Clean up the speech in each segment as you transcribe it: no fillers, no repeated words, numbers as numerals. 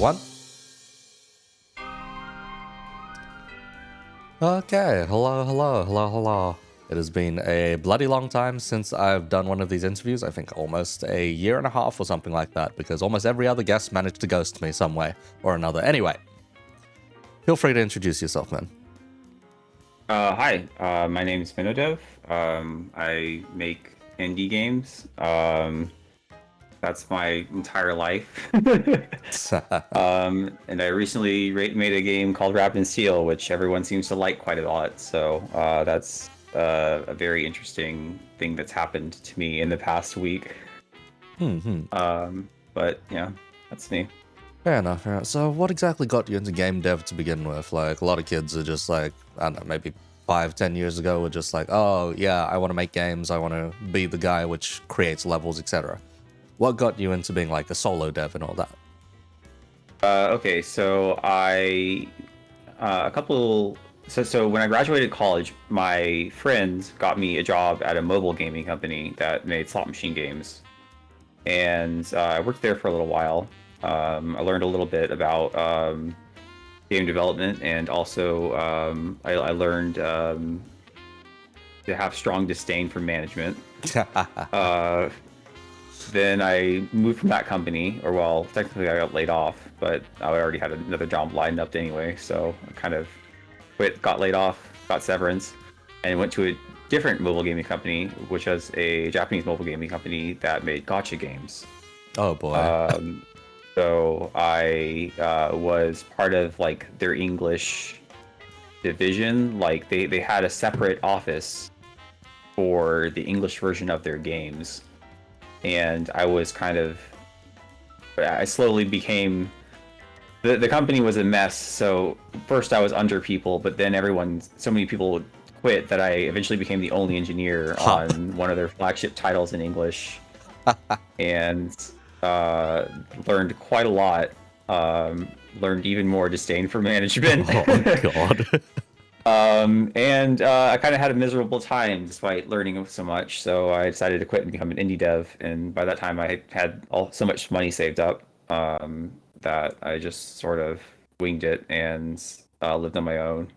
One. Okay, hello. It has been a bloody long time since I've done one of these interviews. I think almost a year and a half or something like that, because almost every other guest managed to ghost me some way or another. Anyway, Feel free to introduce yourself, man. Hi, my name is Minodev. I make indie games. That's my entire life. And I recently made a game called Wrapped in Steel, which everyone seems to like quite a lot. So that's a very interesting thing that's happened to me in the past week. But yeah, that's me. Fair enough, fair enough. So what exactly got you into game dev to begin with? Like, a lot of kids are just like, I don't know, maybe 5, 10 years ago were just like, oh, yeah, I want to make games, I want to be the guy which creates levels, etc. What got you into being like a solo dev and all that? Okay, so a couple. So when I graduated college, my friends got me a job at a mobile gaming company that made slot machine games, and I worked there for a little while. I learned a little bit about game development, and also I learned to have strong disdain for management. Uh, then I moved from that company, or well, technically I got laid off, but I already had another job lined up anyway, so I kind of quit, got laid off, got severance, and went to a different mobile gaming company, which was a Japanese mobile gaming company that made gacha games. Oh boy. So I was part of like their English division. Like they had a separate office for the English version of their games, and I slowly became the company was a mess. So first I was under people, but then so many people would quit that I eventually became the only engineer on one of their flagship titles in English, and learned quite a lot. Learned even more disdain for management. Oh god. And I kind of had a miserable time despite learning so much. So I decided to quit and become an indie dev. And by that time, I had so much money saved up that I just sort of winged it and lived on my own.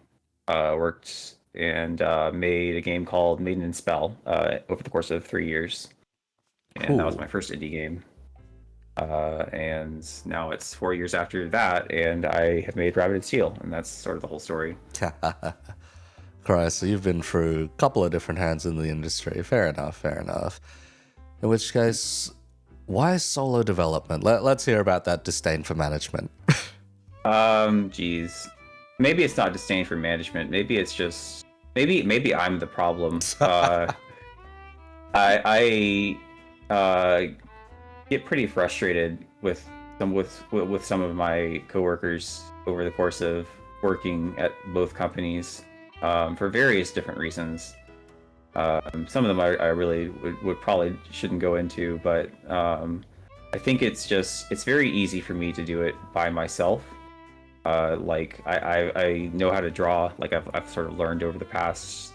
Worked and made a game called Maiden and Spell over the course of 3 years. And that was Cool. my first indie game. And now it's 4 years after that, and I have made Rabbit and Steel, and that's sort of the whole story. Christ, so you've been through a couple of different hands in the industry. Fair enough, fair enough. In which case, why solo development? Let's hear about that disdain for management. Geez, maybe it's not disdain for management. Maybe it's just maybe I'm the problem. I get pretty frustrated with some of my coworkers over the course of working at both companies for various different reasons. Some of them I really would probably shouldn't go into, but I think it's very easy for me to do it by myself. Like I know how to draw. Like I've sort of learned over the past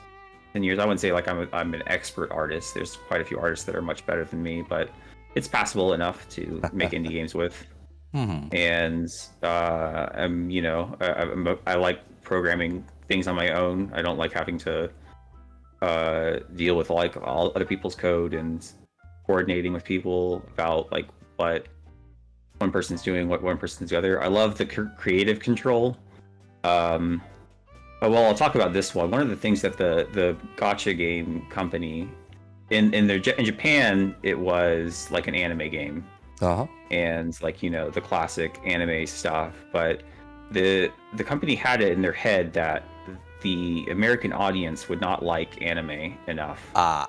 10 years. I wouldn't say like I'm an expert artist. There's quite a few artists that are much better than me, but it's passable enough to make indie games with. And I like programming things on my own. I don't like having to deal with like all other people's code and coordinating with people about like what one person's doing, what one person's the other. I love the creative control. Well, I'll talk about this one. One of the things that the gacha game company in Japan, it was like an anime game, and like the classic anime stuff. But the company had it in their head that the American audience would not like anime enough.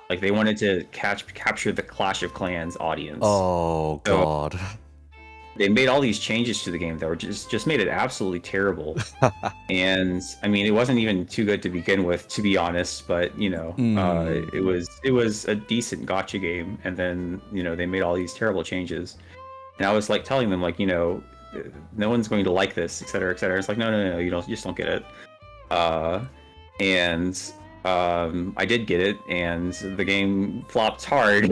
Like they wanted to capture the Clash of Clans audience. Oh god. So they made all these changes to the game that were just made it absolutely terrible. And I mean, it wasn't even too good to begin with, to be honest. But it was a decent gacha game, and then they made all these terrible changes. And I was like telling them like no one's going to like this, etc., etc. It's like no, you just don't get it. And I did get it, and the game flopped hard in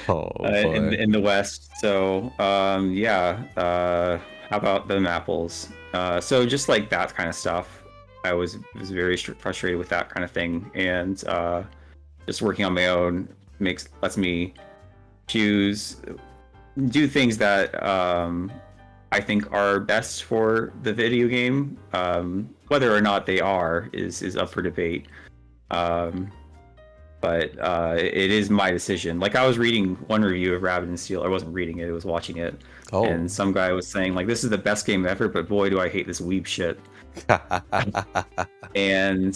the West. So how about them apples? So just like that kind of stuff, I was very frustrated with that kind of thing, and just working on my own lets me do things that I I think are best for the video game. Whether or not they are is up for debate. Um, but it is my decision. Like I was reading one review of Rabbit and Steel. I wasn't reading it; I was watching it. Oh. And some guy was saying like, "This is the best game ever," but boy, do I hate this weeb shit. And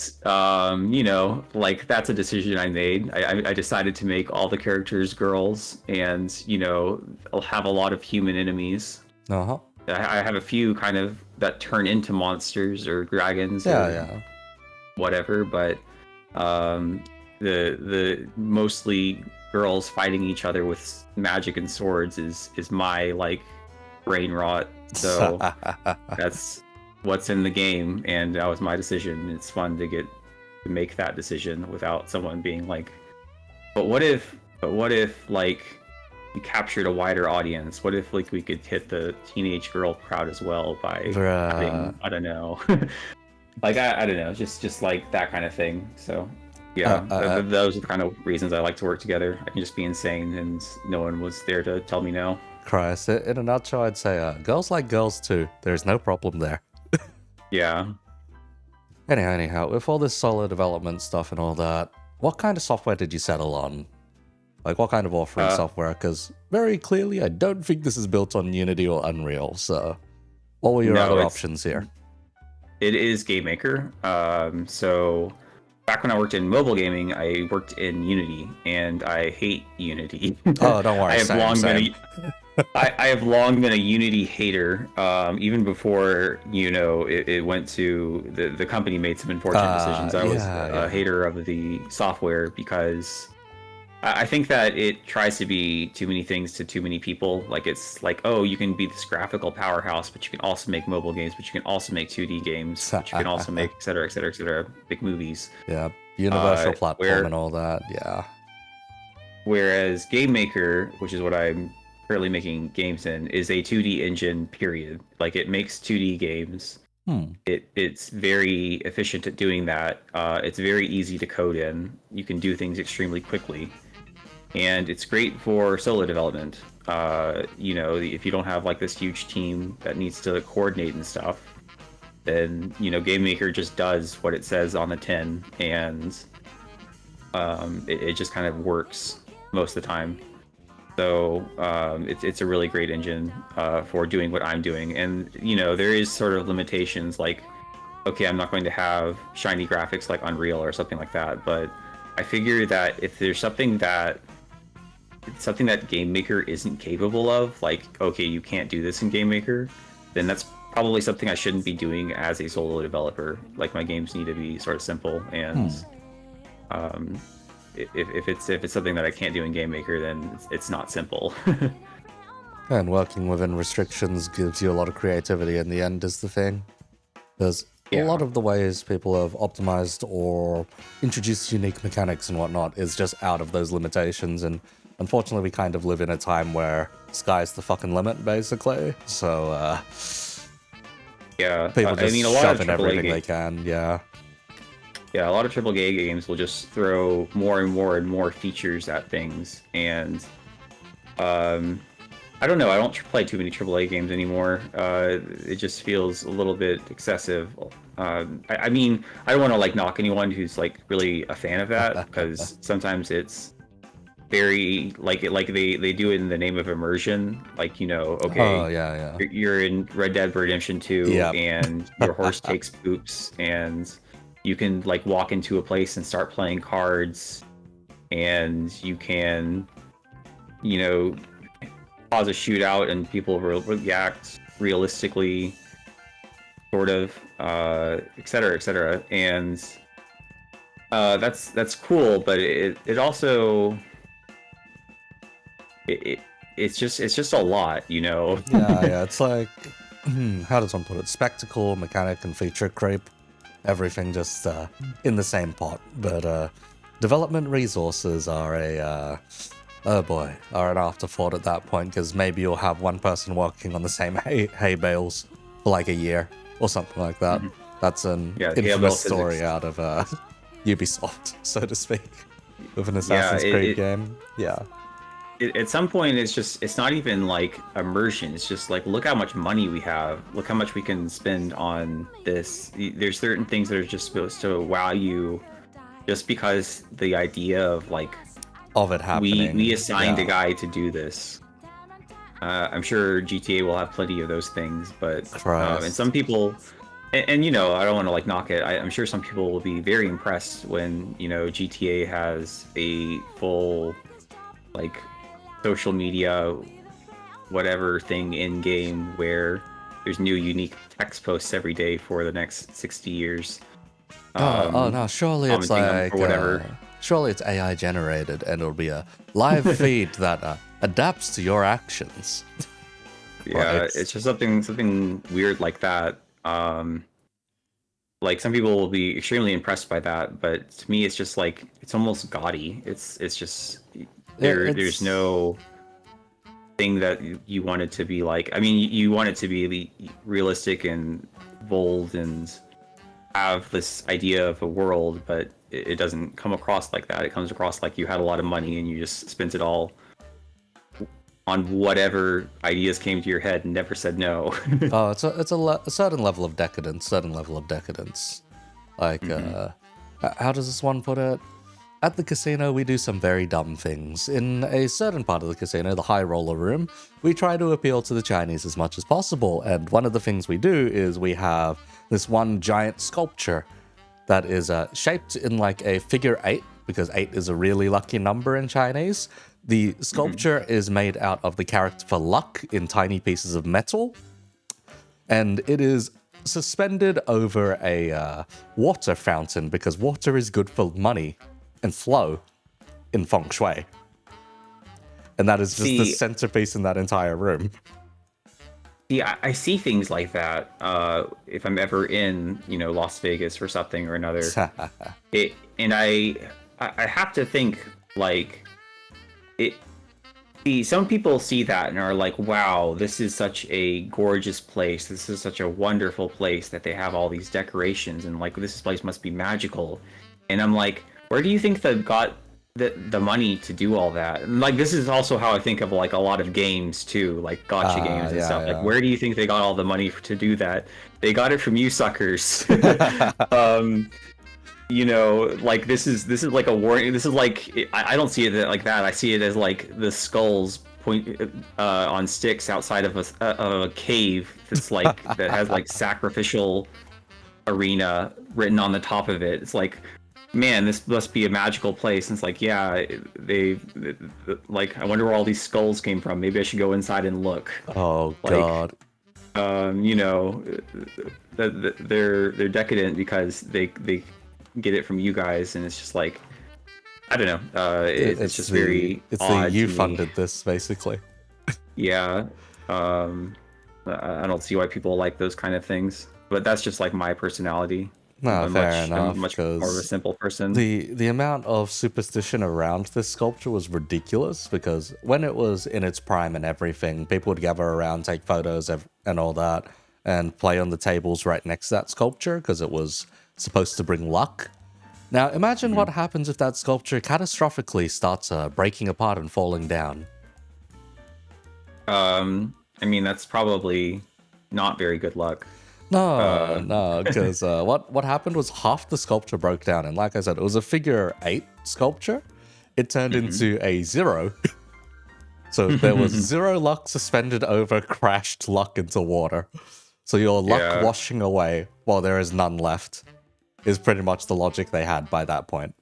you know, like that's a decision I made. I decided to make all the characters girls, and you know, I'll have a lot of human enemies. Uh-huh. I have a few kind of that turn into monsters or dragons or whatever, but the mostly girls fighting each other with magic and swords is my like brain rot. So that's what's in the game, and that was my decision. It's fun to get to make that decision without someone being like, but what if like we captured a wider audience? What if like we could hit the teenage girl crowd as well by having, I don't know, like I don't know, just like that kind of thing. So yeah, those are the kind of reasons I like to work together. I can just be insane, and no one was there to tell me no. Christ, in a nutshell, I'd say girls like girls too. There's no problem there. Yeah. Anyhow, with all this solo development stuff and all that, what kind of software did you settle on? Like, what kind of authoring software? Because very clearly, I don't think this is built on Unity or Unreal. So, what were your other options here? It is GameMaker. So, back when I worked in mobile gaming, I worked in Unity, and I hate Unity. Oh, don't worry. I have long been a Unity hater. Even before it went to the company made some unfortunate decisions. I was a hater of the software because I think that it tries to be too many things to too many people. Like it's like, oh, you can be this graphical powerhouse, but you can also make mobile games, but you can also make 2D games, but you can also make et cetera, et cetera, et cetera, big movies. Yeah, universal platform and all that. Yeah. Whereas GameMaker, which is what I'm currently making games in, is a 2D engine, period. Like it makes 2D games. It's very efficient at doing that. It's very easy to code in. You can do things extremely quickly. And it's great for solo development. If you don't have like this huge team that needs to coordinate and stuff, then GameMaker just does what it says on the tin, and it just kind of works most of the time. So it's a really great engine for doing what I'm doing. And there is sort of limitations, like, okay, I'm not going to have shiny graphics like Unreal or something like that, but I figure that if there's something that GameMaker isn't capable of, like, okay, you can't do this in GameMaker, then that's probably something I shouldn't be doing as a solo developer. Like, my games need to be sort of simple, and if it's something that I can't do in GameMaker, then it's not simple. And working within restrictions gives you a lot of creativity in the end is the thing. There's a lot of the ways people have optimized or introduced unique mechanics and whatnot is just out of those limitations, and unfortunately we kind of live in a time where sky's the fucking limit, basically. So people just shove in everything they can. Yeah, a lot of AAA games will just throw more and more and more features at things, and I don't know. I don't play too many AAA games anymore. It just feels a little bit excessive. I mean, I don't want to like knock anyone who's like really a fan of that, because sometimes it's very like they do it in the name of immersion. Like, okay, you're in Red Dead Redemption 2, and your horse takes poops, and you can like walk into a place and start playing cards, and you can, cause a shootout and people react realistically, sort of, et cetera, and that's cool, but it also it's just a lot, Yeah, it's like, how does one put it? Spectacle, mechanic, and feature creep. Everything just in the same pot. But development resources are are an afterthought at that point, because maybe you'll have one person working on the same hay bales for like a year or something like that. That's an infamous story out of Ubisoft, so to speak, with an Assassin's Creed game. Yeah. at some point it's not even like immersion. It's just like, look how much money we have, look how much we can spend on this. There's certain things that are just supposed to wow you, just because the idea of like, Of it happening. we assigned a Yeah. guy to do this. I'm sure GTA will have plenty of those things, but and Christ. some people, and you know, I don't want to like knock it. I'm sure some people will be very impressed when, you know, GTA has a full like social media whatever thing in game where there's new unique text posts every day for the next 60 years. Oh no, surely it's Commenting on like or whatever. surely it's AI generated and it'll be a live feed that adapts to your actions. Yeah, Right. it's just something weird like that. Like some people will be extremely impressed by that, but to me, it's just like it's almost gaudy. It's just there's It's no thing that you want it to be like. I mean, you want it to be realistic and bold and have this idea of a world, but it doesn't come across like that. It comes across like you had a lot of money and you just spent it all on whatever ideas came to your head and never said no. oh, a certain level of decadence, certain level of decadence. Like how does this one put it? At the casino, we do some very dumb things. In a certain part of the casino, the high roller room, we try to appeal to the Chinese as much as possible. And one of the things we do is we have this one giant sculpture that is shaped in like a figure 8, because 8 is a really lucky number in Chinese. The sculpture is made out of the character for luck in tiny pieces of metal, and it is suspended over a water fountain because water is good for money and flow in feng shui. And that is just the See, centerpiece in that entire room. yeah, I see things like that. If I'm ever in, you know, Las Vegas or something or another, and I have to think like it. See, some people see that and are like, "Wow, this is such a gorgeous place. This is such a wonderful place that they have all these decorations and like this place must be magical." And I'm like, "Where do you think they got the money to do all that?" And like this is also how I think of like a lot of games too, like gotcha games and Yeah, stuff. Like, yeah. where do you think they got all the money to do that? They got it from you suckers. um, you know, like this is like a warning. This is like I don't see it like that. I see it as like the skulls point on sticks outside of a cave that's like that has like sacrificial arena written on the top of it. It's like, man, this must be a magical place. And it's like, yeah, they like I wonder where all these skulls came from. Maybe I should go inside and look. Oh Like, god. you know, they're decadent because they get it from you guys, and it's just like I don't know. It's just very It's the odd you to me. funded this basically. Yeah. I don't see why people like those kind of things, but that's just like my personality. No, fair I'm enough, much more of a because simple person. the amount of superstition around this sculpture was ridiculous, because when it was in its prime and everything, people would gather around, take photos and all that, and play on the tables right next to that sculpture because it was supposed to bring luck. Now, imagine Mhm. what happens if that sculpture catastrophically starts breaking apart and falling down. I mean, that's probably not very good luck. No, Uh, no, because what happened was half the sculpture broke down, and like I said, it was a figure 8 sculpture. It turned mhm. into a 0. So there was 0 luck suspended over crashed luck into water. So your luck Yeah. washing away while there is none left is pretty much the logic they had by that point.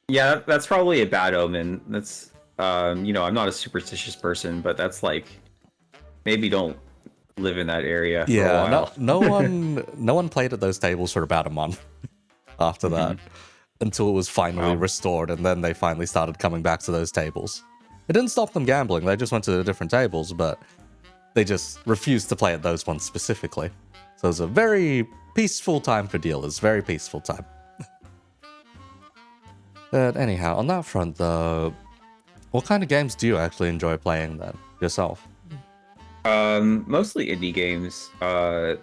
Yeah, that's probably a bad omen. That's you know, I'm not a superstitious person, but that's like maybe don't live in that area for a Yeah, while. no one played at those tables for about a month after that, Mhm. until it was finally Wow. restored, and then they finally started coming back to those tables. It didn't stop them gambling, they just went to the different tables, but they just refused to play at those ones specifically. So it was a very peaceful time for dealers, very peaceful time. But anyhow, on that front though, what kind of games do you actually enjoy playing then, yourself? Mostly indie games. I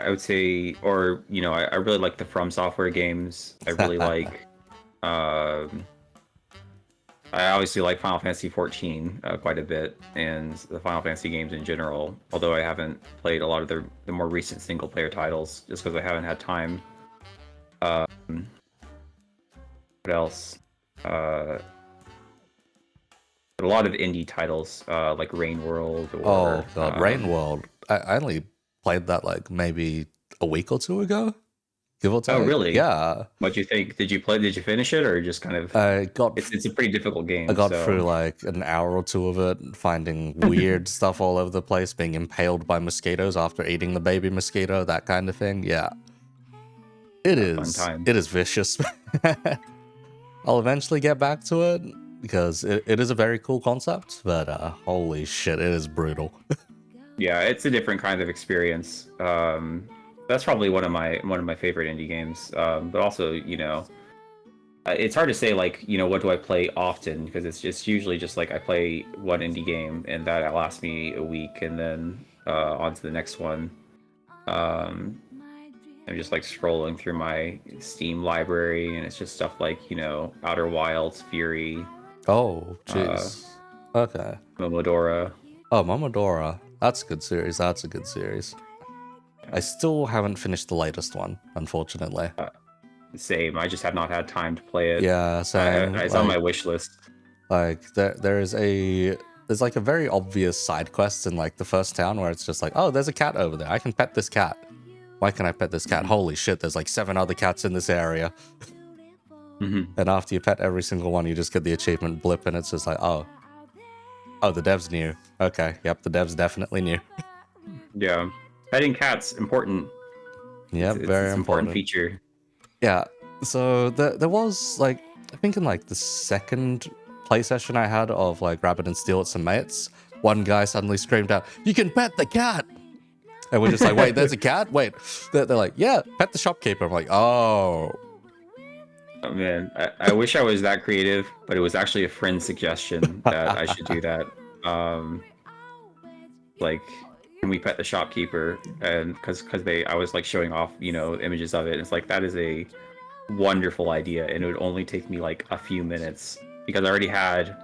would say, or you know, I really like the From Software games. I really like, um, I obviously like Final Fantasy 14 quite a bit, and the Final Fantasy games in general. Although I haven't played a lot of the more recent single player titles, just because I haven't had time. What else? Uh, a lot of indie titles like Rain World Oh or god, Rain World. I only played that like maybe a week or two ago, give or oh, take. really? Yeah, What'd you think? Did you play? Did you finish it, or just kind of? I got It's a pretty difficult I game, got through so like an hour or two of it, finding weird stuff all over the place, being impaled by mosquitoes after eating the baby mosquito, that kind of thing. Yeah, it a fun is. time. It is vicious. I'll eventually get back to it because it is a very cool concept, but holy shit, it is brutal. Yeah, it's a different kind of experience. That's probably one of my favorite indie games. But also, it's hard to say like what do I play often because it's just usually just like I play one indie game and that lasts me a week and then on to the next one. Um, I'm just like scrolling through my Steam library and it's just stuff like Outer Wilds, Fury, Oh, uh, jeez. Okay. Momodora. Oh, Momodora. That's a good series. That's a good series. I still haven't finished the latest one, unfortunately. Same. I just have not had time to play it. Yeah, same. It's on my wish list. Like there's like a very obvious side quest in like the first town where it's just like, oh, there's a cat over there. I can pet this cat. Why can I pet this cat? Holy shit, there's like 7 other cats in this area. Mm-hmm. And after you pet every single one, you just get the achievement blip and it's just like, oh, the dev's new. Okay, yep, the dev's definitely new. Yeah, petting cats important. Yep, It's very an important important. feature. Yeah, so there was like, I think in like the second play session I had of like Rabbit and Steel with some mates, one guy suddenly screamed out, "You can pet the cat!" And we're just like, wait, there's a cat? Wait. They're like, yeah, pet the shopkeeper. I'm like, oh. Oh man, I wish I was that creative, but it was actually a friend's suggestion that I should do that. Like, can we pet the shopkeeper? And because I was like showing off, images of it. And it's like that is a wonderful idea, and it would only take me like a few minutes because I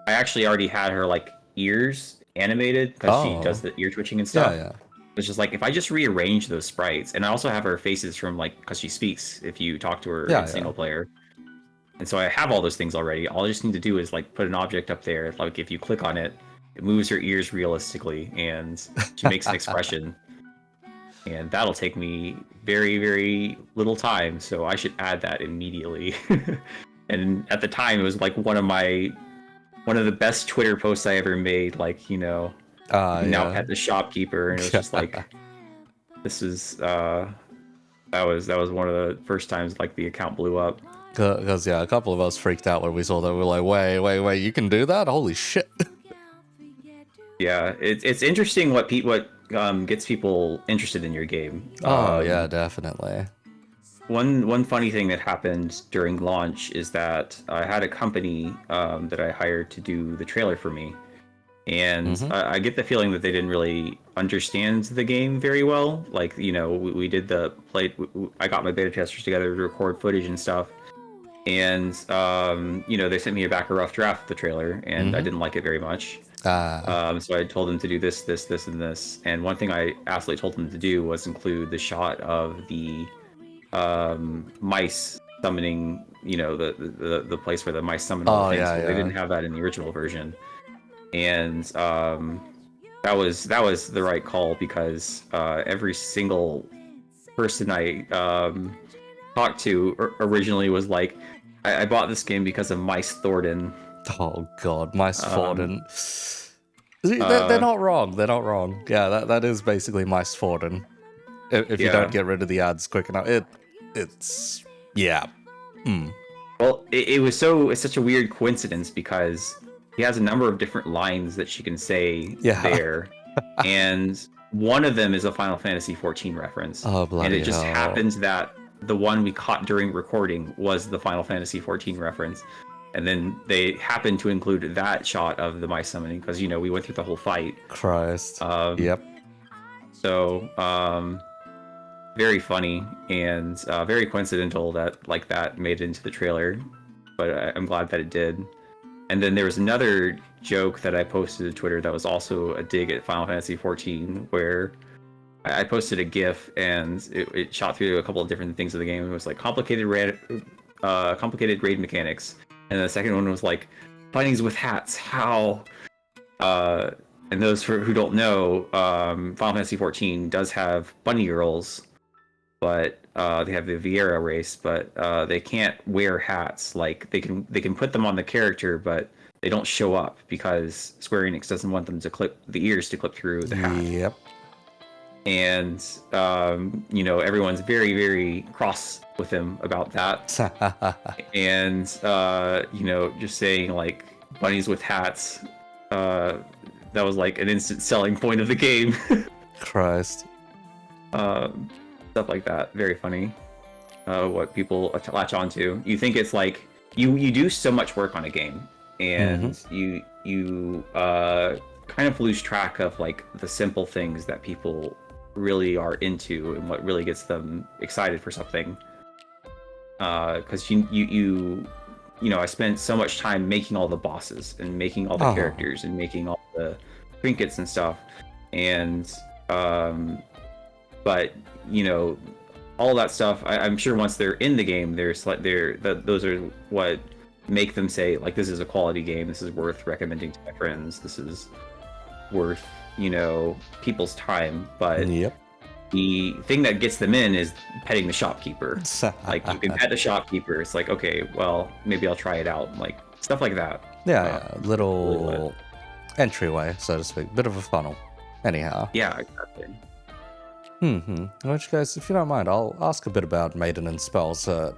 actually already had her like ears animated because she does the ear twitching and stuff. Yeah. It's just like if I just rearrange those sprites, and I also have her faces from like because she speaks if you talk to her in single player, and so I have all those things already. All I just need to do is like put an object up there. Like if you click on it, it moves her ears realistically, and she makes an expression, and that'll take me very very little time. So I should add that immediately. And at the time, it was like one of the best Twitter posts I ever made. Like now pet the shopkeeper, and it was just like this is that was one of the first times like the account blew up. Because a couple of us freaked out when we saw that. We're like, wait, you can do that? Holy shit. Yeah, it's interesting what gets people interested in your game. Yeah, definitely. One funny thing that happened during launch is that I had a company that I hired to do the trailer for me. And I get the feeling that they didn't really understand the game very well. Like, we did the play. I got my beta testers together to record footage and stuff. And, they sent me back a rough draft of the trailer, and I didn't like it very much. So I told them to do this, and this. And one thing I absolutely told them to do was include the shot of the mice summoning, the place where the mice summon all the things. They didn't have that in the original version. And that was the right call because every single person I talked to originally was like, I bought this game because of Mice Thornton. Oh god, Mice Thornton. They're not wrong. They're not wrong. Yeah, that is basically Mice Thornton. If you don't get rid of the ads quick enough, it's yeah. Well, it's such a weird coincidence because he has a number of different lines that she can say there, and one of them is a Final Fantasy 14 reference. Oh, bloody And it just hell. happens that the one we caught during recording was the Final Fantasy 14 reference. And then they happened to include that shot of the mice summoning because, we went through the whole fight. Christ. Yep. So, very funny and very coincidental that that made it into the trailer. But I'm glad that it did. And then there was another joke that I posted to Twitter that was also a dig at Final Fantasy 14, where I posted a GIF and it shot through a couple of different things of the game. It was like complicated raid mechanics, and the second one was like findings with hats. How? And those who don't know, Final Fantasy 14 does have bunny girls, but they have the Viera race, but they can't wear hats. Like they can put them on the character, but they don't show up because Square Enix doesn't want them to clip the ears to clip through the hat. Yep. And everyone's very, very cross with him about that. And just saying like bunnies with hats, that was like an instant selling point of the game. Christ. Stuff like that, very funny. What people latch onto. You think it's like you do so much work on a game, and you kind of lose track of like the simple things that people really are into and what really gets them excited for something. Because I spent so much time making all the bosses and making all the characters and making all the trinkets and stuff, and but all that stuff. I'm sure once they're in the game, those are what make them say like, this is a quality game. This is worth recommending to my friends. This is worth people's time. But the thing that gets them in is petting the shopkeeper. Like you can pet the shopkeeper. It's like, okay, well maybe I'll try it out. Like stuff like that. Little entryway, so to speak. Bit of a funnel. Anyhow. Yeah, exactly. Which, guys, if you don't mind, I'll ask a bit about Maiden and Spell. So,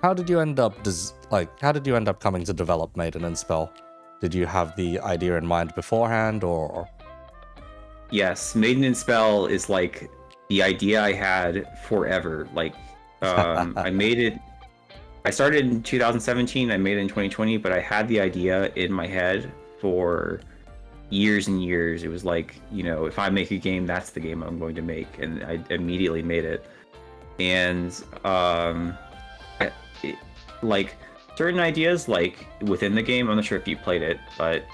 how did you end up coming to develop Maiden and Spell? Did you have the idea in mind beforehand, or? Yes, Maiden and Spell is like the idea I had forever. Like, I made it. I started in 2017. I made it in 2020, but I had the idea in my head for years and years. It was like, if I make a game, that's the game I'm going to make, and I immediately made it. And like certain ideas, like within the game, I'm not sure if you played it, but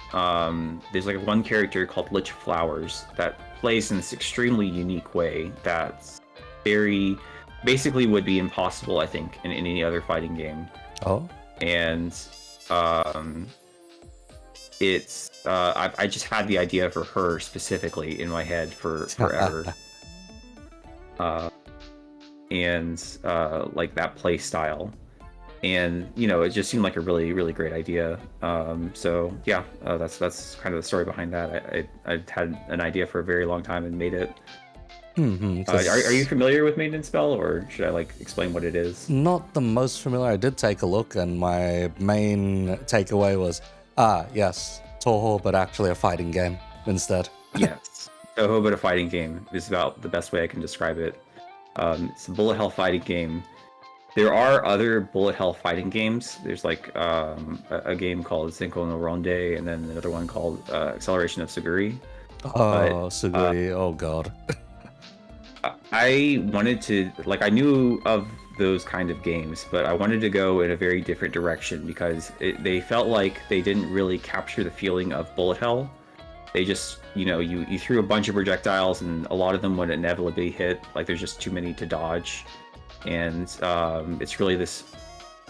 there's like one character called Lich Flowers that plays in this extremely unique way that's very basically would be impossible, I think, in any other fighting game. And it's I just had the idea for her specifically in my head for forever. Like that play style, and it just seemed like a really, really great idea. So yeah, that's kind of the story behind that. I had an idea for a very long time and made it. Are you familiar with Maiden Spell, or should I like explain what it is? Not the most familiar. I did take a look, and my main takeaway was, yes, Touhou, but actually a fighting game instead. Yes, Touhou, but a fighting game is about the best way I can describe it. It's a bullet hell fighting game. There are other bullet hell fighting games. There's like a game called Senko no Ronde, and then another one called Acceleration of Suguri. Suguri, oh god. I wanted to, like, I knew of those kind of games, but I wanted to go in a very different direction because they felt like they didn't really capture the feeling of bullet hell. They just, you threw a bunch of projectiles and a lot of them would inevitably hit. Like, there's just too many to dodge. And it's really this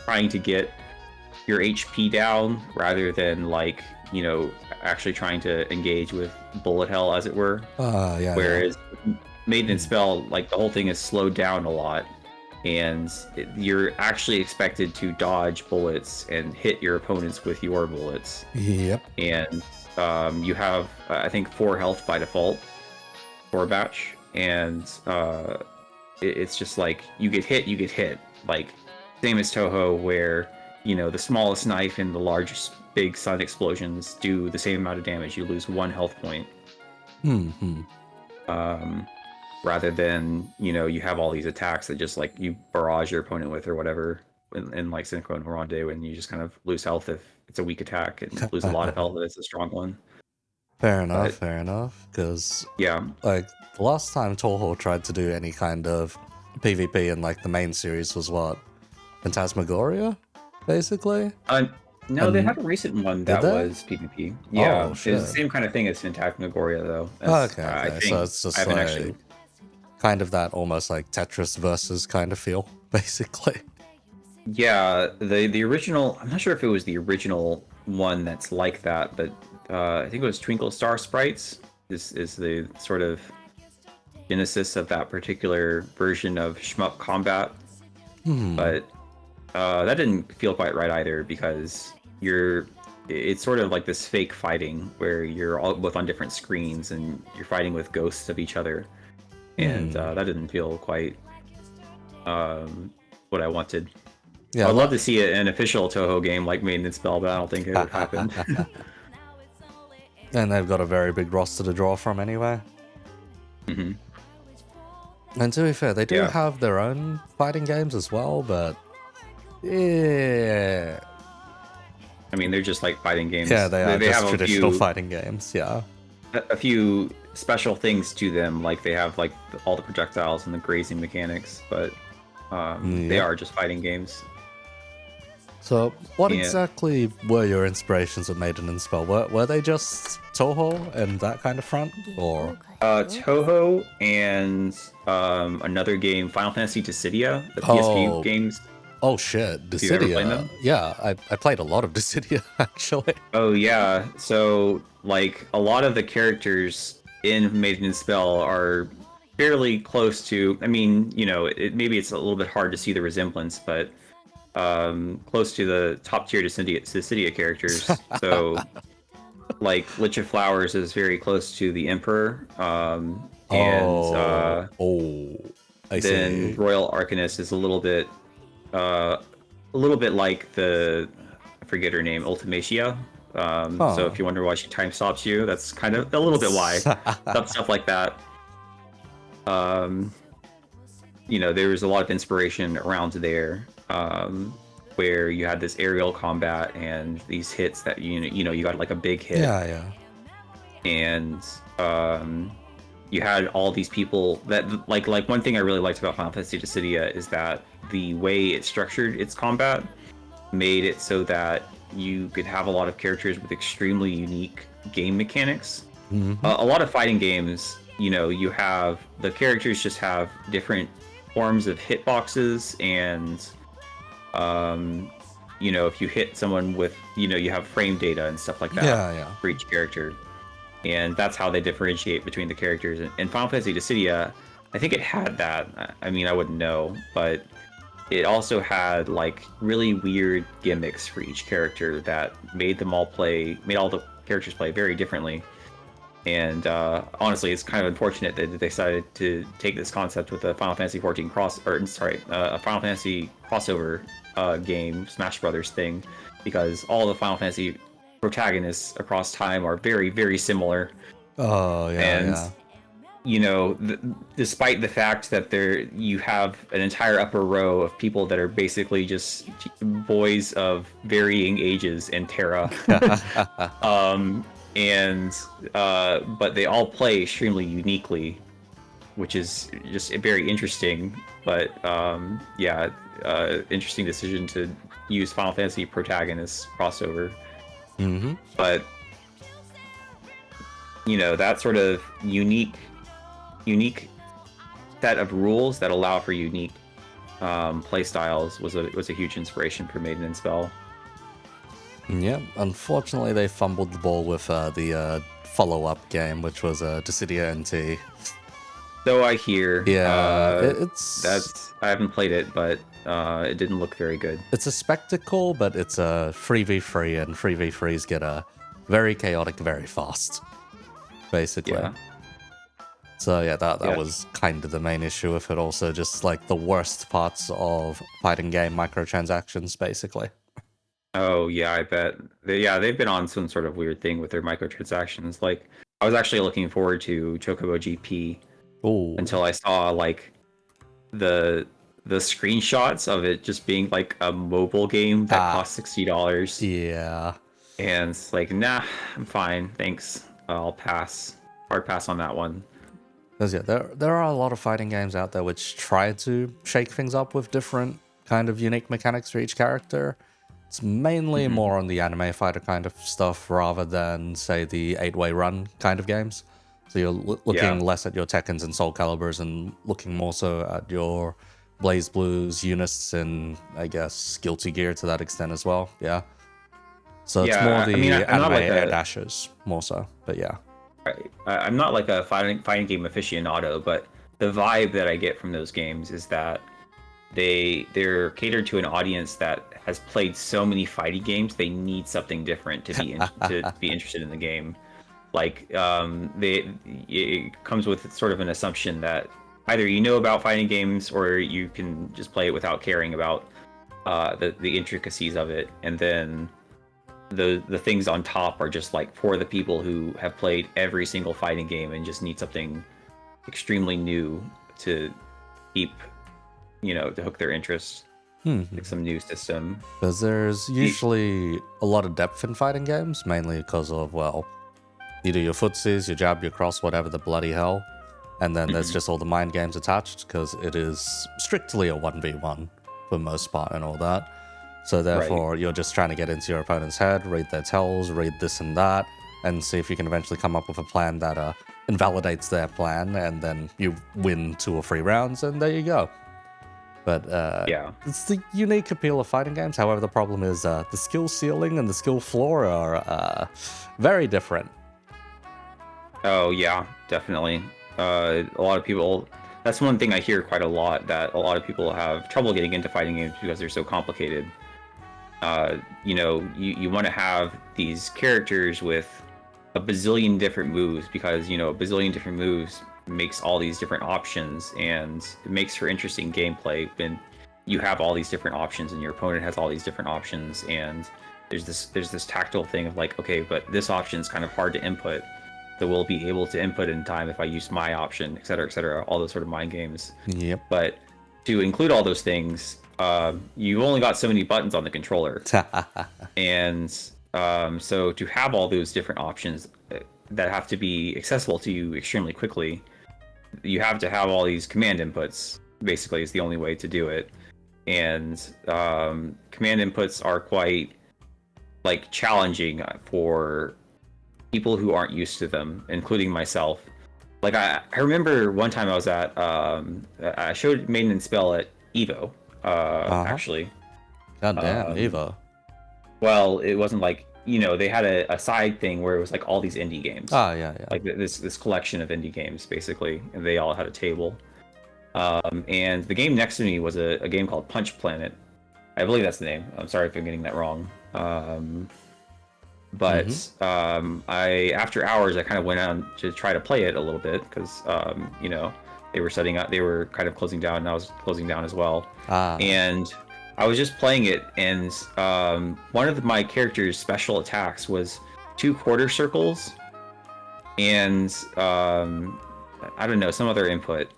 trying to get your HP down rather than, like, actually trying to engage with bullet hell, as it were. Whereas Maiden and Spell, like, the whole thing is slowed down a lot, and you're actually expected to dodge bullets and hit your opponents with your bullets. Yep. And you have, I think, 4 health by default for a batch, and it's just like you get hit. Like, same as Touhou, where the smallest knife and the largest big sun explosions do the same amount of damage. You lose 1 health point. Rather than, you have all these attacks that just, like, you barrage your opponent with or whatever, in like Senko and Ronde, when you just kind of lose health if it's a weak attack and lose a lot of health if it's a strong one. Fair enough. Because, yeah, like, the last time Touhou tried to do any kind of PvP in, like, the main series was what? Phantasmagoria, basically? No, they And had a recent one did that they? was PvP. Yeah, Oh it was the shit. same kind of thing as Phantasmagoria, though. As Okay, I okay. So think it's I just haven't like actually. kind of that almost like Tetris versus kind of feel, basically. Yeah, the original. I'm not sure if it was the original one that's like that, but I think it was Twinkle Star Sprites. Is the sort of genesis of that particular version of shmup combat, Hmm. but that didn't feel quite right either because it's sort of like this fake fighting where you're all both on different screens and you're fighting with ghosts of each other, and Hmm. that didn't feel quite um, what I wanted. Yeah. I'd love to see an official Toho game like Made in Spell, but I don't think it would happen. And they've got a very big roster to draw from anyway. Hmm. And to be fair, they do Yeah, have their own fighting games as well, but yeah, I mean they're just like fighting yeah, games. they They, are they just have traditional fighting games. Yeah. a few special things to them, like they have like all the projectiles and the grazing mechanics, but they Yep. are just fighting games. So, what Yeah. exactly were your inspirations of Maiden and Spell? Were they just Toho and that kind of front, or? Toho and another game, Final Fantasy Dissidia, the PSP Oh, games. oh shit, If you ever played Dissidia. them. Yeah, I played a lot of Dissidia actually. Oh yeah. So like a lot of the characters in Maiden and Spell are fairly close to. I mean, maybe it's a little bit hard to see the resemblance, but close to the top tier Dissidia characters. So like Lich of Flowers is very close to the Emperor, and Oh, oh, I then see. Royal Arcanist is uh, a little bit like I forget her name, Ultimacia. So Huh. if you wonder why she time stops you, that's kind of a little bit why. Stuff like that. Um, there was a lot of inspiration around there, where you had this aerial combat and these hits that you got like a big hit, Yeah, yeah. and you had all these people that like one thing I really liked about Final Fantasy Dissidia is that the way it structured its combat made it so that you could have a lot of characters with extremely unique game mechanics. Hmm. A lot of fighting games, you have the characters just have different forms of hitboxes, and if you hit someone with, you have frame data and stuff like that Yeah, yeah. for each character, and that's how they differentiate between the characters. And Final Fantasy Dissidia, I think it had that. I mean, I wouldn't know, but it also had like really weird gimmicks for each character that made all the characters play very differently. And honestly, it's kind of unfortunate that they decided to take this concept with a Final Fantasy 14 a Final Fantasy crossover game, Smash Brothers thing, because all the Final Fantasy protagonists across time are very, very similar. Oh, yeah, And yeah. despite the fact that you have an entire upper row of people that are basically just boys of varying ages in Terra, and but they all play extremely uniquely, which is just very interesting. But yeah, interesting decision to use Final Fantasy protagonists crossover. Hmm. But that sort of unique set of rules that allow for unique play styles was a huge inspiration for Maiden and Spell. Yeah, unfortunately, they fumbled the ball with the follow-up game, which was Dissidia NT. So I hear. Yeah, That's I haven't played it, but it didn't look very good. it's a spectacle, but it's a 3v3, and 3v3s get very chaotic very fast, basically. Yeah, So yeah, that yeah. was kind of the main issue with it. Also, just like the worst parts of fighting game microtransactions, basically. Oh yeah, I bet. They've been on some sort of weird thing with their microtransactions. Like I was actually looking forward to Chocobo GP Oh, until I saw like the the screenshots of it just being like a mobile game that ah, costs $60. yeah. And it's like, nah, I'm fine, thanks. I'll pass. Hard pass on that one. Because yeah, there are a lot of fighting games out there which try to shake things up with different kind of unique mechanics for each character It's mainly Mhm. more on the anime fighter kind of stuff rather than, say, the 8-way run kind of games. So you're looking Yeah. less at your Tekkens and Soul Calibers and looking more so at your Blaze Blues, Eunice, and I guess Guilty Gear to that extent as well. Yeah. So it's more Yeah, I mean, the I'm not anime like air a dashes, more so. But yeah. I'm not like a fighting game aficionado, but the vibe that I get from those games is that they're catered to an audience that has played so many fighting games. They need something different to to be interested in the game. Like it comes with sort of an assumption that either you know about fighting games or you can just play it without caring about the intricacies of it, and then the things on top are just like for the people who have played every single fighting game and just need something extremely new to keep, to hook their interest, like some new system. Because there's usually a lot of depth in fighting games, mainly because of, well, you do your footsies, you jab, you cross, whatever the bloody hell. And then there's Mhm. just all the mind games attached, because it is strictly a 1v1 for most part and all that. So therefore, you're just trying to get into your opponent's head, read their tells, read this and that, and see if you can eventually come up with a plan that invalidates their plan, and then you win 2 or 3 rounds, and there you go. But Yeah. it's the unique appeal of fighting games. However, the problem is the skill ceiling and the skill floor are very different. Oh yeah, definitely. A lot of people. That's one thing I hear quite a lot. That a lot of people have trouble getting into fighting games because they're so complicated. You want to have these characters with a bazillion different moves because a bazillion different moves makes all these different options, and it makes for interesting gameplay when you have all these different options and your opponent has all these different options, and there's this tactile thing of like, okay, but this option is kind of hard to input, so we'll be able to input in time if I use my option, et cetera, all those sort of mind games. Yep. But to include all those things, you've only got so many buttons on the controller, and so to have all those different options that have to be accessible to you extremely quickly, you have to have all these command inputs. Basically, is the only way to do it, and command inputs are quite like challenging for people who aren't used to them, including myself. Like I remember one time I was at I showed Maiden and Spell at Evo, actually. God damn, Um, Eva. well, it wasn't like they had a side thing where it was like all these indie games, Oh, yeah, yeah. like this collection of indie games basically, and they all had a table. And the game next to me was a game called Punch Planet. I believe that's the name. I'm sorry if I'm getting that wrong. But I after hours I kind of went out to try to play it a little bit because they were setting up, they were kind of closing down, and I was closing down as well. And I was just playing it, and one of my character's special attacks was 2 quarter circles, and I don't know, some other input.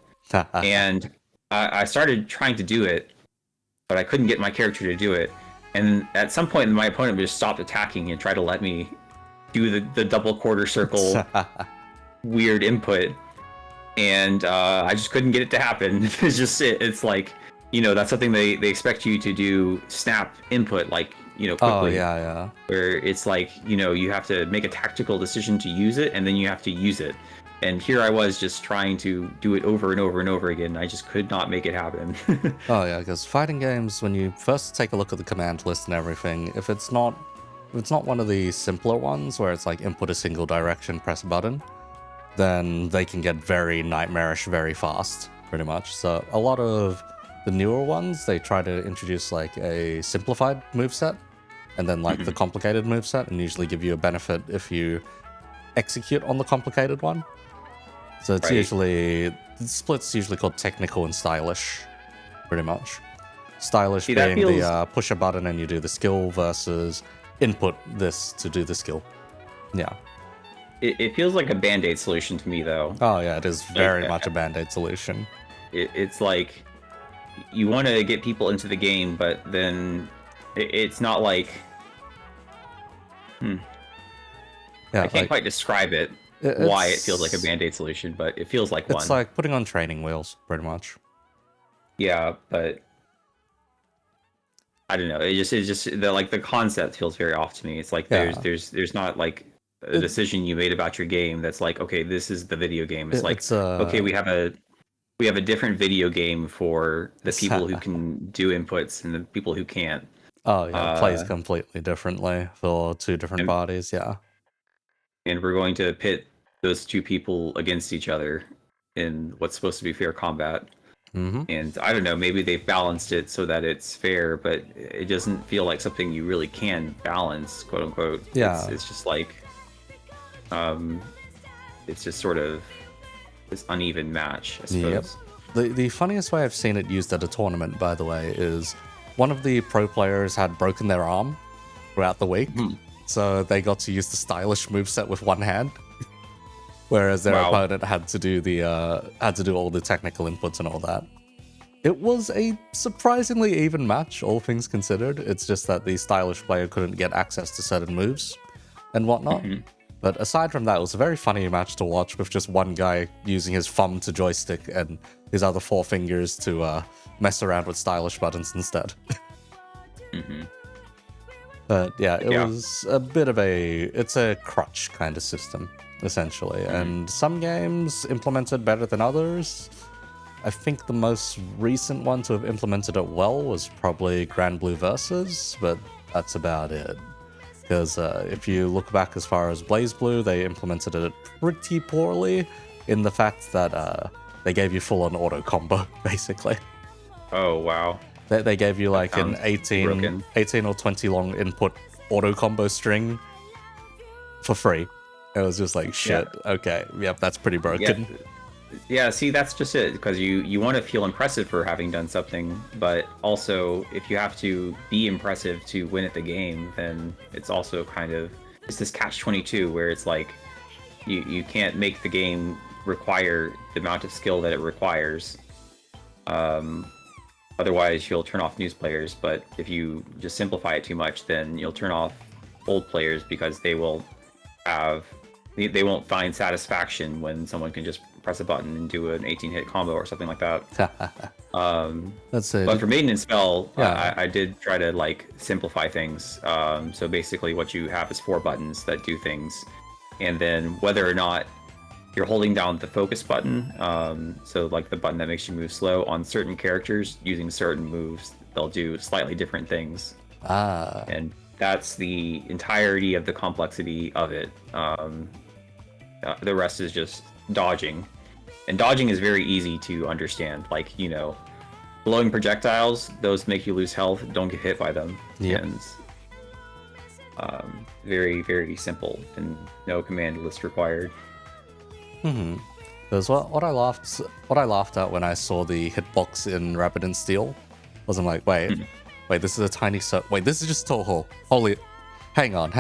And I started trying to do it, but I couldn't get my character to do it. And at some point, my opponent just stopped attacking and tried to let me do the double quarter circle weird input, and I just couldn't get it to happen. It's like that's something they expect you to do snap input, like quickly. Oh, yeah. Where it's like you have to make a tactical decision to use it, and then you have to use it. And here I was just trying to do it over and over and over again, and I just could not make it happen. Oh, yeah, because fighting games, when you first take a look at the command list and everything, if it's not one of the simpler ones where it's like input a single direction, press a button, then they can get very nightmarish very fast, pretty much. So a lot of the newer ones, they try to introduce like a simplified moveset and then like the complicated moveset, and usually give you a benefit if you execute on the complicated one. So it's Right. the split's usually called technical and stylish, pretty much. Stylish See, that being feels the push a button and you do the skill versus input this to do the skill. Yeah. it feels like a band-aid solution to me, though. Oh, yeah, it is very Like, much a band-aid solution. it's like you want to get people into the game, but then it's not like Yeah, I can't like, quite describe it why it feels like a band-aid solution, but it feels like one. it's like putting on training wheels, pretty much. Yeah, but I don't know. It just the concept feels very off to me. It's like Yeah. there's not like a It, decision you made about your game that's like, okay, this is the video game. It's like, it's okay, we have a different video game for the people who uh can do inputs and the people who can't. oh yeah, it plays Uh, completely differently for two different and parties. Yeah. and we're going to pit those two people against each other in what's supposed to be fair combat. Mm-hmm. And I don't know, maybe they've balanced it so that it's fair, but it doesn't feel like something you really can balance, quote unquote. Yeah. It's just like, um, it's just sort of this uneven match, I Yep. suppose. The funniest way I've seen it used at a tournament, by the way, is one of the pro players had broken their arm throughout the week, Hmm. so they got to use the stylish moveset with one hand, whereas their Wow. opponent had to do all the technical inputs and all that. It was a surprisingly even match, all things considered. It's just that the stylish player couldn't get access to certain moves and whatnot. Mhm. But aside from that, it was a very funny match to watch with just one guy using his thumb to joystick and his other four fingers to mess around with stylish buttons instead. Mhm. But yeah, it Yeah. was a bit of it's a crutch kind of system, essentially. And some games implemented better than others. I think the most recent one to have implemented it well was probably Grand Blue Versus, but that's about it. Because if you look back as far as Blaze Blue, they implemented it pretty poorly in the fact that they gave you full-on auto combo, basically. Oh, wow. They gave you like an sounds 18, broken. 18 or 20 long input auto combo string for free. It was just like, shit, okay, yep, that's pretty broken. Yeah, see, that's just it, because you want to feel impressive for having done something, but also if you have to be impressive to win at the game, then it's also kind of it's this catch-22 where it's like you can't make the game require the amount of skill that it requires. Otherwise, you'll turn off news players, but if you just simplify it too much, then you'll turn off old players because they won't find satisfaction when someone can just press a button and do an 18-hit combo or something like that. Let's see. But for Maiden and Spell, Yeah. I did try to like simplify things. So basically, what you have is 4 buttons that do things, and then whether or not you're holding down the focus button, so like the button that makes you move slow on certain characters using certain moves, they'll do slightly different things. And that's the entirety of the complexity of it. The rest is just dodging, and dodging is very easy to understand. Like, blowing projectiles, those make you lose health. Don't get hit by them. Yep. And very, very simple, and no command list required. Because what I laughed at when I saw the hitbox in Rapid and Steel was I'm like, wait, this is a tiny wait, this is just Toho. Holy, hang on.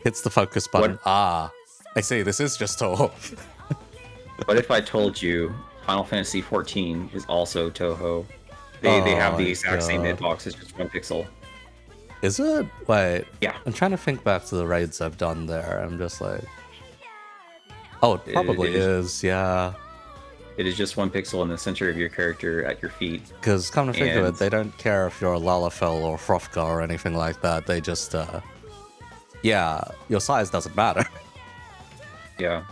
Hits the focus button. What? I see, this is just Toho. What if I told you Final Fantasy XIV is also Toho? They have the my exact same God. hitbox, it's just 1 pixel. Is it? Wait, Yeah. I'm trying to think back to the raids I've done there. I'm just like, oh, it probably it is, yeah. It is just 1 pixel in the center of your character at your feet. Because come to think of And- it, they don't care if you're a Lalafell or Hrothgar or anything like that. They just, your size doesn't matter. Yeah.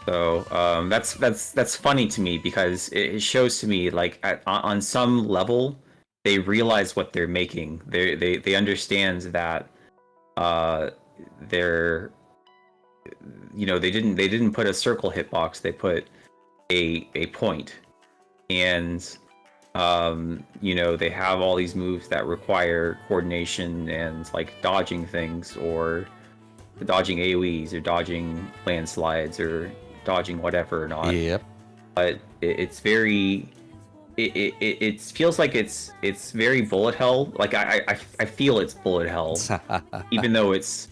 So that's funny to me because it shows to me like on some level they realize what they're making. They understand that they're they didn't put a circle hitbox. They put a point, and they have all these moves that require coordination and like dodging things or dodging AoEs or dodging landslides or dodging whatever or not. Yep. But it's very it feels like it's very bullet hell. Like I feel it's bullet hell, even though it's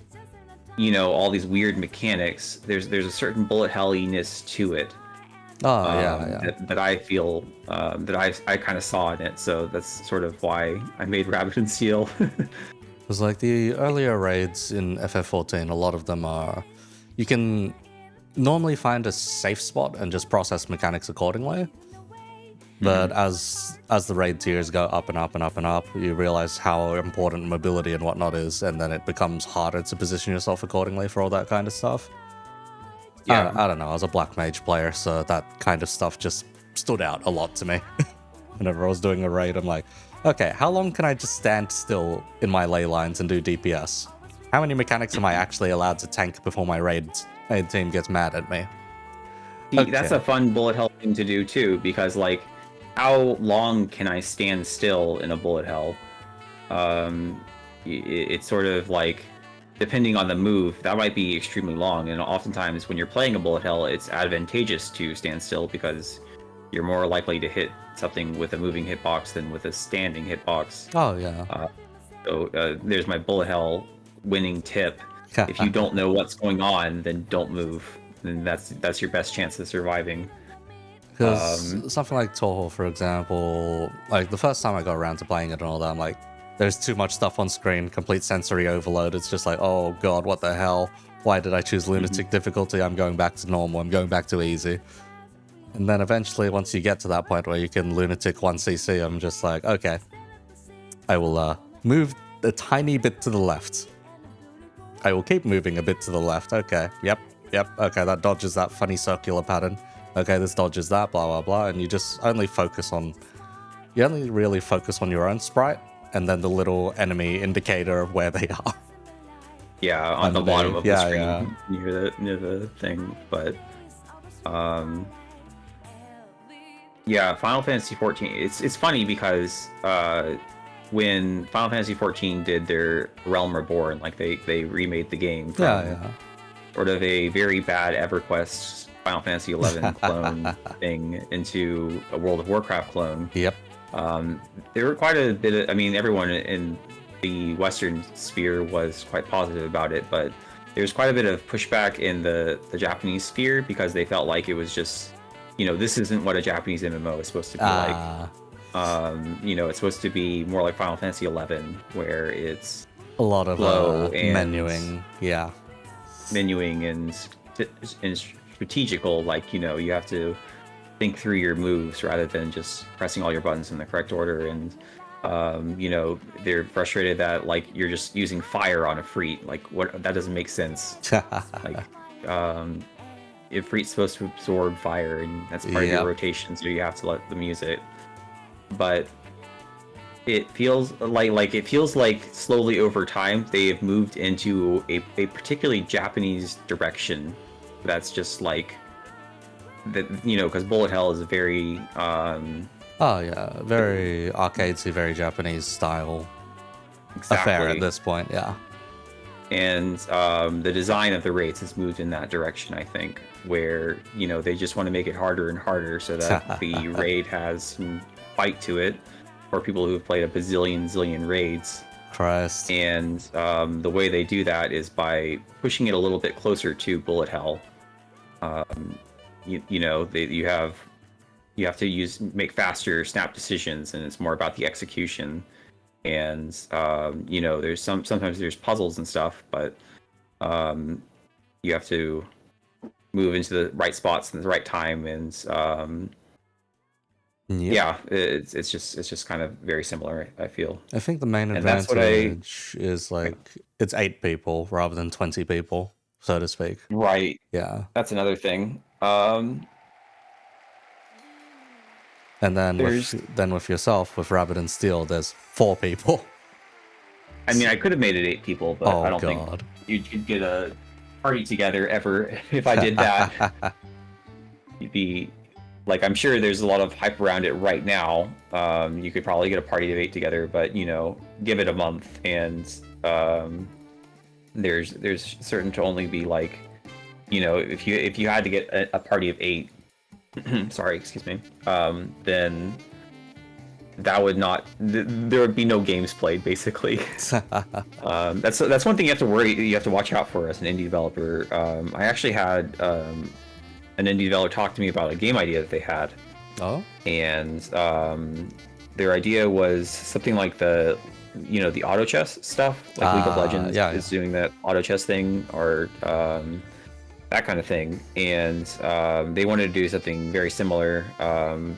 all these weird mechanics. There's a certain bullet helliness to it. Yeah. That I feel that I kind of saw in it. So that's sort of why I made Rabbit and Seal. Because like the earlier raids in FF14, a lot of them are, you can normally find a safe spot and just process mechanics accordingly. But as the raid tiers go up and up and up and up, you realize how important mobility and whatnot is, and then it becomes harder to position yourself accordingly for all that kind of stuff. Yeah. I don't know. I was a black mage player, so that kind of stuff just stood out a lot to me. Whenever I was doing a raid, I'm like, okay, how long can I just stand still in my ley lines and do DPS? How many mechanics am I actually allowed to tank before my raid team gets mad at me? See, that's a fun bullet hell thing to do too, because like, how long can I stand still in a bullet hell? It's sort of like, depending on the move, that might be extremely long. And oftentimes, when you're playing a bullet hell, it's advantageous to stand still because you're more likely to hit something with a moving hitbox than with a standing hitbox. Oh yeah. So there's my bullet hell winning tip. If you don't know what's going on, then don't move. Then that's your best chance of surviving. Because something like Toho, for example, like the first time I got around to playing it and all that, I'm like, there's too much stuff on screen, complete sensory overload. It's just like, oh god, what the hell? Why did I choose lunatic difficulty? I'm going back to normal. I'm going back to easy. And then eventually, once you get to that point where you can lunatic 1cc, I'm just like, okay, I will move a tiny bit to the left. I will keep moving a bit to the left. Okay, yep. Okay, that dodges that funny circular pattern. Okay, this dodges that, blah, blah, blah. And you just only really focus on your own sprite and then the little enemy indicator of where they are. Yeah, on the bottom of the screen near the thing. But yeah, Final Fantasy 14. It's funny because when Final Fantasy 14 did their Realm Reborn, like they remade the game from sort of a very bad EverQuest Final Fantasy 11 clone thing into a World of Warcraft clone. Yep. There were quite a bit of, I mean, everyone in the Western sphere was quite positive about it, but there's quite a bit of pushback in the Japanese sphere because they felt like it was just, this isn't what a Japanese MMO is supposed to be like. It's supposed to be more like Final Fantasy 11, where it's a lot of menuing, menuing and strategical. Like you have to think through your moves rather than just pressing all your buttons in the correct order. And they're frustrated that like you're just using fire on a Freet. Like what? That doesn't make sense. Like if Freet's supposed to absorb fire, and that's part of your rotation, so you have to let them use it. But it feels like slowly over time they have moved into a particularly Japanese direction. That's just like that, because bullet hell is a very very arcadesy, very Japanese style affair at this point. And the design of the raids has moved in that direction, I think, where they just want to make it harder and harder so that the raid has some fight to it for people who've played a zillion raids. Christ. And the way they do that is by pushing it a little bit closer to bullet hell. You have to make faster snap decisions, and it's more about the execution. And there's sometimes there's puzzles and stuff, but you have to move into the right spots in the right time, and it's just kind of very similar, I feel. I think the main advantage is like it's 8 people rather than 20 people, so to speak. Right. Yeah. That's another thing. And then with yourself, with Rabbit and Steel, there's 4 people. I mean, I could have made it 8 people, but I don't think you'd get a party together ever if I did that. You'd be like, I'm sure there's a lot of hype around it right now. You could probably get a party of 8 together, but give it a month, and there's certain to only be like, if you had to get a party of 8. Sorry, excuse me. Then that would not. There would be no games played, basically. That's one thing you have to watch out for as an indie developer. I actually had an indie developer talk to me about a game idea that they had. Oh. And their idea was something like the auto chess stuff, like League of Legends is doing that auto chess thing, or that kind of thing. And they wanted to do something very similar.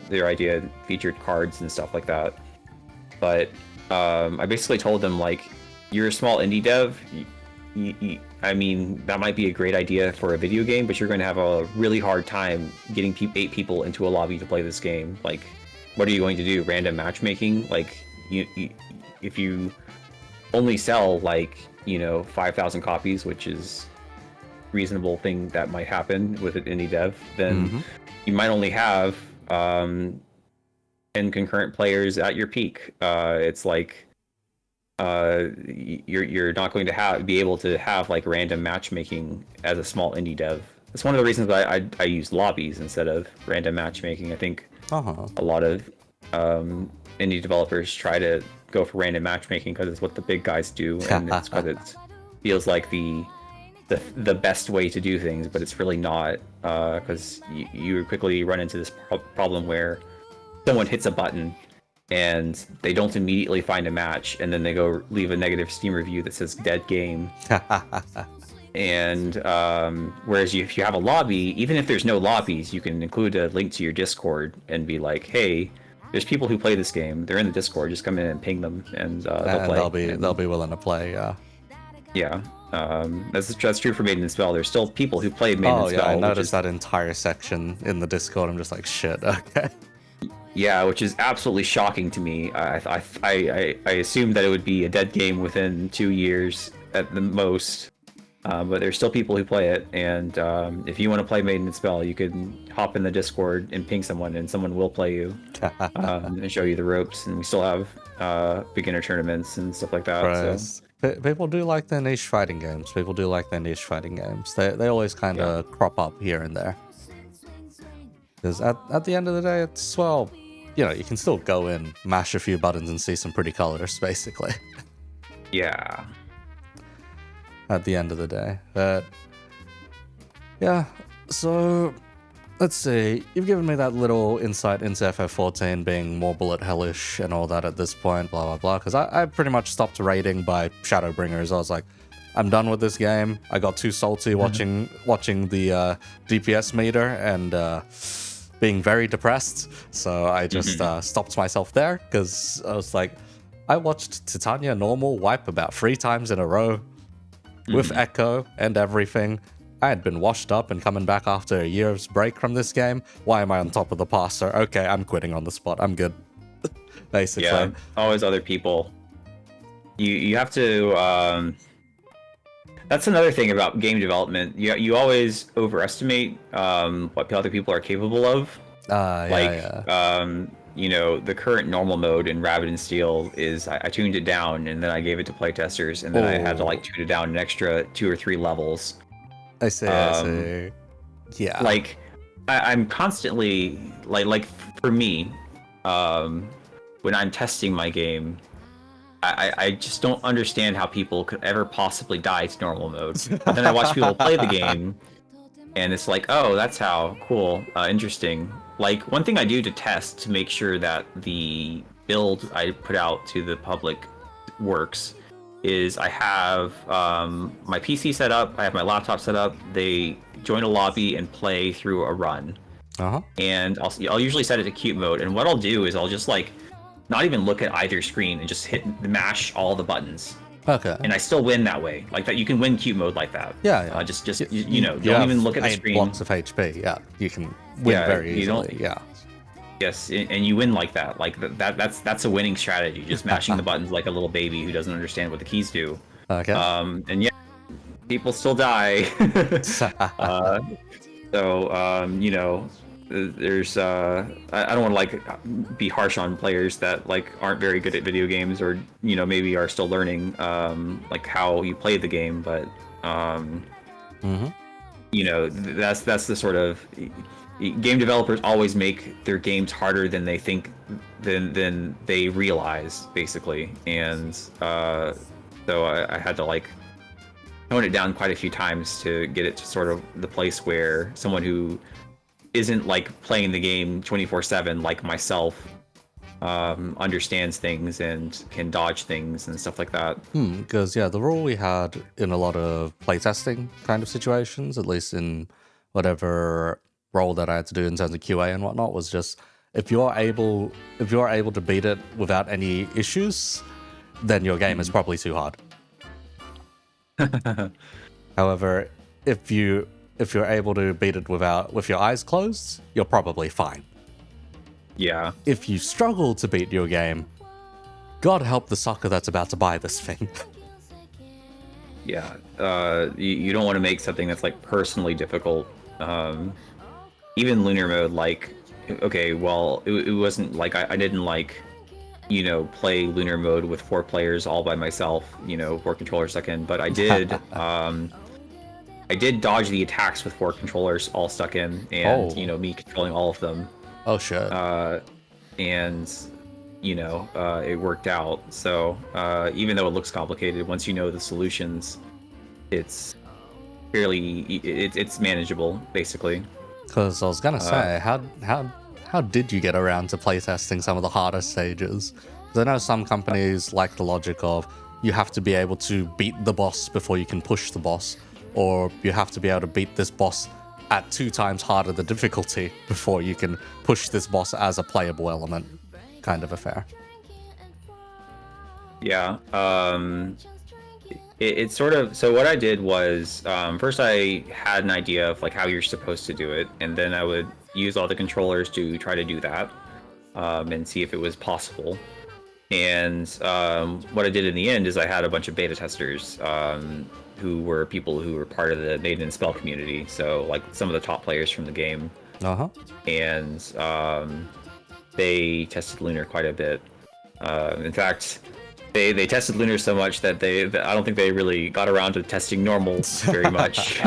Their idea featured cards and stuff like that. But I basically told them, like, you're a small indie dev. I mean, that might be a great idea for a video game, but you're going to have a really hard time getting 8 people into a lobby to play this game. Like, what are you going to do? Random matchmaking? Like, if you only sell, like, 5,000 copies, which is reasonable thing that might happen with an indie dev, then you might only have 10 concurrent players at your peak. It's like you're not going to be able to have like random matchmaking as a small indie dev. That's one of the reasons I use lobbies instead of random matchmaking. I think a lot of indie developers try to go for random matchmaking because it's what the big guys do, and it's because it feels like the best way to do things, but it's really not, because you quickly run into this problem where someone hits a button and they don't immediately find a match, and then they go leave a negative Steam review that says dead game. And whereas if you have a lobby, even if there's no lobbies, you can include a link to your Discord and be like, hey, there's people who play this game, they're in the Discord, just come in and ping them, and they'll play. They'll be willing to play. Yeah. That's true for Maiden Spell. There's still people who play Maiden Spell. I noticed that entire section in the Discord. I'm just like, shit, okay. Yeah, which is absolutely shocking to me. I assumed that it would be a dead game within 2 years at the most, but there's still people who play it. And if you want to play Maiden Spell, you can hop in the Discord and ping someone, and someone will play you and show you the ropes. And we still have beginner tournaments and stuff like that. Right. So. People do like their niche fighting games. They always kind of crop up here and there. Because at the end of the day, it's, well, you can still go in, mash a few buttons, and see some pretty colors, basically. Yeah. At the end of the day. But, yeah, so let's see. You've given me that little insight into FF14 being more bullet hellish and all that at this point, blah, blah, blah. Because I pretty much stopped raiding by Shadowbringers. I was like, I'm done with this game. I got too salty watching the DPS meter and being very depressed. So I just stopped myself there because I was like, I watched Titania Normal wipe about 3 times in a row with Echo and everything. I had been washed up and coming back after a year's break from this game. Why am I on top of the passer? Okay, I'm quitting on the spot. I'm good. Basically. Yeah, always other people. You have to... That's another thing about game development. You always overestimate what other people are capable of. The current normal mode in Rabbit and Steel is I tuned it down, and then I gave it to playtesters, and then I had to like tune it down an extra 2 or 3 levels. I see. Yeah. Like, I'm constantly like for me, when I'm testing my game, I just don't understand how people could ever possibly die to normal mode. But then I watch people play the game, and it's like, oh, that's how cool, interesting. Like, one thing I do to test to make sure that the build I put out to the public works is I have my PC set up, I have my laptop set up, they join a lobby and play through a run. And I'll usually set it to cute mode, and what I'll do is I'll just like not even look at either screen and just mash all the buttons. Okay. And I still win that way. Like that, you can win cute mode like that. Yeah. Don't even look at the screen. Blocks of HP. Yeah, you can win very easily. Yes, and you win like that. Like that's a winning strategy. Just mashing the buttons like a little baby who doesn't understand what the keys do. Okay. And yeah, people still die. There's I don't want to like be harsh on players that like aren't very good at video games, or maybe are still learning like how you play the game, but that's the sort of game developers always make their games harder than they think than they realize, basically. And so I had to like tone it down quite a few times to get it to sort of the place where someone who isn't like playing the game 24/7 like myself understands things and can dodge things and stuff like that. Because yeah, the rule we had in a lot of playtesting kind of situations, at least in whatever role that I had to do in terms of QA and whatnot, was just if you're able to beat it without any issues, then your game is probably too hard. However, if you're able to beat it with your eyes closed, you're probably fine. Yeah. If you struggle to beat your game, God help the sucker that's about to buy this thing. Yeah. You don't want to make something that's like personally difficult. Even lunar mode, like, okay, well, it wasn't like I didn't like, play lunar mode with 4 players all by myself, 4 controllers stuck in, but I did. I did dodge the attacks with 4 controllers all stuck in, and me controlling all of them. Oh shit. And it worked out. So even though it looks complicated, once you know the solutions, it's it's manageable, basically. Because I was gonna say, how did you get around to playtesting some of the harder stages? Because I know some companies like the logic of you have to be able to beat the boss before you can push the boss, or you have to be able to beat this boss at 2 times harder the difficulty before you can push this boss as a playable element, kind of affair. Yeah. It's sort of, so what I did was first I had an idea of like how you're supposed to do it, and then I would use all the controllers to try to do that and see if it was possible. And what I did in the end is I had a bunch of beta testers who were people who were part of the Maiden and Spell community, so like some of the top players from the game. And they tested Lunar quite a bit. In fact, they tested Lunar so much that I don't think they really got around to testing normal very much.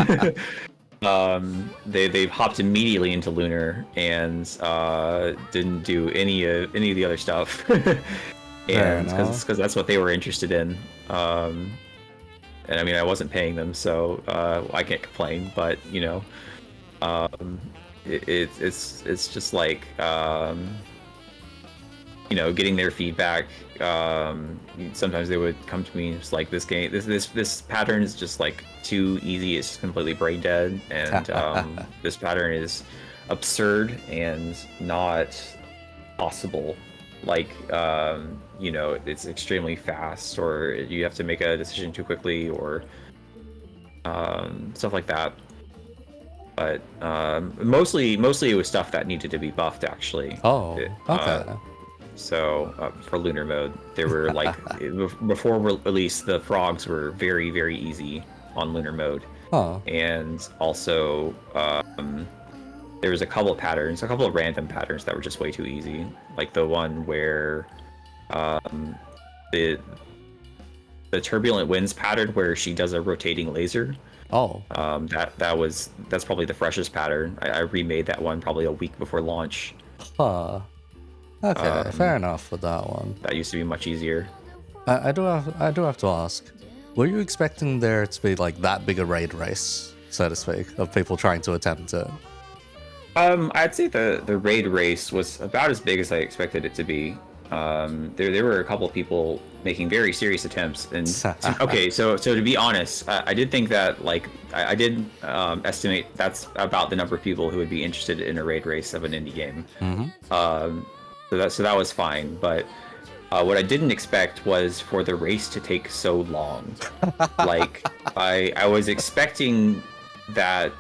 They've hopped immediately into Lunar and didn't do any of the other stuff. And because that's what they were interested in. And I mean, I wasn't paying them, so I can't complain. But it's just like getting their feedback. Sometimes they would come to me and just like, this pattern is just like too easy. It's just completely brain dead, and this pattern is absurd and not possible. Like it's extremely fast, or you have to make a decision too quickly, or stuff like that. But mostly it was stuff that needed to be buffed, actually. Okay. So for Lunar mode, there were like before release, the frogs were very, very easy on Lunar mode. And also there was a couple of random patterns that were just way too easy, like the one where the turbulent winds pattern where she does a rotating laser. That's probably the freshest pattern. I remade that one probably a week before launch. Okay, fair enough with that one. That used to be much easier. I do have to ask, were you expecting there to be like that big a raid race, so to speak, of people trying to attempt it? I'd say the raid race was about as big as I expected it to be. There were a couple of people making very serious attempts, and okay, so to be honest, I did think that like I did estimate that's about the number of people who would be interested in a raid race of an indie game. So that was fine, but what I didn't expect was for the race to take so long. Like I was expecting that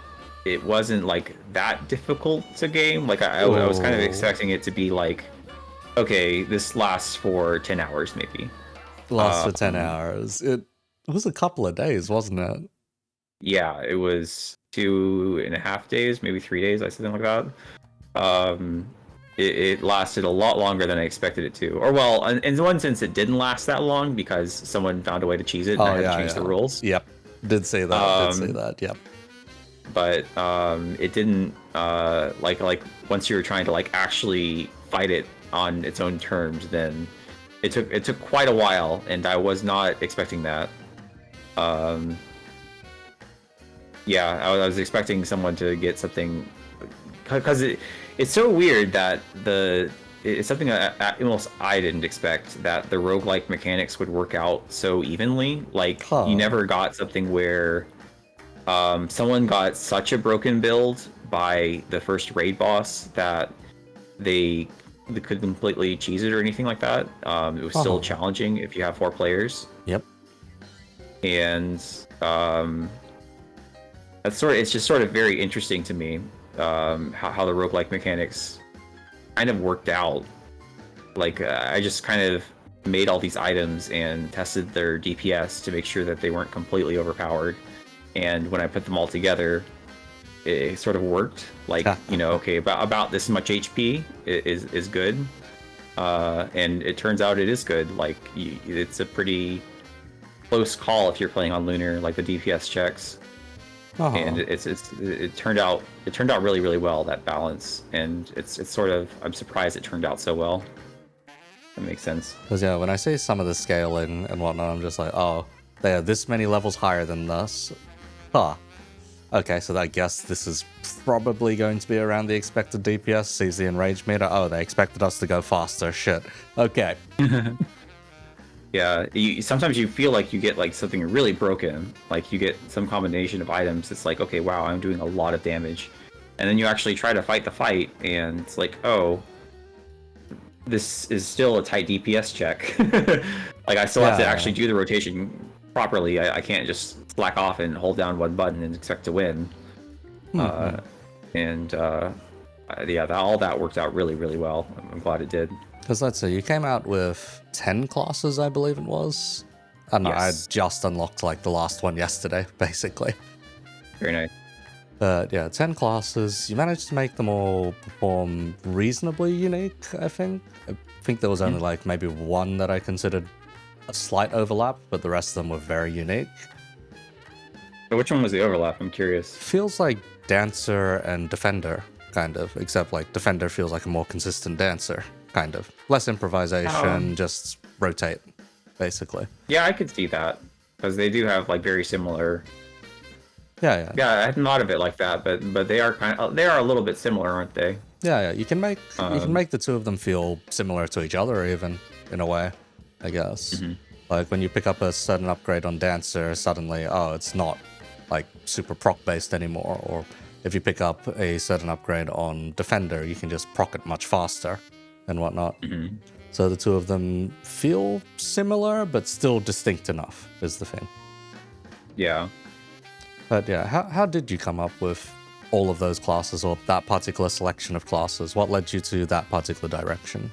it wasn't like that difficult to game. Like I was kind of expecting it to be like, okay, this lasts for 10 hours maybe. Lasts for 10 hours. It was a couple of days, wasn't it? Yeah, it was 2.5 days, maybe 3 days, something like that. It lasted a lot longer than I expected it to. Or well, in one sense, it didn't last that long because someone found a way to cheese it and I had to change the rules. Yep, did say that. Yep. But it didn't like once you were trying to like actually fight it on its own terms, then it took quite a while, and I was not expecting that. Yeah, I was expecting someone to get something, because it's so weird that it's something that almost I didn't expect, that the roguelike mechanics would work out so evenly. Like Huh. you never got something where someone got such a broken build by the first raid boss that they could completely cheese it or anything like that. It was still challenging if you have 4 players. Yep. And it's just sort of very interesting to me, how the roguelike mechanics kind of worked out. Like I just kind of made all these items and tested their DPS to make sure that they weren't completely overpowered. And when I put them all together, it sort of worked. Like, okay, about this much HP is good. And it turns out it is good. Like, it's a pretty close call if you're playing on Lunar, like the DPS checks. And it turned out really, really well, that balance. And it's sort of, I'm surprised it turned out so well. That makes sense. Because yeah, when I see some of the scaling and whatnot, I'm just like, oh, they are this many levels higher than us. Huh. Okay, so I guess this is probably going to be around the expected DPS. Sees the enrage meter. Oh, they expected us to go faster. Shit. Okay. Yeah, sometimes you feel like you get like something really broken. Like you get some combination of items. It's like, okay, wow, I'm doing a lot of damage. And then you actually try to fight the fight, and it's like, oh, this is still a tight DPS check. Like I still have to actually do the rotation properly. I can't just slack off and hold down one button and expect to win. All that worked out really, really well. I'm glad it did. Because let's say you came out with 10 classes, I believe it was. I don't know, I just unlocked like the last one yesterday, basically. Very nice. But yeah, 10 classes. You managed to make them all perform reasonably unique, I think. I think there was only like maybe one that I considered a slight overlap, but the rest of them were very unique. So which one was the overlap? I'm curious. Feels like Dancer and Defender, kind of, except like Defender feels like a more consistent Dancer, kind of. Less improvisation, just rotate, basically. Yeah, I could see that, because they do have like very similar... Yeah. Yeah, I hadn't thought of it like that, but they are a little bit similar, aren't they? Yeah. You can make the two of them feel similar to each other, even in a way, I guess. Like when you pick up a certain upgrade on Dancer, suddenly, it's not like super proc based anymore. Or if you pick up a certain upgrade on Defender, you can just proc it much faster and whatnot. So the two of them feel similar, but still distinct enough is the thing. Yeah. But yeah, how did you come up with all of those classes, or that particular selection of classes? What led you to that particular direction?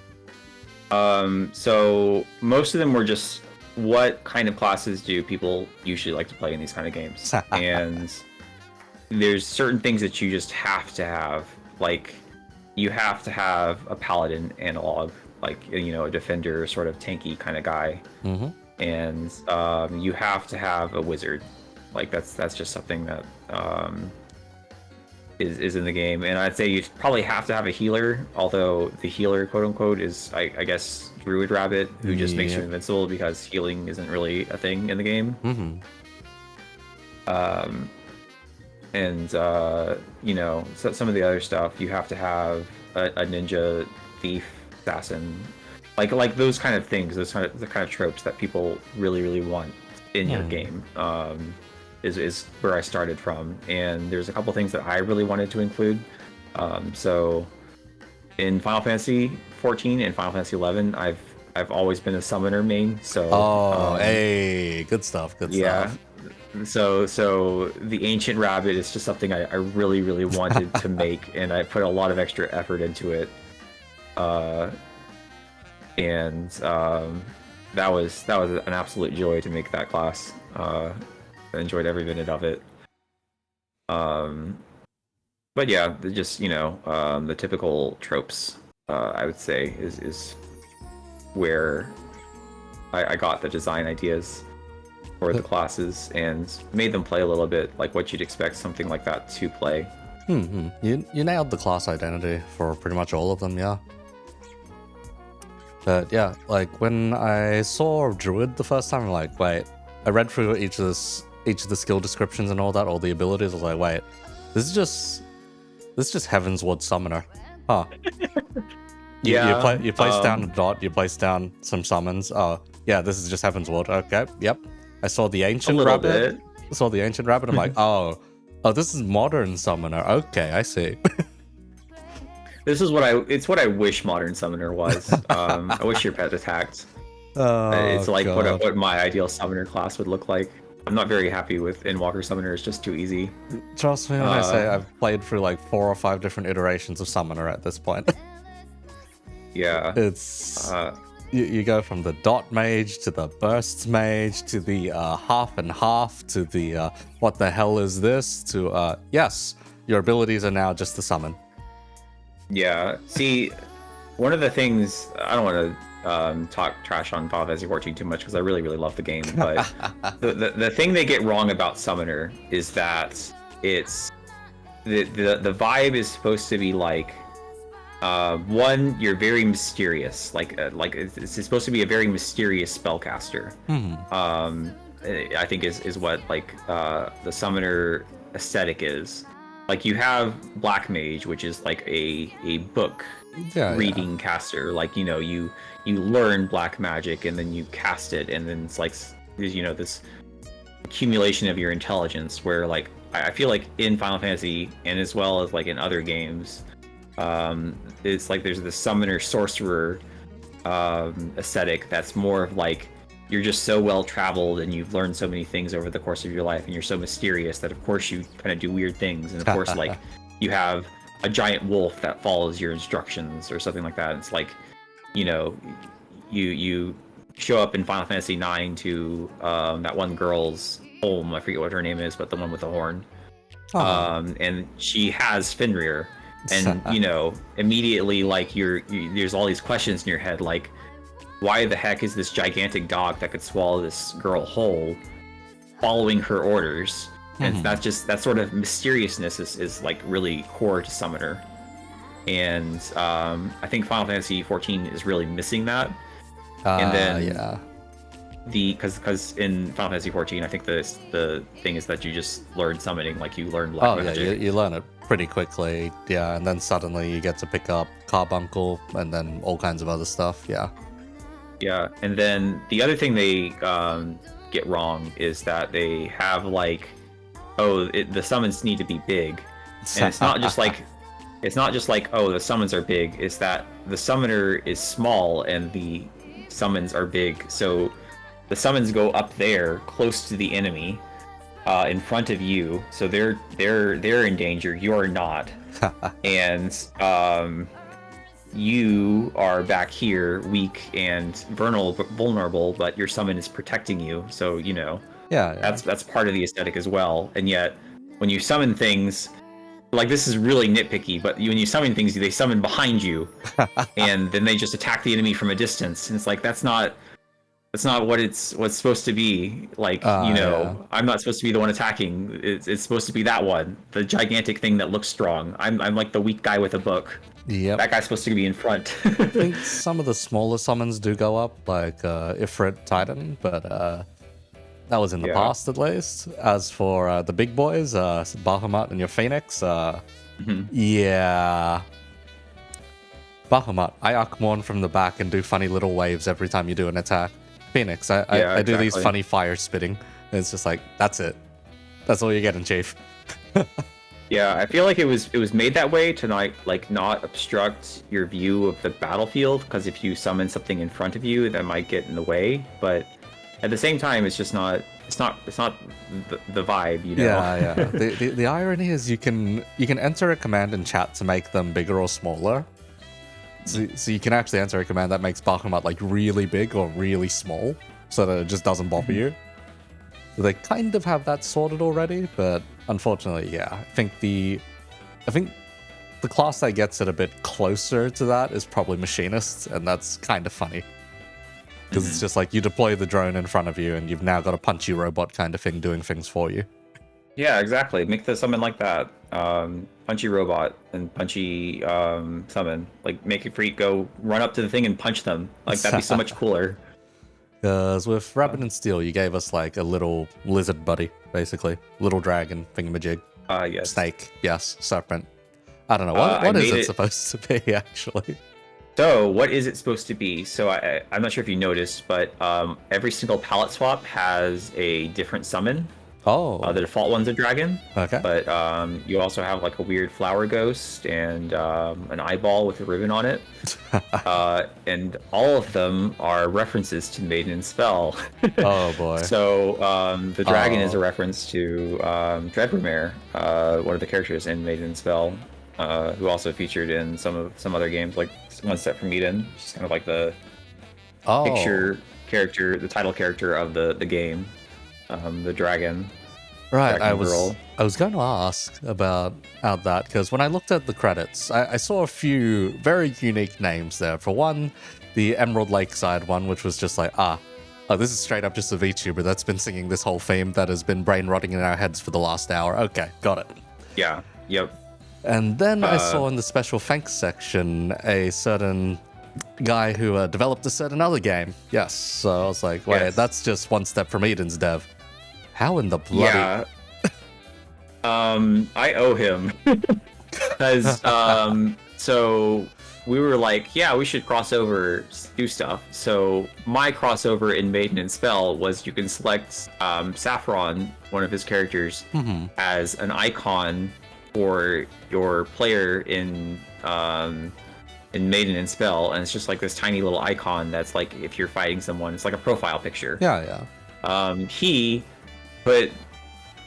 So most of them were just, what kind of classes do people usually like to play in these kind of games? And there's certain things that you just have to have. Like, you have to have a paladin analog, like, a defender sort of tanky kind of guy. And you have to have a wizard. Like that's just something that is in the game. And I'd say you probably have to have a healer, although the healer, quote unquote, is I guess Druid Rabbit, who just makes you invincible because healing isn't really a thing in the game. So some of the other stuff, you have to have a ninja, thief, assassin, like those kind of things, the kind of tropes that people really, really want in your game. Is where I started from, and there's a couple things that I really wanted to include. So in Final Fantasy 14 and Final Fantasy 11, I've always been a summoner main. So hey, good stuff. Good stuff. So the Ancient Rabbit is just something I really, really wanted to make, and I put a lot of extra effort into it. That was an absolute joy to make that class. I enjoyed every minute of it. But yeah, just the typical tropes, I would say is where I got the design ideas for the classes and made them play a little bit like what you'd expect something like that to play. You nailed the class identity for pretty much all of them, yeah. But yeah, like when I saw Druid the first time, I'm like, wait, I read through each of the skill descriptions and all that, all the abilities. I was like, wait, this is just Heavensward Summoner. Huh. You place down a dot, you place down some summons. Oh, yeah, this is just Heaven's Ward. Okay, yep. I saw the Ancient Rabbit. I saw the Ancient Rabbit. I'm like, oh, this is Modern Summoner. Okay, I see. This is it's what I wish Modern Summoner was. I wish your pet attacked. It's like what my ideal summoner class would look like. I'm not very happy with Endwalker Summoner. It's just too easy. Trust me when I say I've played through like 4 or 5 different iterations of Summoner at this point. Yeah. It's you go from the dot mage to the bursts mage to the half and half to the what the hell is this to yes, your abilities are now just to summon. Yeah. See, one of the things I don't want to talk trash on Final Fantasy 14 too much because I really love the game, but the thing they get wrong about Summoner is that it's the vibe is supposed to be like one, you're very mysterious, like it's supposed to be a very mysterious spellcaster. I think is what like the Summoner aesthetic is. Like you have Black Mage, which is like a book reading caster. Like, you know, you learn black magic and then you cast it, and then it's like, you know, this accumulation of your intelligence where like I feel like in Final Fantasy and as well as like in other games, it's like there's the summoner sorcerer aesthetic that's more of like you're just so well traveled and you've learned so many things over the course of your life and you're so mysterious that of course you kind of do weird things, and of course like you have a giant wolf that follows your instructions or something like that. It's like, you know, you show up in Final Fantasy 9 to that one girl's home. I forget what her name is, but the one with the horn. And she has Fenrir, and you know, immediately like there's all these questions in your head, like, why the heck is this gigantic dog that could swallow this girl whole following her orders? And that's just, that sort of mysteriousness is like really core to Summoner. And I think Final Fantasy 14 is really missing that. And then because in Final Fantasy 14, I think the thing is that you just learn summoning, like you learn black magic. Yeah, you learn it pretty quickly, yeah, and then suddenly you get to pick up Carbuncle and then all kinds of other stuff, yeah. Yeah, and then the other thing they get wrong is that they have like, the summons need to be big, and it's not just like the summons are big. It's that the summoner is small and the summons are big. So the summons go up there close to the enemy, in front of you. So they're in danger. You're not, and you are back here, weak and vulnerable, but your summon is protecting you. So you know, that's part of the aesthetic as well. And yet, when you summon things, like this is really nitpicky, but when you summon things, they summon behind you, and then they just attack the enemy from a distance. And it's like that's not what's supposed to be. Like I'm not supposed to be the one attacking. It's supposed to be that one, the gigantic thing that looks strong. I'm like the weak guy with a book. Yep. That guy's supposed to be in front. I think some of the smaller summons do go up, like Ifrit Titan, but that was in the past at least. As for the big boys, Bahamut and your Phoenix, yeah. Bahamut, I Akmorn from the back and do funny little waves every time you do an attack. Phoenix, I do these funny fire spitting. And it's just like, that's it. That's all you're getting, Chief. Yeah, I feel like it was made that way to not obstruct your view of the battlefield, because if you summon something in front of you, that might get in the way. But at the same time, it's not the vibe, you know. Yeah. The irony is you can enter a command in chat to make them bigger or smaller. So you can actually enter a command that makes Bahamut like really big or really small, so that it just doesn't bother you. They kind of have that sorted already, but unfortunately, I think the class that gets it a bit closer to that is probably Machinists, and that's kind of funny. Because it's just like you deploy the drone in front of you, and you've now got a punchy robot kind of thing doing things for you. Yeah, exactly. Make the summon like that. Punchy robot and punchy summon. Like make it free, go run up to the thing and punch them. Like that'd be so much cooler. Because with Rapid and Steel, you gave us like a little lizard buddy, basically. Little dragon, thingamajig. Yes. Snake, yes. Serpent. I don't know. What is it supposed to be, actually? So, what is it supposed to be? So, I'm not sure if you noticed, but every single palette swap has a different summon. Oh, The default one's a dragon, okay. but you also have like a weird flower ghost and an eyeball with a ribbon on it. And all of them are references to Maiden and Spell. Oh boy. So the dragon is a Oh. reference to Dreadmere, one of the characters in Maiden and Spell, who also featured in some other games like One Step from Eden, which is kind of like the Oh. picture character, the title character of the game, the dragon. Right, Dragon Girl. I was going to ask about that because when I looked at the credits, I saw a few very unique names there. For one, the Emerald Lakeside one, which was just like, oh, this is straight up just a VTuber that's been singing this whole theme that has been brain rotting in our heads for the last hour. Okay, got it. Yeah. Yep. And then I saw in the special thanks section a certain guy who developed a certain other game. Yes, so I was like, wait, Yes. that's just One Step from Eden's dev. How in the bloody... Yeah. I owe him because so we were like, yeah, we should cross over, do stuff. So my crossover in Maiden and Spell was you can select Saffron, one of his characters, as an icon for your player in Maiden and Spell, and it's just like this tiny little icon that's like if you're fighting someone, it's like a profile picture. Yeah. He put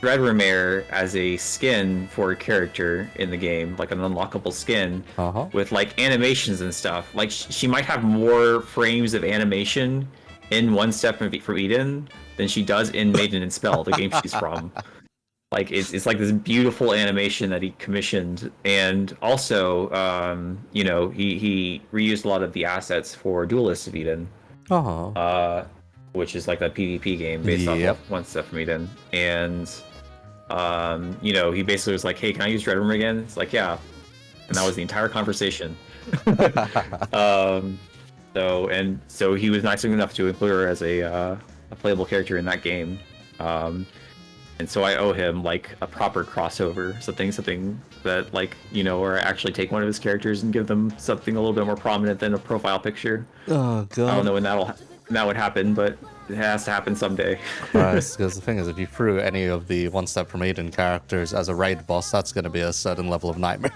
Dreadmere as a skin for a character in the game, like an unlockable skin Uh-huh. with like animations and stuff. Like she might have more frames of animation in One Step from Eden than she does in Maiden and Spell, the game she's from. Like it's like this beautiful animation that he commissioned, and also he reused a lot of the assets for Duelist of Eden, Uh-huh. which is like a PvP game based off Yep. of One Step from Eden. And he basically was like, "Hey, can I use Dreadmere again?" It's like, "Yeah," and that was the entire conversation. So he was nice enough to include her as a playable character in that game. And so I owe him like a proper crossover, something that or actually take one of his characters and give them something a little bit more prominent than a profile picture. Oh, God. I don't know when that would happen, but it has to happen someday. Right, because the thing is, if you threw any of the One Step from Eden characters as a raid boss, that's going to be a certain level of nightmare.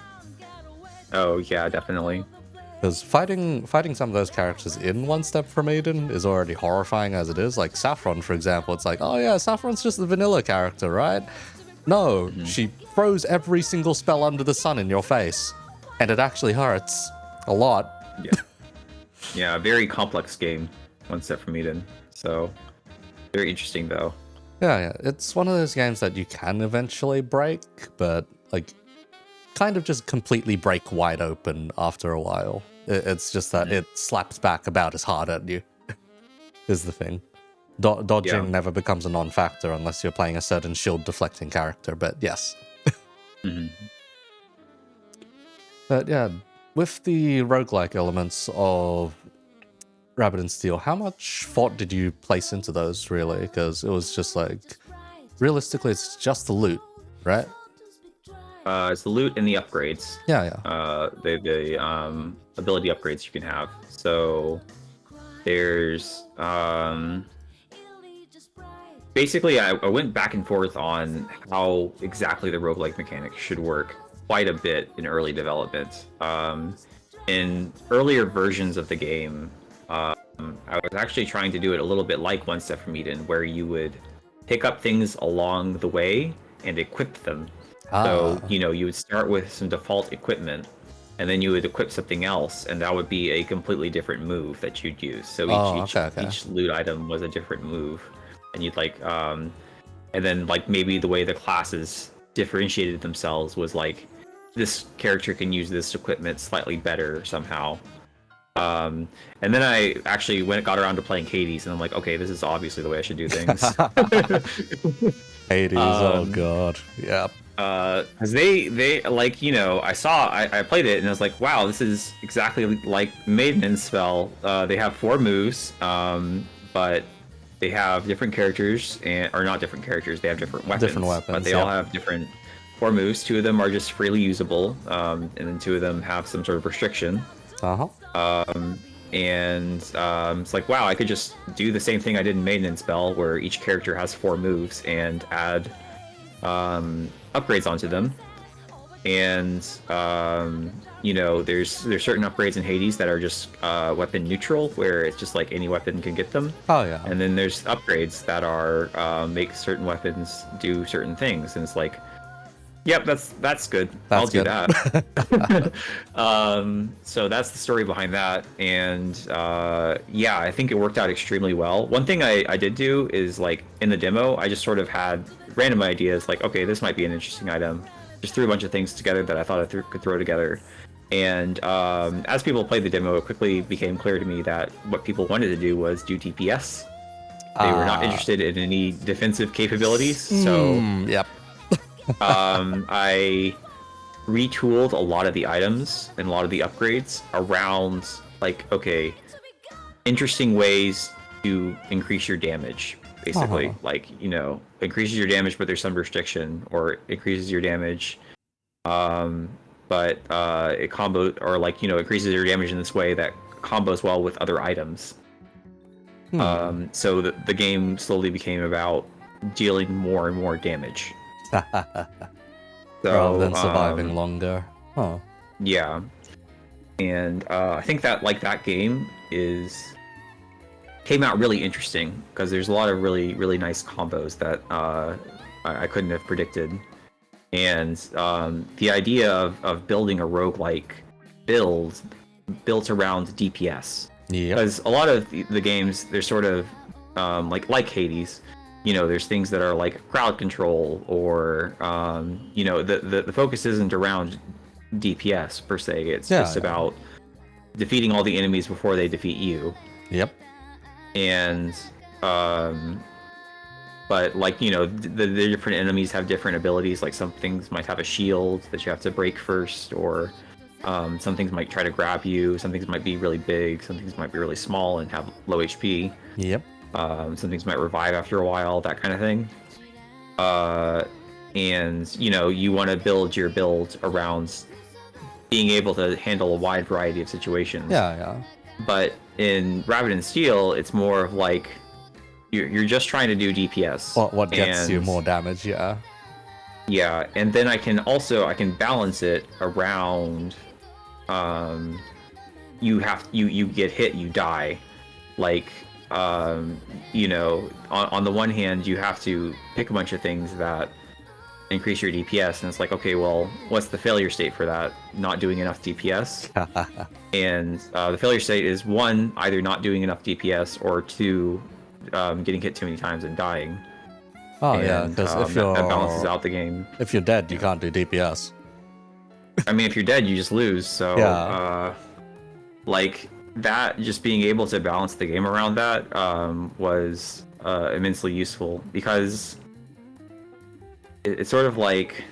Oh yeah, definitely. Because fighting some of those characters in One Step from Eden is already horrifying as it is. Like Saffron, for example, it's like, oh yeah, Saffron's just the vanilla character, right? No, she throws every single spell under the sun in your face, and it actually hurts a lot. Yeah. Yeah, very complex game, One Step from Eden. So very interesting though. Yeah, it's one of those games that you can eventually break, but like kind of just completely break wide open after a while. It's just that it slaps back about as hard at you, is the thing. Dodging never becomes a non-factor unless you're playing a certain shield deflecting character, but yes. But yeah, with the roguelike elements of Rabbit and Steel, how much thought did you place into those, really? Because it was just like, realistically, it's just the loot, right? It's the loot and the upgrades. Yeah. The ability upgrades you can have. So there's basically I went back and forth on how exactly the roguelike mechanics should work quite a bit in early development. In earlier versions of the game, I was actually trying to do it a little bit like One Step from Eden, where you would pick up things along the way and equip them. So, you would start with some default equipment, and then you would equip something else, and that would be a completely different move that you'd use. So each loot item was a different move, and you'd and then maybe the way the classes differentiated themselves was like, this character can use this equipment slightly better somehow. And then I actually got around to playing Hades, and I'm like, okay, this is obviously the way I should do things. Hades, oh god, yep. Because they I played it and I was like, wow, this is exactly like Maiden and Spell. They have 4 moves, but they have different characters, or not different characters. They have different weapons. But they all have different 4 moves. 2 of them are just freely usable, and then 2 of them have some sort of restriction. It's like, wow, I could just do the same thing I did in Maiden and Spell, where each character has 4 moves and add upgrades onto them. And there's certain upgrades in Hades that are just weapon neutral, where it's just like any weapon can get them. Oh yeah. And then there's upgrades that are make certain weapons do certain things, and it's like, yep, that's good. I'll do that. So that's the story behind that, and yeah, I think it worked out extremely well. One thing I did do is, like, in the demo, I just sort of had random ideas, like, okay, this might be an interesting item. Just threw a bunch of things together that I thought I could throw together. And as people played the demo, it quickly became clear to me that what people wanted to do was do DPS. They were not interested in any defensive capabilities. So yep. I retooled a lot of the items and a lot of the upgrades around, like, okay, interesting ways to increase your damage. Basically, like, increases your damage, but there's some restriction, or increases your damage, but it combo, or like, increases your damage in this way that combos well with other items. So the game slowly became about dealing more and more damage. Rather than surviving longer. Yeah, and I think that, like, that game came out really interesting because there's a lot of really, really nice combos that I couldn't have predicted. And the idea of building a roguelike build built around DPS. Yeah. Because a lot of the games, they're sort of like Hades, there's things that are like crowd control, or the focus isn't around DPS per se. It's just about defeating all the enemies before they defeat you. Yep. And but, like, the different enemies have different abilities. Like, some things might have a shield that you have to break first, or some things might try to grab you, some things might be really big, some things might be really small and have low HP. Yep. Some things might revive after a while, that kind of thing. And you want to build your build around being able to handle a wide variety of situations. Yeah. But in Rabbit and Steel, it's more of like you're just trying to do DPS. What gets you more damage? Yeah. Yeah, and then I can balance it around. You get hit, you die. Like, on the one hand, you have to pick a bunch of things that increase your DPS, and it's like, okay, well, what's the failure state for that? Not doing enough DPS. And the failure state is, 1, either not doing enough DPS, or 2, getting hit too many times and dying. Yeah, because if that balances out the game. If you're dead, you can't do DPS. I mean, if you're dead, you just lose. So, like, that, just being able to balance the game around that was immensely useful, because it's sort of like,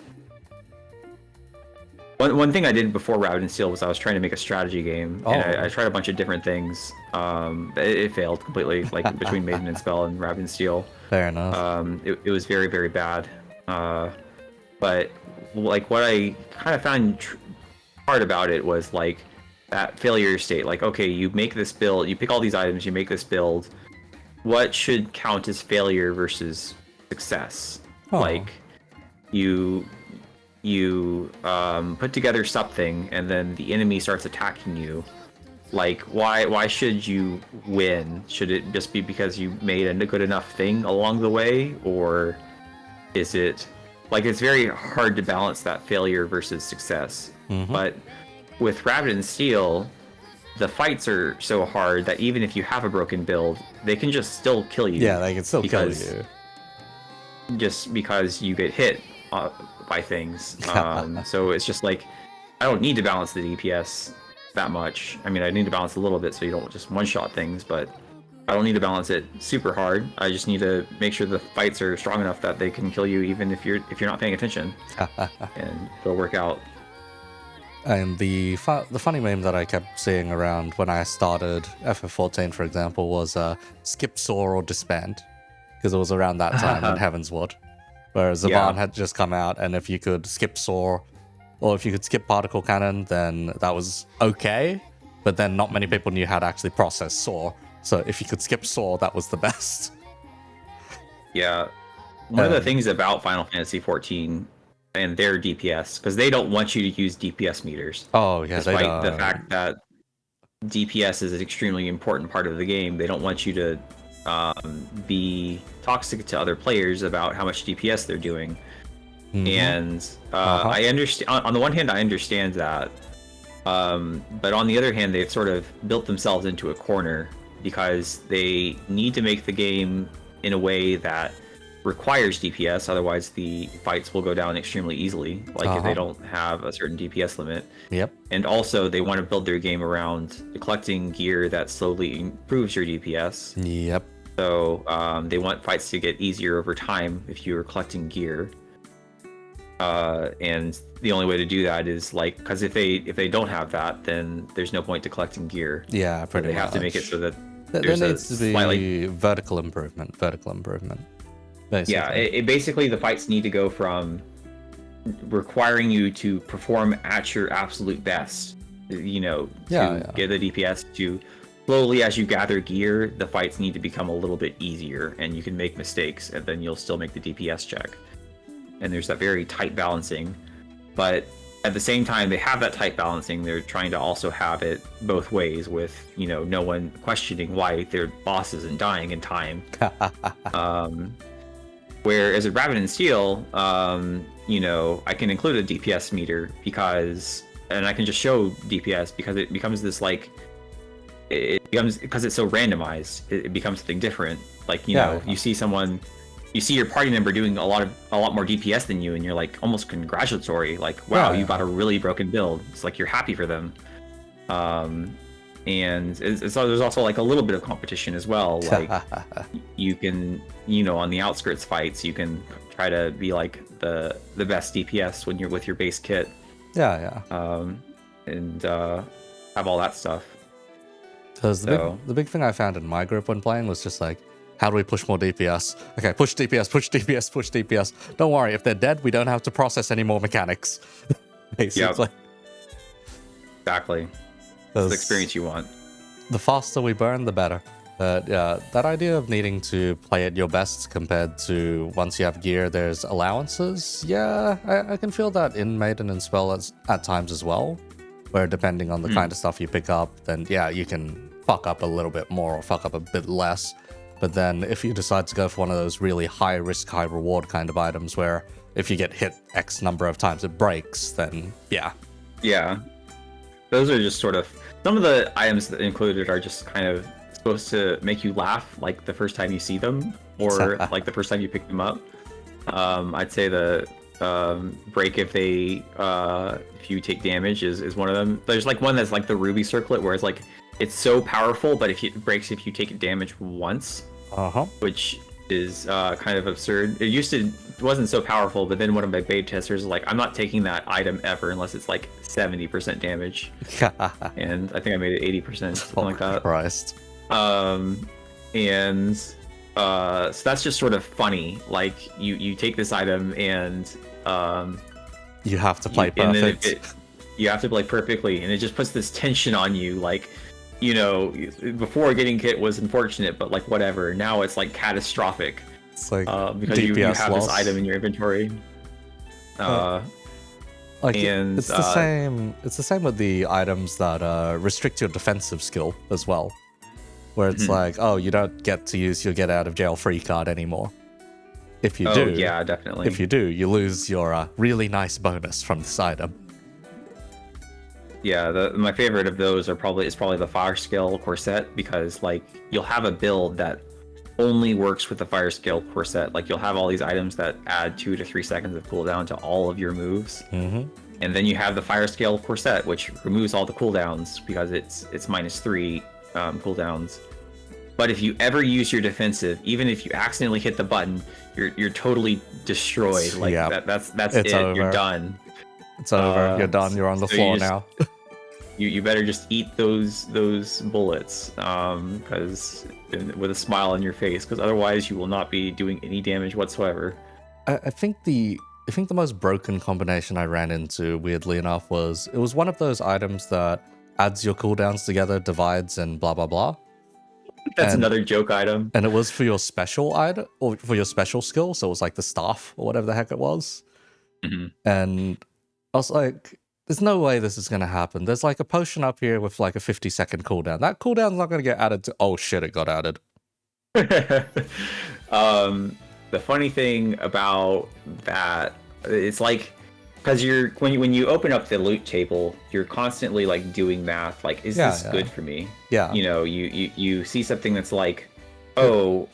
one thing I did before Rabbit and Steel was I was trying to make a strategy game, and I tried a bunch of different things. It failed completely, like, between Maiden and Spell and Rabbit and Steel. Fair enough. It was very, very bad. But, like, what I kind of found hard about it was, like, that failure state. Like, okay, you make this build, you pick all these items, you make this build. What should count as failure versus success? Like, you put together something, and then the enemy starts attacking you. Like, why should you win? Should it just be because you made a good enough thing along the way, or is it, like, it's very hard to balance that failure versus success. But with Rabbit and Steel, the fights are so hard that even if you have a broken build, they can just still kill you. Yeah, they can still kill you. Just because you get hit by things. So it's just like, I don't need to balance the DPS that much. I mean, I need to balance a little bit so you don't just one-shot things, but I don't need to balance it super hard. I just need to make sure the fights are strong enough that they can kill you even if you're not paying attention. And they'll work out. And the funny meme that I kept seeing around when I started FF14, for example, was skip Soar or disband, because it was around that time in Heavensward, where Zaban had just come out, and if you could skip Soar, or if you could skip Particle Cannon, then that was okay. but then not many people knew how to actually process Saw. So if you could skip Saw, that was the best. Yeah. One of the things about Final Fantasy 14 and their DPS, because they don't want you to use DPS meters. Oh yeah, they Despite don't. the fact that DPS is an extremely important part of the game, they don't want you to be toxic to other players about how much DPS they're doing. And I understand. On the one hand, I understand that, but on the other hand, they've sort of built themselves into a corner because they need to make the game in a way that requires DPS. Otherwise, the fights will go down extremely easily. Like if they don't have a certain DPS limit. Yep. And also, they want to build their game around collecting gear that slowly improves your DPS. Yep. So they want fights to get easier over time if you're collecting gear. And the only way to do that is like, because if they don't have that, then there's no point to collecting gear. Yeah, pretty They much. have to make it so that there needs to be vertical improvement. Basically. Yeah, it basically, the fights need to go from requiring you to perform at your absolute best, you know, to get the DPS, to slowly as you gather gear, the fights need to become a little bit easier, and you can make mistakes, and then you'll still make the DPS check. And there's that very tight balancing, but at the same time they have that tight balancing, they're trying to also have it both ways with, you know, no one questioning why their boss isn't dying in time. Whereas at Raven and Steel, you know, I can include a DPS meter because I can just show DPS because it becomes this like, because it's so randomized, it becomes something different. Like, you know, you see your party member doing a lot more DPS than you, and you're like almost congratulatory, like, wow, you got a really broken build. It's like you're happy for them. And there's also like a little bit of competition as well. Like you can, you know, on the outskirts fights, you can try to be like the best DPS when you're with your base kit. And have all that stuff. Because the big thing I found in my group when playing was just like, how do we push more DPS? Okay, push DPS, push DPS, push DPS. Don't worry, if they're dead, we don't have to process any more mechanics. Basically. Yep. Exactly. That's the experience you want. The faster we burn, the better. But yeah, that idea of needing to play at your best compared to once you have gear, there's allowances. Yeah, I can feel that in Maiden and Spell at times as well. Where depending on the kind of stuff you pick up, then yeah, you can fuck up a little bit more or fuck up a bit less. But then if you decide to go for one of those really high risk, high reward kind of items where if you get hit X number of times it breaks, then yeah. Yeah. Those are just sort of, some of the items that included are just kind of supposed to make you laugh like the first time you see them or like the first time you pick them up. I'd say the break if you take damage is one of them. There's like one that's like the ruby circlet where it's like, it's so powerful, but it breaks if you take damage once, which is kind of absurd. It wasn't so powerful, but then one of my beta testers was like, I'm not taking that item ever unless it's like 70% damage. And I think I made it 80%, something like that. Christ. So that's just sort of funny. Like you take this item and you have to play perfect. You have to play perfectly, and it just puts this tension on you, like, you know, before getting hit was unfortunate, but like whatever. Now it's like catastrophic. It's like because you have this item in your inventory. It's the same. It's the same with the items that restrict your defensive skill as well, where it's like, oh, you don't get to use your get out of jail free card anymore. If you do, yeah, definitely. If you do, you lose your really nice bonus from this item. Yeah, my favorite of those is probably the fire scale corset, because like you'll have a build that only works with the fire scale corset. Like you'll have all these items that add 2 to 3 seconds of cooldown to all of your moves, and then you have the fire scale corset, which removes all the cooldowns because it's -3 cooldowns. But if you ever use your defensive, even if you accidentally hit the button, you're totally destroyed. Like that's it. Over. You're done. It's over. You're done. You're on the floor now. You better just eat those bullets, because with a smile on your face, because otherwise you will not be doing any damage whatsoever. I think the most broken combination I ran into, weirdly enough, was one of those items that adds your cooldowns together, divides, and blah blah blah. That's And- another joke item. And it was for your special item or for your special skill, so it was like the staff or whatever the heck it was. Mhm. And I was like, there's no way this is gonna happen. There's like a potion up here with like a 50-second cooldown. That cooldown's not gonna get added to. Oh shit! It got added. The funny thing about that, it's like, because when you open up the loot table, you're constantly like doing math. Like, is Yeah, this yeah. good for me? Yeah. You know, you see something that's like, oh,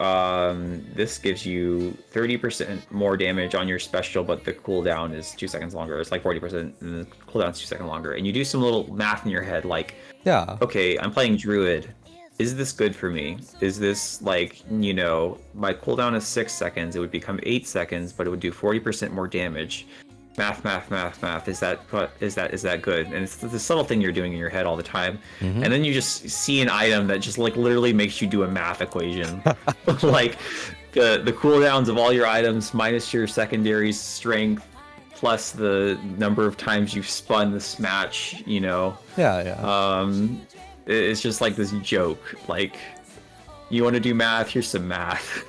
this gives you 30% more damage on your special, but the cooldown is 2 seconds longer. It's like 40%, and the cooldown's 2 seconds longer. And you do some little math in your head, like, Yeah. okay, I'm playing Druid. Is this good for me? Is this like, you know, my cooldown is 6 seconds. It would become 8 seconds, but it would do 40% more damage. Math. Is that good? And it's the subtle thing you're doing in your head all the time. Mhm. And then you just see an item that just like literally makes you do a math equation. Like the cooldowns of all your items minus your secondary's strength plus the number of times you've spun this match, you know. Yeah. It's just like this joke. Like, you want to do math? Here's some math.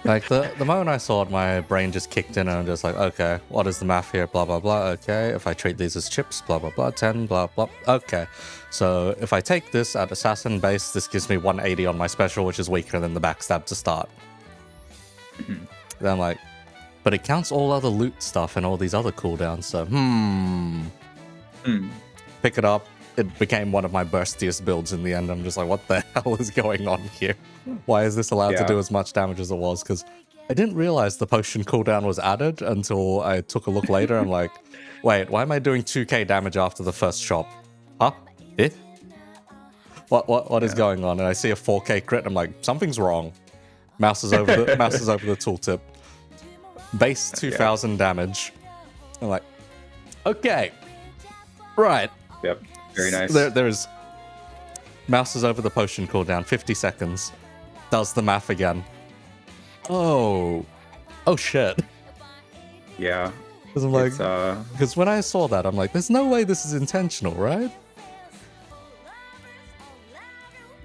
Like the moment I saw it, my brain just kicked in and I'm just like, okay, what is the math here? Blah blah blah. Okay, if I treat these as chips, blah blah blah, 10, blah blah. Okay, so if I take this at assassin base, this gives me 180 on my special, which is weaker than the backstab to start. Then I'm like, but it counts all other loot stuff and all these other cooldowns. So pick it up. It became one of my burstiest builds in the end. I'm just like, what the hell is going on here? Why is this allowed to Yeah. do as much damage as it was? Because I didn't realize the potion cooldown was added until I took a look later. I'm like, wait, why am I doing 2k damage after the first shop? Huh? Eh? What is going on? And I see a 4k crit. I'm like, something's wrong. Mouse is over the tooltip. Base 2000 damage. I'm like, okay, right. Yep. Very nice. There's mouse is over the potion cooldown, 50 seconds. Does the math again. Oh shit. Yeah. Because I'm like, It's, because when I saw that, I'm like, there's no way this is intentional, right?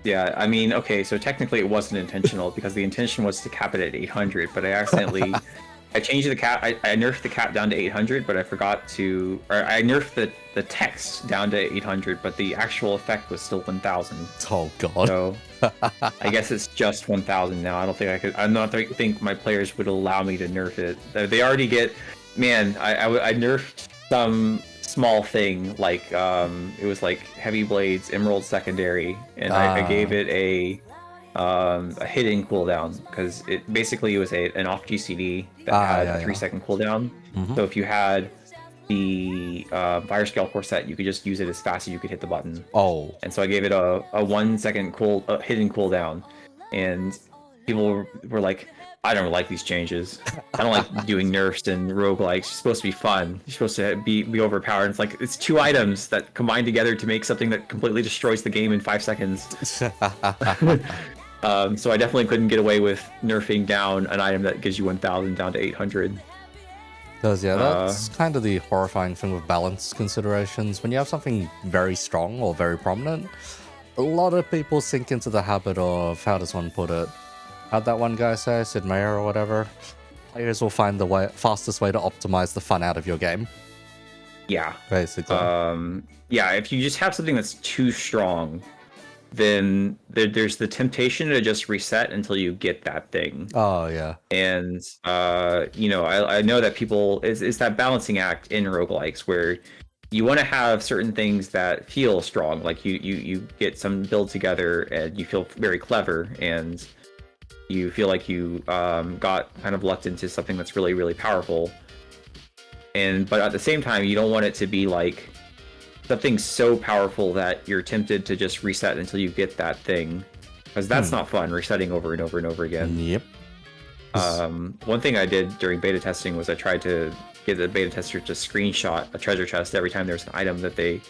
yeah, I mean, okay, so technically it wasn't intentional because the intention was to cap it at 800, but I accidentally I changed the cap. I nerfed the cap down to 800, but I forgot to, or I nerfed the text down to 800, but the actual effect was still 1000. Oh god. So I guess it's just 1000 now. I don't think I could. I'm not think my players would allow me to nerf it. They already get. Man, I nerfed some small thing like it was like heavy blades, emerald secondary, and I gave it a hidden cooldown because it basically was an off GCD that had a 3-second cooldown. So if you had the fire scale core set, you could just use it as fast as you could hit the button. Oh. And so I gave it a 1 second hidden cooldown, and people were like, I don't like these changes. I don't like doing nerfs and roguelikes. It's supposed to be fun. You're supposed to be overpowered. It's like, it's 2 items that combine together to make something that completely destroys the game in 5 seconds. So I definitely couldn't get away with nerfing down an item that gives you 1000 down to 800. Because yeah, that's kind of the horrifying thing with balance considerations. When you have something very strong or very prominent, a lot of people sink into the habit of, how does one put it? How'd that one guy say? Sid Meier or whatever? Players will find the fastest way to optimize the fun out of your game. Yeah. Basically. Yeah, if you just have something that's too strong, then there's the temptation to just reset until you get that thing. Oh, yeah. And, you know, I know that people, it's that balancing act in roguelikes where you want to have certain things that feel strong. Like you get some build together and you feel very clever and you feel like you got kind of lucked into something that's really, really powerful. But at the same time, you don't want it to be like something so powerful that you're tempted to just reset until you get that thing, because that's not fun, resetting over and over and over again. Yep. One thing I did during beta testing was I tried to get the beta tester to screenshot a treasure chest every time there's an item that they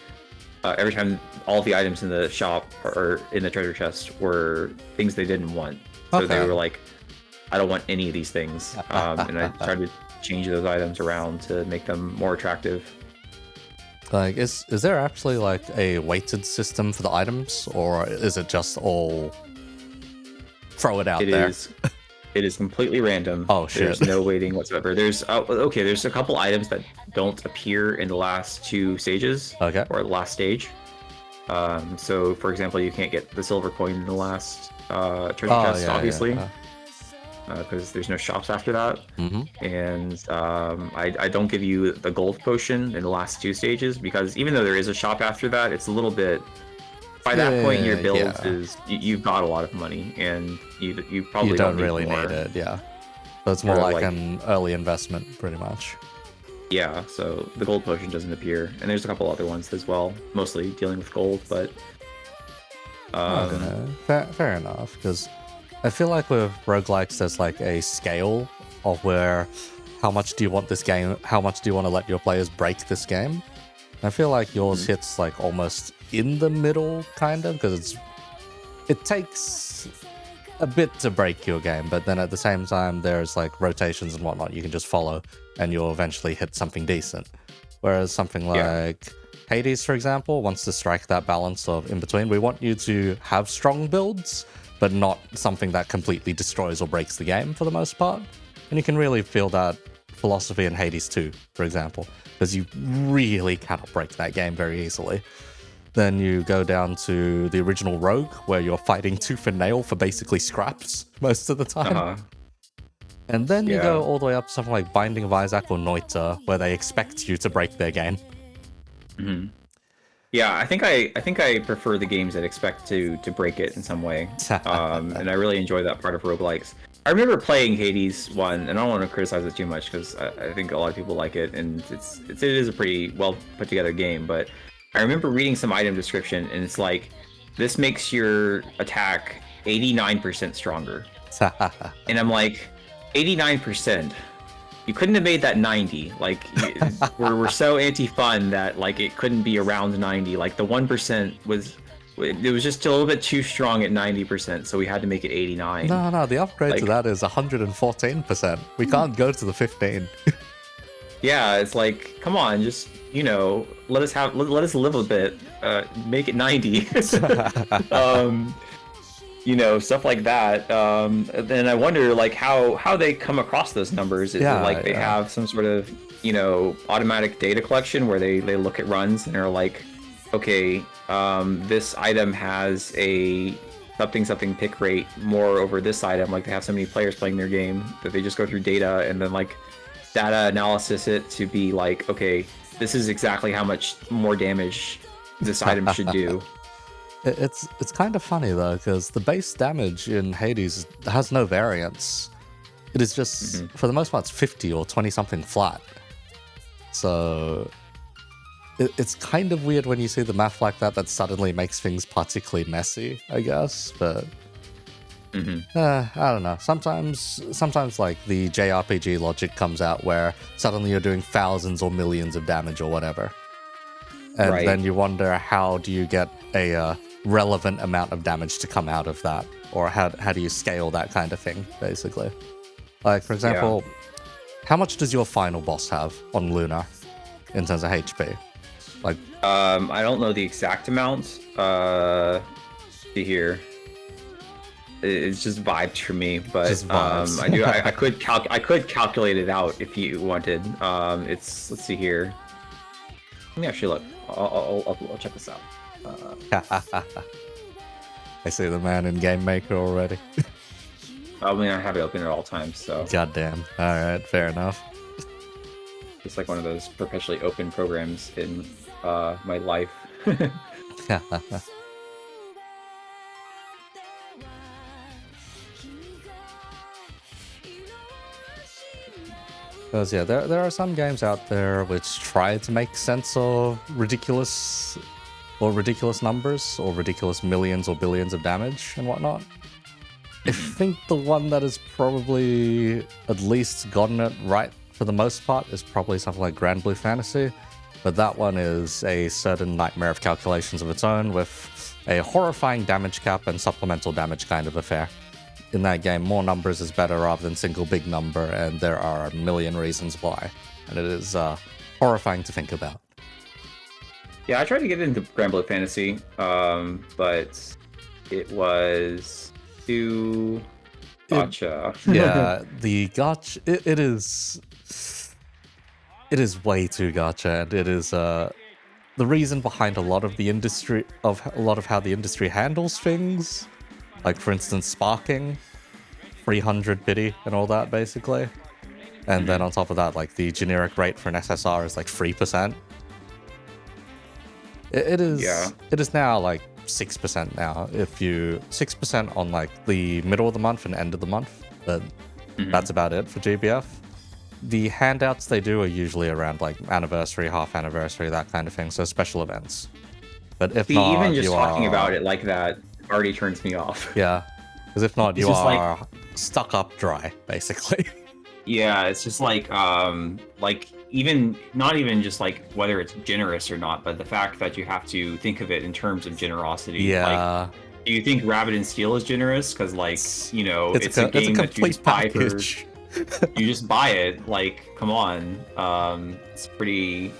every time all the items in the shop or in the treasure chest were things they didn't want. So they were like, I don't want any of these things. And I tried to change those items around to make them more attractive. Like, is there actually like a weighted system for the items, or is it just all throw it out It there? is. It is completely random. Oh, shit. There's no weighting whatsoever. There's okay. There's a couple items that don't appear in the last two stages. Okay. Or the last stage. So for example, you can't get the silver coin in the last treasure chest, obviously, because there's no shops after that. And I don't give you the gold potion in the last two stages because even though there is a shop after that, it's a little bit. By that point, your build is you've got a lot of money, and you probably don't need really more. need it. Yeah, so it's more Or, like like- an early investment, pretty much. Yeah, so the gold potion doesn't appear, and there's a couple other ones as well, mostly dealing with gold, but Fair enough, because I feel like with roguelikes, there's like a scale of where how much do you want this game, how much do you want to let your players break this game. And I feel like yours hits like almost in the middle, kind of, because it takes a bit to break your game, but then at the same time, there's like rotations and whatnot you can just follow, and you'll eventually hit something decent. Whereas something like Hades, for example, wants to strike that balance of in between. We want you to have strong builds, but not something that completely destroys or breaks the game for the most part. And you can really feel that philosophy in Hades 2, for example, because you really cannot break that game very easily. Then you go down to the original Rogue, where you're fighting tooth and nail for basically scraps most of the time. And then you go all the way up to something like Binding of Isaac or Noita, where they expect you to break their game. Yeah, I think I prefer the games that expect to break it in some way, and I really enjoy that part of roguelikes. I remember playing Hades 1, and I don't want to criticize it too much because I think a lot of people like it, and it is a pretty well put together game. But I remember reading some item description, and it's like, this makes your attack 89% stronger, and I'm like, 89%. You couldn't have made that 90. Like, we're so anti-fun that like it couldn't be around 90. Like the 1% was just a little bit too strong at 90%, so we had to make it 89. No, the upgrade to that is 114%. We can't go to the 15. Yeah, it's like, come on, just let us live a bit. Make it 90. Stuff like that. Then I wonder like how they come across those numbers. Is it like they have some sort of automatic data collection where they look at runs and are like, okay, this item has a something pick rate more over this item. Like they have so many players playing their game that they just go through data and then like data analysis it to be like, okay, this is exactly how much more damage this item should do. It's kind of funny though, because the base damage in Hades has no variance. It is just, for the most part, it's 50 or 20 something flat. So it's kind of weird when you see the math like that suddenly makes things particularly messy, I guess. But I don't know. Sometimes like the JRPG logic comes out where suddenly you're doing thousands or millions of damage or whatever. And then you wonder, how do you get a relevant amount of damage to come out of that? Or how do you scale that kind of thing, basically? Like, for example, how much does your final boss have on Luna in terms of HP? Like, I don't know the exact amount. See here. It's just vibes for me, but I could calculate it out if you wanted. Let's see here. Let me actually look. I'll check this out. I see the man in Game Maker already. I mean, I have it open at all times, so. Goddamn. All right, fair enough. It's like one of those perpetually open programs in my life. Because there are some games out there which try to make sense of ridiculous numbers or ridiculous millions or billions of damage and whatnot. I think the one that has probably at least gotten it right for the most part is probably something like Grand Blue Fantasy, but that one is a certain nightmare of calculations of its own with a horrifying damage cap and supplemental damage kind of affair. In that game, more numbers is better rather than single big number, and there are a million reasons why, and it is horrifying to think about. Yeah, I tried to get into Grand Blue Fantasy, but it was too gotcha. Yeah, the gotcha. It is way too gotcha, and it is the reason behind a lot of the industry of a lot of how the industry handles things. Like for instance, sparking, 300 biddy, and all that basically. And then on top of that, like the generic rate for an SSR is like 3%. It is Yeah. it is now like 6% now. If you 6% on like the middle of the month and end of the month, but that's about it for GBF. The handouts they do are usually around like anniversary, half anniversary, that kind of thing. So special events. But if See, not, even just you talking are, about it like that already turns me off. yeah, because if not, It's you just are stuck up dry, basically. Yeah, it's just like even not even just like whether it's generous or not, but the fact that you have to think of it in terms of generosity. Like, Yeah, do you think Rabbit and Steel is generous? Because like, you know, it's a it's a game that you complete just buy for, package. you just buy it. Like, come on, it's pretty.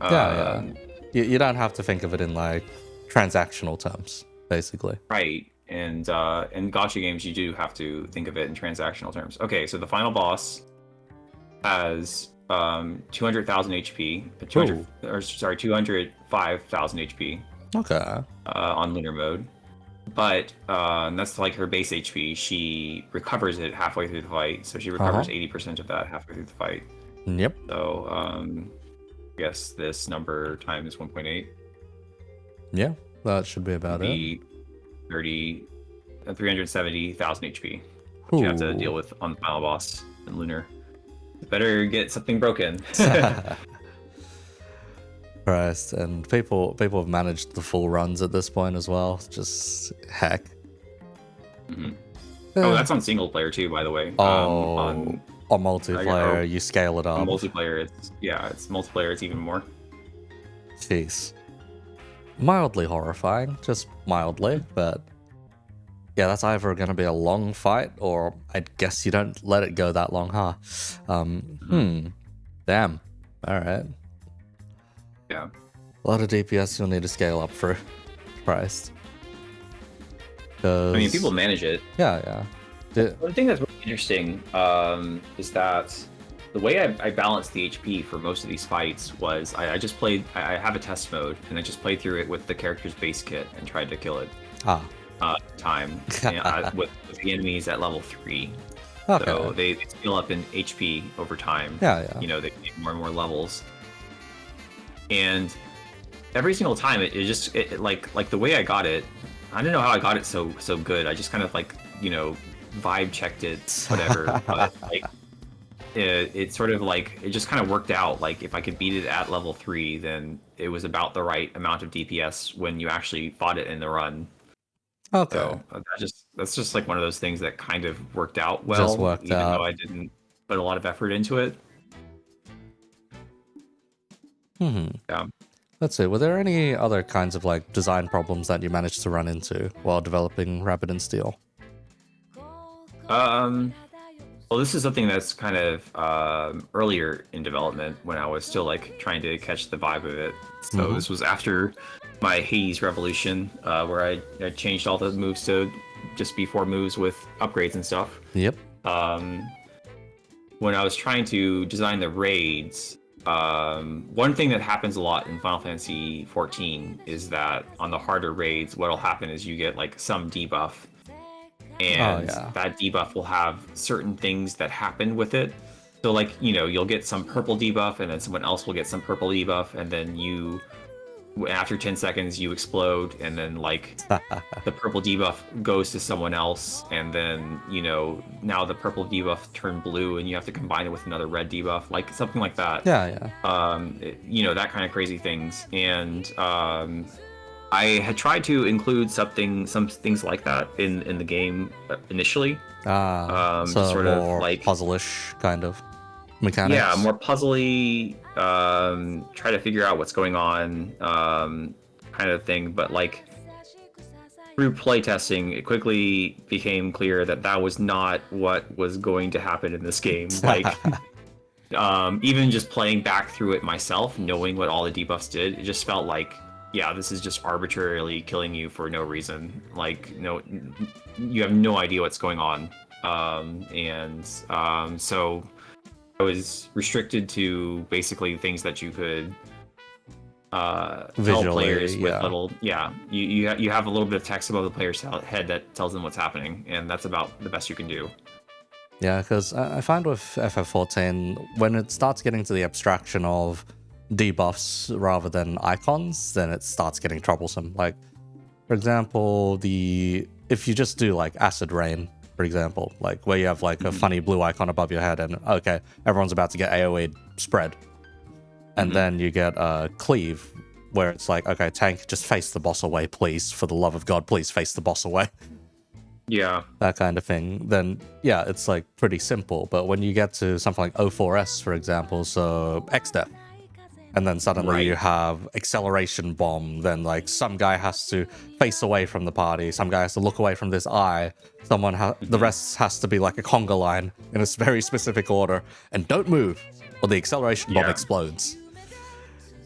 Yeah. You don't have to think of it in like transactional terms, basically. Right. And in gotcha games, you do have to think of it in transactional terms. Okay, so the final boss has 200,000 HP, 200 or sorry, 205,000 HP Okay. on lunar mode. But that's like her base HP. She recovers it halfway through the fight, so she recovers 80% of that halfway through the fight. Yep. So I guess this number times 1.8 Yeah, that should be about would it. be 370,000 HP. Which you have to deal with on the final boss in lunar. Better get something broken. Christ, and people have managed the full runs at this point as well. Just heck. Oh, that's on single player too, by the way. On multiplayer, you scale it up. On multiplayer, it's multiplayer. It's even more. Jeez. Mildly horrifying, just mildly, but yeah, that's either going to be a long fight, or I guess you don't let it go that long, huh? Damn. All right. Yeah. A lot of DPS you'll need to scale up for. Christ. I mean, people manage it. Yeah. One thing that's really interesting is that the way I balanced the HP for most of these fights was I just played. I have a test mode, and I just played through it with the character's base kit and tried to kill it. Time with the enemies at level 3. Okay. So they scale up in HP over time. Yeah. You know, they get more and more levels. And every single time it just like the way I got it, I don't know how I got it so good. I just kind of like, you know, vibe checked it, whatever. But like it sort of like it just kind of worked out. Like if I could beat it at level 3, then it was about the right amount of DPS when you actually fought it in the run. Okay. So that's just like one of those things that kind of worked out well, Just worked even out. though I didn't put a lot of effort into it. Yeah. Let's see, were there any other kinds of like design problems that you managed to run into while developing Rabbit and Steel? Well, this is something that's kind of earlier in development when I was still like trying to catch the vibe of it. So this was after my Hades Revolution, where I changed all the moves to just be 4 moves with upgrades and stuff. Yep. When I was trying to design the raids, one thing that happens a lot in Final Fantasy XIV is that on the harder raids, what'll happen is you get like some debuff, and that debuff will have certain things that happen with it. So like, you know, you'll get some purple debuff, and then someone else will get some purple debuff, and then you, after 10 seconds, you explode, and then like the purple debuff goes to someone else, and then, you know, now the purple debuff turned blue, and you have to combine it with another red debuff, like something like that. Yeah. You know, that kind of crazy things. And I had tried to include some things like that in the game initially. So sort more of like puzzle-ish kind of mechanics. Yeah, more puzzly, try to figure out what's going on, kind of thing. But like through playtesting, it quickly became clear that that was not what was going to happen in this game. Like Even just playing back through it myself, knowing what all the debuffs did, it just felt like, yeah, this is just arbitrarily killing you for no reason. Like, no, you have no idea what's going on. So I was restricted to basically things that you could tell Visually, players with yeah. little, you have a little bit of text above the player's head that tells them what's happening, and that's about the best you can do. Yeah, because I find with FF14, when it starts getting to the abstraction of debuffs rather than icons, then it starts getting troublesome. Like, for example, if you just do like Acid Rain, for example, like where you have like a funny blue icon above your head and okay, everyone's about to get AoE spread. And then you get Cleave, where it's like, okay, tank, just face the boss away, please. For the love of God, please face the boss away. Yeah. That kind of thing, then yeah, it's like pretty simple. But when you get to something like O4S, for example, so XDeath, and then suddenly you have Acceleration Bomb, then like some guy has to face away from the party, some guy has to look away from this eye, the rest has to be like a conga line in a very specific order, and don't move, or the Acceleration Bomb explodes.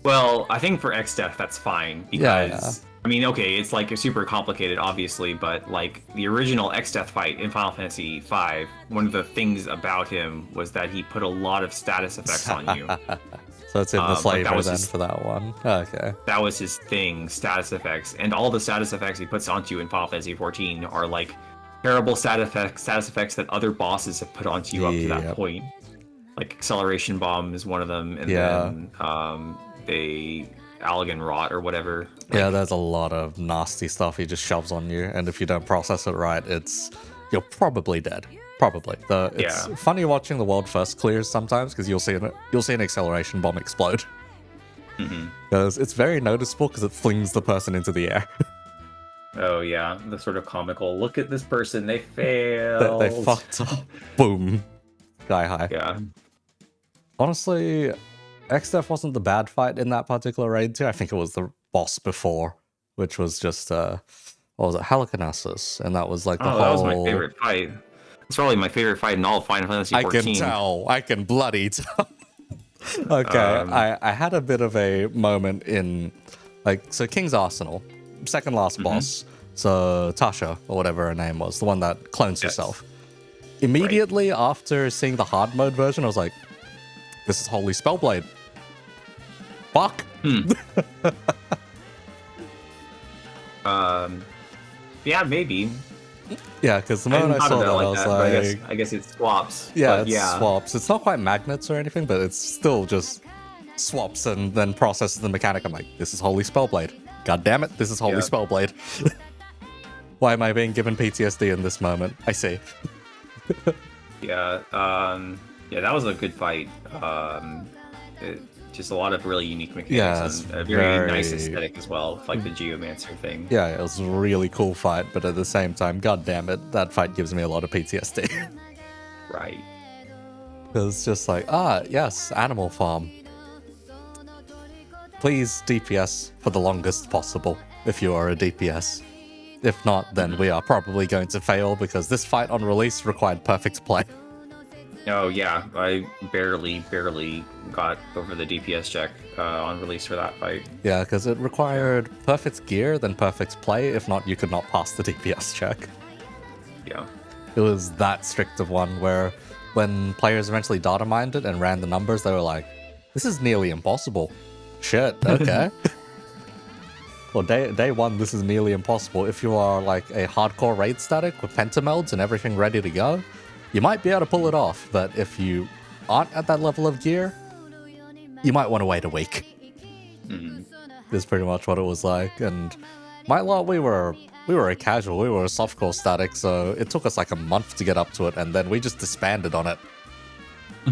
Well, I think for XDeath that's fine because I mean, okay, it's like super complicated, obviously, but like the original XDeath fight in Final Fantasy V, one of the things about him was that he put a lot of status effects on you. So it's in the flavor like then for that one. Okay. That was his thing, status effects, and all the status effects he puts onto you in Final Fantasy XIV are like terrible status effects that other bosses have put onto you up to that point. Like Acceleration Bomb is one of them, and then the Allegan Rot or whatever. Yeah, there's a lot of nasty stuff he just shoves on you, and if you don't process it right, you're probably dead. Probably. It's funny watching the world first clears sometimes because you'll see an Acceleration Bomb explode. Because it's very noticeable because it flings the person into the air. Oh yeah, the sort of comical. Look at this person, they failed. they fucked up. Boom, sky high. Yeah. Honestly, XDeath wasn't the bad fight in that particular raid too. I think it was the boss before, which was just what was it, Halicarnassus, and that was like the whole. That was my favorite fight. It's probably my favorite fight in all of Final Fantasy XIV. I can tell. I can bloody tell. Okay, I had a bit of a moment in, so King's Arsenal, second last boss, so Tasha, or whatever her name was, the one that clones herself. Immediately after seeing the hard mode version, I was like, this is Holy Spellblade. Fuck. Yeah, maybe. Yeah, because the moment I saw that, I was like... I guess it swaps. Yeah, swaps. It's not quite magnets or anything, but it's still just swaps and then processes the mechanic. I'm like, this is Holy Spellblade. God damn it, this is Holy Spellblade. Why am I being given PTSD in this moment? I see. Yeah, that was a good fight. Just a lot of really unique mechanics and a very nice aesthetic as well, like the Geomancer thing. Yeah, it was a really cool fight, but at the same time, god damn it, that fight gives me a lot of PTSD. Right. It's just like, yes, Animal Farm. Please DPS for the longest possible, if you are a DPS. If not, then we are probably going to fail, because this fight on release required perfect play. Oh yeah, I barely got over the DPS check on release for that fight. Yeah, because it required perfect gear, then perfect play. If not, you could not pass the DPS check. Yeah. It was that strict of one where when players eventually data mined it and ran the numbers, they were like, this is nearly impossible. Shit, okay. Well, day one, this is nearly impossible. If you are like a hardcore raid static with pentamelds and everything ready to go, you might be able to pull it off, but if you aren't at that level of gear, you might want to wait a week. Is pretty much what it was like. And my lot, we were a casual, we were a softcore static, so it took us like a month to get up to it, and then we just disbanded on it.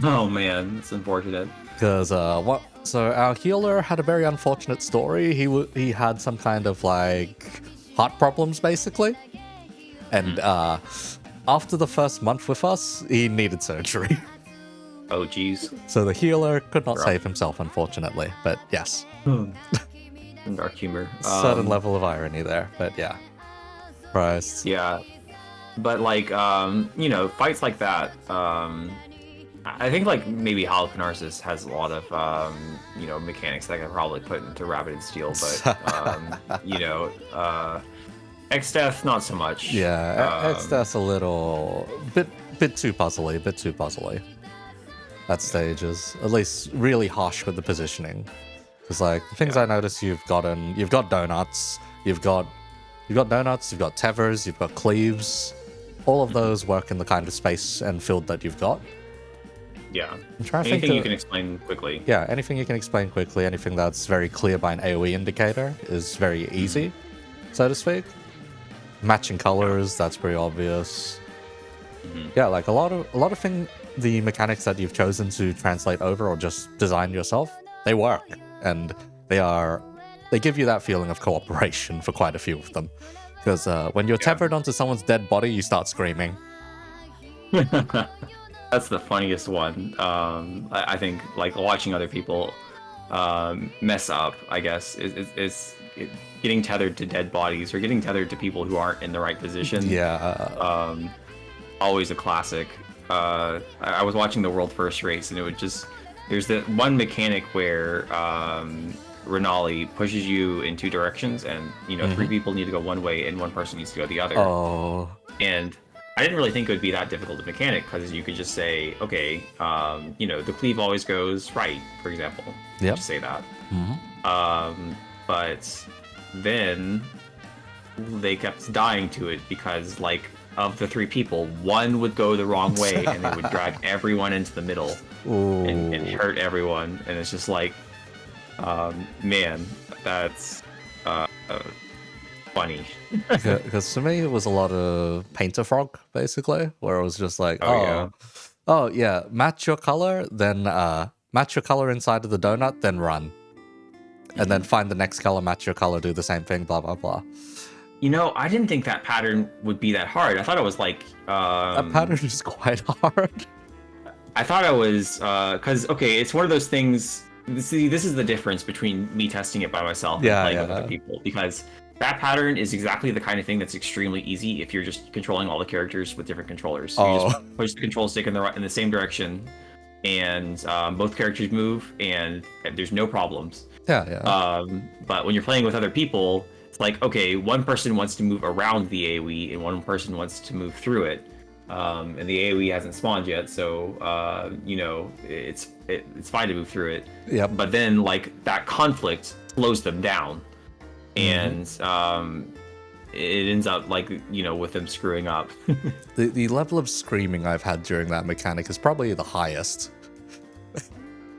Oh man, that's unfortunate. Because so our healer had a very unfortunate story. He had some kind of like heart problems basically, and after the first month with us, he needed surgery. Oh, jeez. So the healer could not save himself, unfortunately. But yes. Dark humor. Certain level of irony there, but yeah. Christ. Yeah. But like, fights like that, I think like maybe Holocarnarsis has a lot of mechanics that I could probably put into Rapid and Steel, but X-Death not so much. Yeah, that's a little bit too puzzly, That stage is at least really harsh with the positioning. Because like the things I noticed, you've got donuts, you've got donuts, you've got tethers, you've got cleaves. All of those work in the kind of space and field that you've got. Yeah. I'm trying to anything you can explain quickly. Yeah, anything you can explain quickly, anything that's very clear by an AoE indicator is very easy, so to speak. Matching colors, that's pretty obvious. Yeah, like a lot of the mechanics that you've chosen to translate over or just design yourself, they work, and they give you that feeling of cooperation for quite a few of them. Because when you're tethered onto someone's dead body, you start screaming. That's the funniest one. I think like watching other people mess up, I guess, is getting tethered to dead bodies or getting tethered to people who aren't in the right position. Yeah. Always a classic. I was watching the world first race, and it would just there's the one mechanic where Renali pushes you in two directions, and three people need to go one way, and one person needs to go the other. Oh. And I didn't really think it would be that difficult a mechanic, because you could just say, okay, the cleave always goes right, for example. Yep. Just say that. Mm-hmm. But then they kept dying to it because, like, of the three people, one would go the wrong way, and they would drag everyone into the middle and hurt everyone. And it's just like, man, that's funny. Because to me, it was a lot of Painter Frog, basically, where it was just like, match your color, then match your color inside of the donut, then run. And then find the next color, match your color, do the same thing, blah, blah, blah. I didn't think that pattern would be that hard. I thought it was like... that pattern is quite hard. I thought it was... Because, okay, it's one of those things... See, this is the difference between me testing it by myself and playing with other people. Because that pattern is exactly the kind of thing that's extremely easy if you're just controlling all the characters with different controllers. So you just push the control stick in the same direction, and both characters move, and there's no problems. Yeah. But when you're playing with other people... like, okay, one person wants to move around the AoE and one person wants to move through it, and the AoE hasn't spawned yet, so it's fine to move through it. Yeah. But then like that conflict slows them down, and it ends up like with them screwing up. The level of screaming I've had during that mechanic is probably the highest.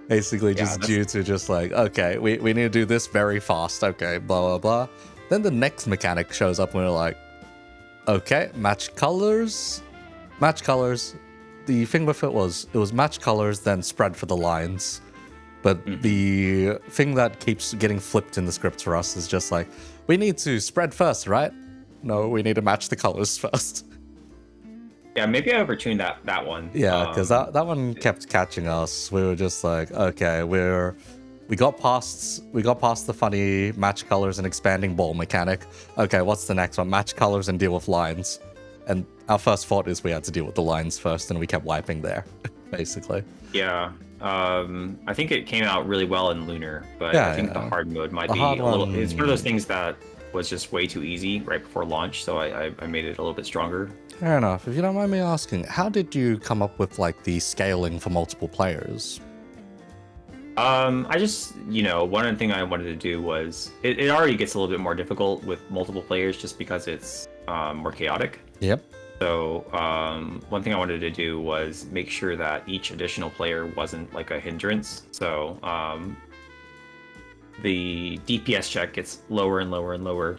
Basically, just due to just like, okay, we need to do this very fast. Okay, blah blah blah. Then the next mechanic shows up and we're like, okay, match colors. The thing with it was match colors, then spread for the lines. But the thing that keeps getting flipped in the script for us is just like, we need to spread first, right? No, we need to match the colors first. Yeah, maybe I overtuned that one. Yeah, because that one kept catching us. We were just like, okay, we got past the funny match colors and expanding ball mechanic. Okay, what's the next one? Match colors and deal with lines. And our first thought is we had to deal with the lines first, and we kept wiping there, basically. Yeah. I think it came out really well in Lunar, but I think the hard mode might be a little... It's one of those things that was just way too easy right before launch, so I made it a little bit stronger. Fair enough. If you don't mind me asking, how did you come up with like the scaling for multiple players? I just, one of the things I wanted to do was, it already gets a little bit more difficult with multiple players just because it's more chaotic. Yep. So one thing I wanted to do was make sure that each additional player wasn't like a hindrance. So the DPS check gets lower and lower and lower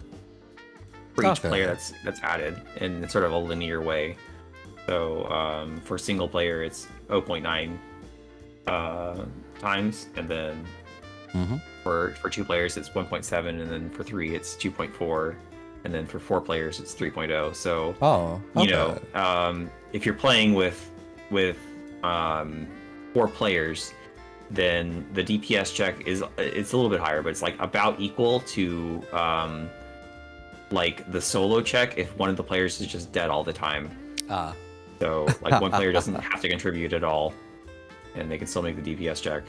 for each player that's added in sort of a linear way. So for single player, it's 0.9 times, and then for two players, it's 1.7, and then for three, it's 2.4, and then for four players, it's 3.0. So if you're playing with four players, then the DPS check it's a little bit higher, but it's like about equal to like the solo check if one of the players is just dead all the time. So like one player doesn't have to contribute at all. and they can still make the DPS check.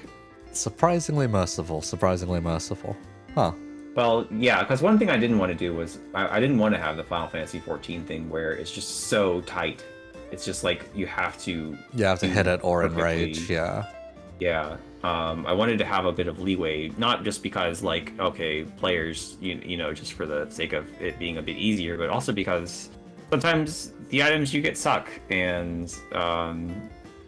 Surprisingly merciful. Surprisingly merciful. Huh. Well, yeah, because one thing I didn't want to do was I didn't want to have the Final Fantasy 14 thing where it's just so tight. It's just like you have to. You have to hit it or perfectly. enrage. Yeah. Yeah. I wanted to have a bit of leeway, not just because like okay, players, you know, just for the sake of it being a bit easier, but also because sometimes the items you get suck, and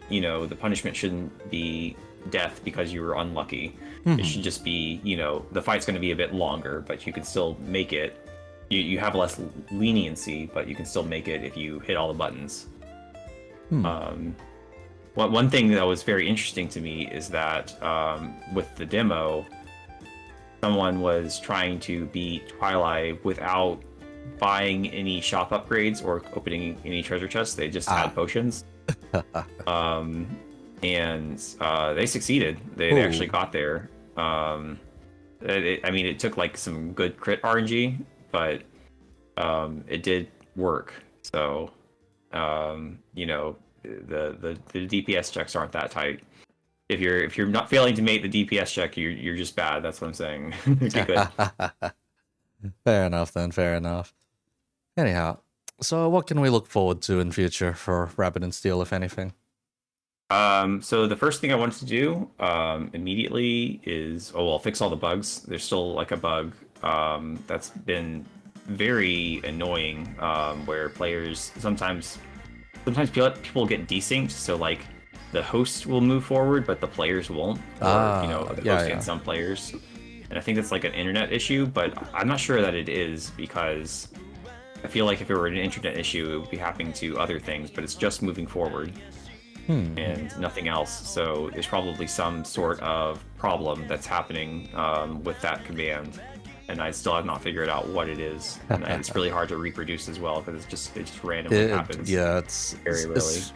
you know, the punishment shouldn't be death because you were unlucky. It should just be, you know, the fight's going to be a bit longer, but you can still make it. You have less leniency, but you can still make it if you hit all the buttons. One thing that was very interesting to me is that with the demo, someone was trying to beat Twilight without buying any shop upgrades or opening any treasure chests. They just had potions. And they succeeded. They actually got there. I mean, it took like some good crit RNG, but it did work. So, you know, the DPS checks aren't that tight. If you're not failing to make the DPS check, you're just bad. That's what I'm saying. Okay, good. Fair enough then. Fair enough. Anyhow, so what can we look forward to in future for Rapid and Steel, if anything? So the first thing I wanted to do immediately is fix all the bugs. There's still like a bug that's been very annoying where players sometimes people get desynced, so like the host will move forward but the players won't, or you know, the host and some players. And I think that's like an internet issue, but I'm not sure that it is, because I feel like if it were an internet issue it would be happening to other things, but it's just moving forward. And nothing else. So there's probably some sort of problem that's happening with that command, and I still have not figured out what it is. And it's really hard to reproduce as well, because it just randomly happens. Yeah, it's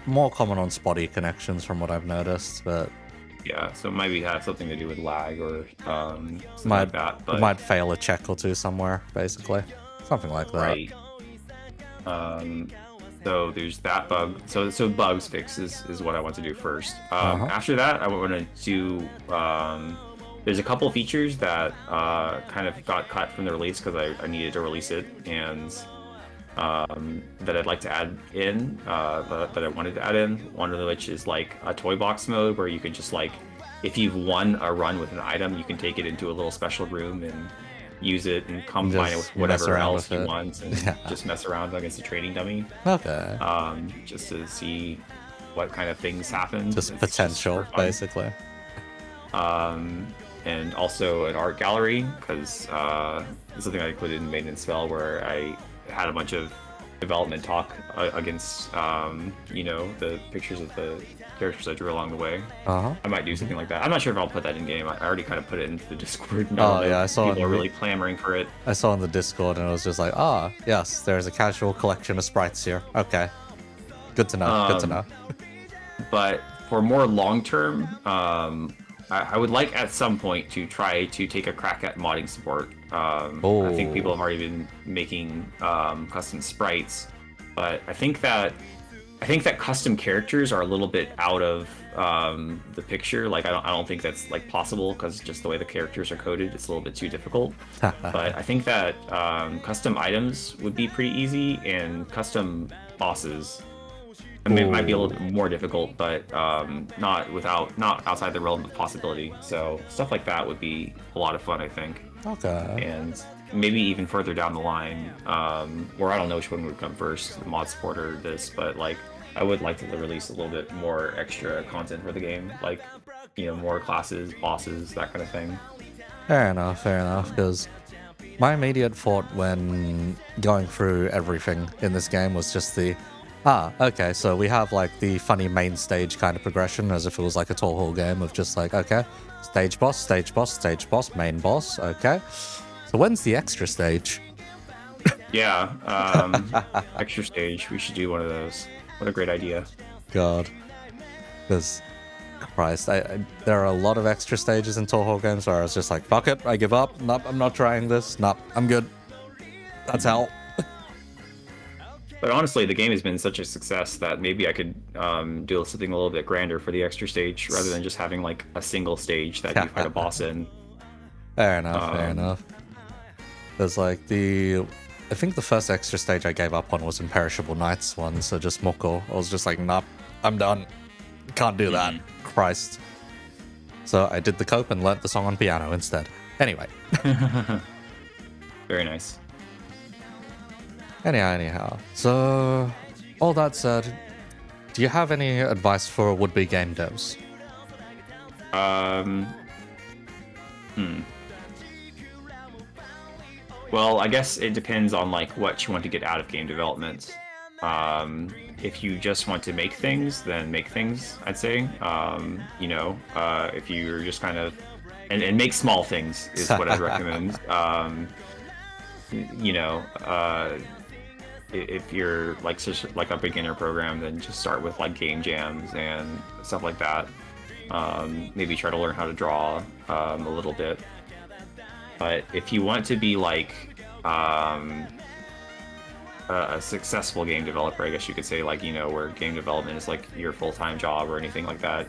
more common on spotty connections from what I've noticed, but yeah, so it might have something to do with lag or something like that. But it might fail a check or two somewhere, basically, something like that. Right. So there's that bug. So bugs fix is what I want to do first. After that, I want to do. There's a couple features that kind of got cut from the release because I needed to release it, and that I'd like to add in. That I wanted to add in. One of which is like a toy box mode where you can just like, if you've won a run with an item, you can take it into a little special room and use it and combine it with whatever else you want, and just mess around against a training dummy. Okay. Just to see what kind of things happen. Just potential, basically. And also an art gallery, because it's something I included in Maintenance Spell, where I had a bunch of development talk against, you know, the pictures of the characters I drew along the way. I might do something like that. I'm not sure if I'll put that in game. I already kind of put it into the Discord. I saw people are really clamoring for it. I saw in the Discord, and it was just like, yes, there's a casual collection of sprites here. Okay, good to know. Good to know. But for more long term, I would like at some point to try to take a crack at modding support. I think people have already been making custom sprites, but I think that custom characters are a little bit out of the picture. Like I don't think that's like possible, because just the way the characters are coded, it's a little bit too difficult. But I think that custom items would be pretty easy, and custom bosses, I mean, it might be a little bit more difficult, but not outside the realm of possibility. So stuff like that would be a lot of fun, I think. Okay. And maybe even further down the line, or I don't know which one would come first, the mod support or this, but like I would like to release a little bit more extra content for the game, like, you know, more classes, bosses, that kind of thing. Fair enough, because my immediate thought when going through everything in this game was just okay, so we have like the funny main stage kind of progression, as if it was like a Toho game of just like, okay, stage boss, stage boss, stage boss, main boss, okay. So when's the extra stage? Yeah, extra stage. We should do one of those. What a great idea. God. Because, Christ, there are a lot of extra stages in Toho games where I was just like, fuck it, I give up. Nope, I'm not trying this. Nope, I'm good. That's hell. But honestly, the game has been such a success that maybe I could do something a little bit grander for the extra stage rather than just having like a single stage that you fight a boss in. Fair enough, fair enough. There's like I think the first extra stage I gave up on was Imperishable Knights one, so just Moko. I was just like, nope, I'm done. Can't do that. Christ. So I did the cope and learnt the song on piano instead. Anyway. Very nice. Anyhow. So, all that said, do you have any advice for would-be game devs? Well, I guess it depends on like what you want to get out of game development. If you just want to make things, then make things, I'd say. If you're just kind of and make small things is what I'd recommend. If you're like just like a beginner program, then just start with like game jams and stuff like that. Maybe try to learn how to draw a little bit. But if you want to be like a successful game developer, I guess you could say, like, where game development is like your full-time job or anything like that,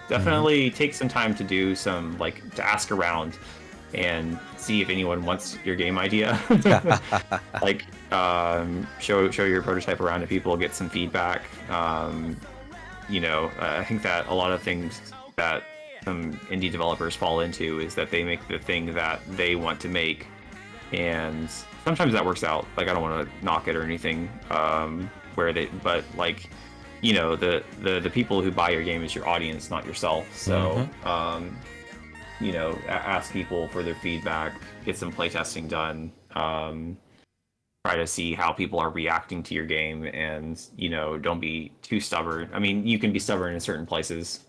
definitely take some time to do some, like, to ask around and see if anyone wants your game idea. Like, show your prototype around to people, get some feedback. I think that a lot of things that some indie developers fall into is that they make the thing that they want to make, and sometimes that works out. Like, I don't want to knock it or anything, but like, the people who buy your game is your audience, not yourself. So ask people for their feedback, get some playtesting done, try to see how people are reacting to your game, and don't be too stubborn. I mean, you can be stubborn in certain places.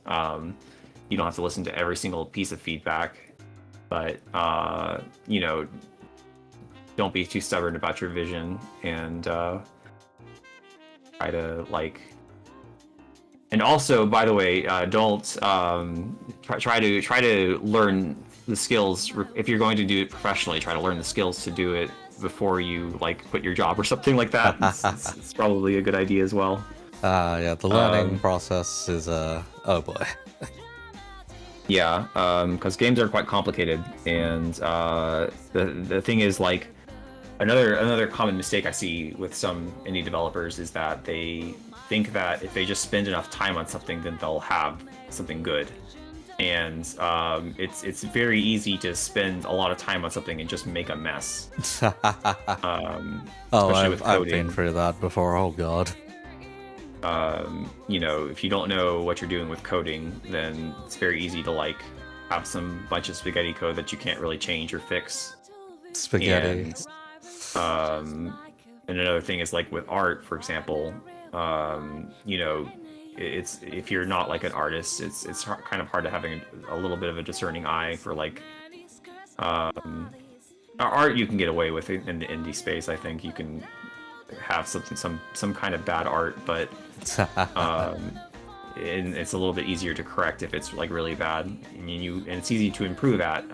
You don't have to listen to every single piece of feedback, but don't be too stubborn about your vision, and try to like. And also, by the way, don't try to learn the skills. If you're going to do it professionally, try to learn the skills to do it before you like quit your job or something like that. It's probably a good idea as well. The learning process is oh boy. Yeah, because games are quite complicated, and the thing is, like, another common mistake I see with some indie developers is that they think that if they just spend enough time on something, then they'll have something good. And it's very easy to spend a lot of time on something and just make a mess. I've been through that before. Oh god. If you don't know what you're doing with coding, then it's very easy to like have some bunch of spaghetti code that you can't really change or fix. Spaghetti. And another thing is, like, with art, for example, it's if you're not like an artist, it's kind of hard to have a little bit of a discerning eye for like art. You can get away with it in the indie space. I think you can have some kind of bad art, but and it's a little bit easier to correct if it's like really bad, and it's easy to improve at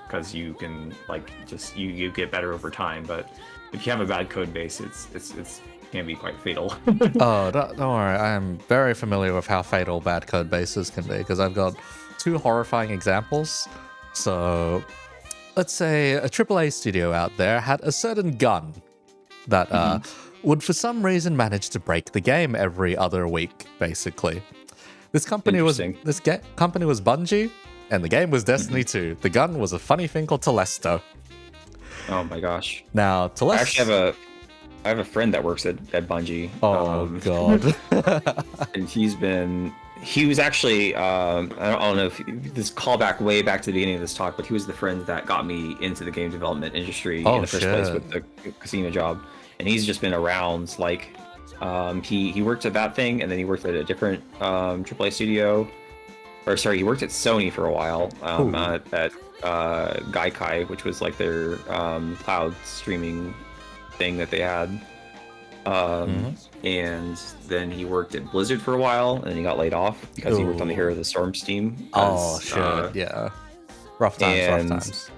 because you can like just you get better over time. But if you have a bad code base, it's can be quite fatal. Oh, don't worry. I am very familiar with how fatal bad code bases can be, because I've got two horrifying examples. So, let's say a AAA studio out there had a certain gun that would for some reason manage to break the game every other week, basically. This company was Bungie, and the game was Destiny 2. The gun was a funny thing called Telesto. Oh my gosh. Now, Telesto... I actually have a friend that works at Bungie. Oh god. And he was actually I don't know if this callback way back to the beginning of this talk, but he was the friend that got me into the game development industry in the first place with the casino job. And he's just been around, like, he worked at that thing, and then he worked at a different AAA studio. Or sorry, he worked at Sony for a while at Gaikai, which was like their cloud streaming thing that they had. And then he worked at Blizzard for a while, and then he got laid off because he worked on the Hero of the Storms team. Oh shit, yeah. Rough times.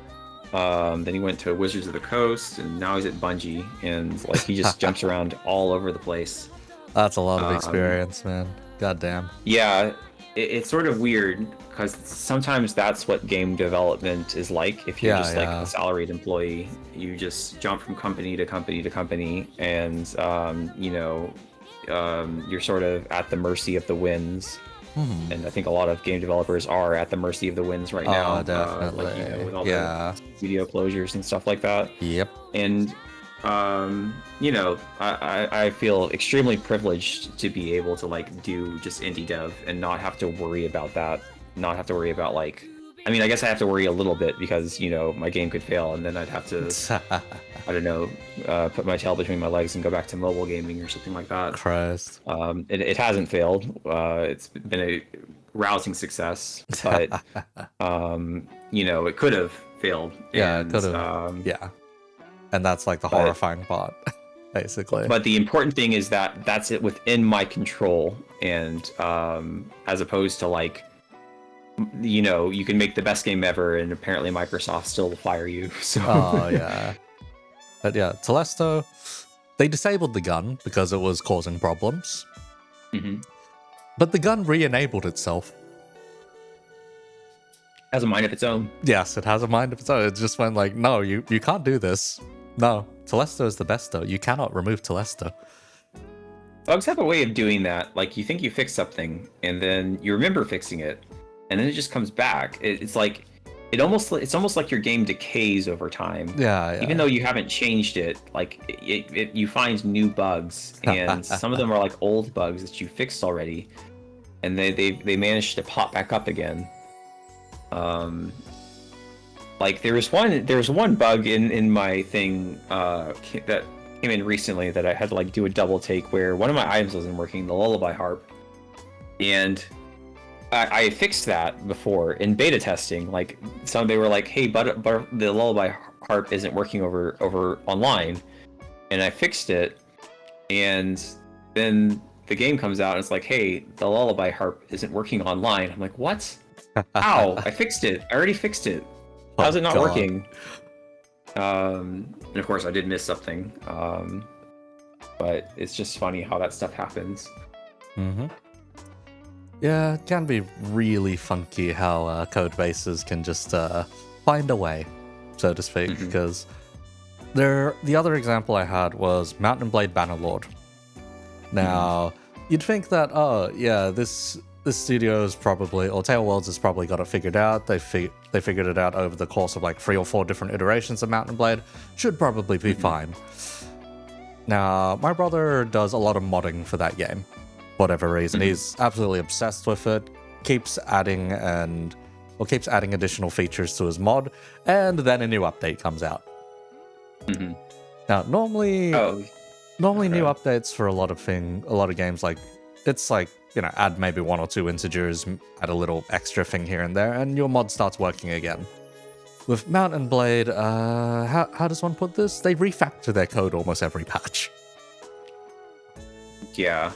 Then he went to Wizards of the Coast, and now he's at Bungie, and like he just jumps around all over the place. That's a lot of experience, man. Goddamn. Yeah, it's sort of weird because sometimes that's what game development is like. If you're just like a salaried employee, you just jump from company to company to company, and you're sort of at the mercy of the winds. And I think a lot of game developers are at the mercy of the winds right now. Definitely. With all the studio closures and stuff like that. Yep. And I feel extremely privileged to be able to like do just indie dev and not have to worry about that. Not have to worry about like, I mean, I guess I have to worry a little bit because my game could fail and then I'd have to, I don't know, put my tail between my legs and go back to mobile gaming or something like that. Christ. It hasn't failed. It's been a rousing success, but it could have failed. Yeah, it could have. Yeah. And that's like the horrifying part, basically. But the important thing is that that's it within my control, and as opposed to like, you can make the best game ever, and apparently Microsoft still will fire you. So. Oh yeah. But yeah, Telesto, they disabled the gun because it was causing problems. But the gun re-enabled itself. Has a mind of its own. Yes, it has a mind of its own. It just went like, no, you can't do this. No, Telesto is the best though. You cannot remove Telesto. Bugs have a way of doing that. Like you think you fixed something, and then you remember fixing it, and then it just comes back. It's almost like your game decays over time. Yeah. Even though you haven't changed it, like you find new bugs, and some of them are like old bugs that you fixed already, and they managed to pop back up again. Like there was one bug in my thing that came in recently that I had to like do a double take where one of my items wasn't working, the lullaby harp, and I fixed that before in beta testing. Like they were like, hey, but the lullaby harp isn't working over online, and I fixed it, and then the game comes out and it's like, hey, the lullaby harp isn't working online. I'm like, what? Ow, I fixed it. I already fixed it. How's it not working? And of course I did miss something. But it's just funny how that stuff happens. Yeah, it can be really funky how code bases can just find a way, so to speak, because the other example I had was Mount and Blade Bannerlord. Now, you'd think that, this studio is probably, or Tale Worlds has probably got it figured out. They figured it out over the course of like 3 or 4 different iterations of Mount and Blade. Should probably be fine. Now, my brother does a lot of modding for that game. For whatever reason, he's absolutely obsessed with it. Keeps adding additional features to his mod, and then a new update comes out. Now, normally new updates for a lot of games, like it's like, add maybe 1 or 2 integers, add a little extra thing here and there, and your mod starts working again. With Mount and Blade, how does one put this? They refactor their code almost every patch. Yeah.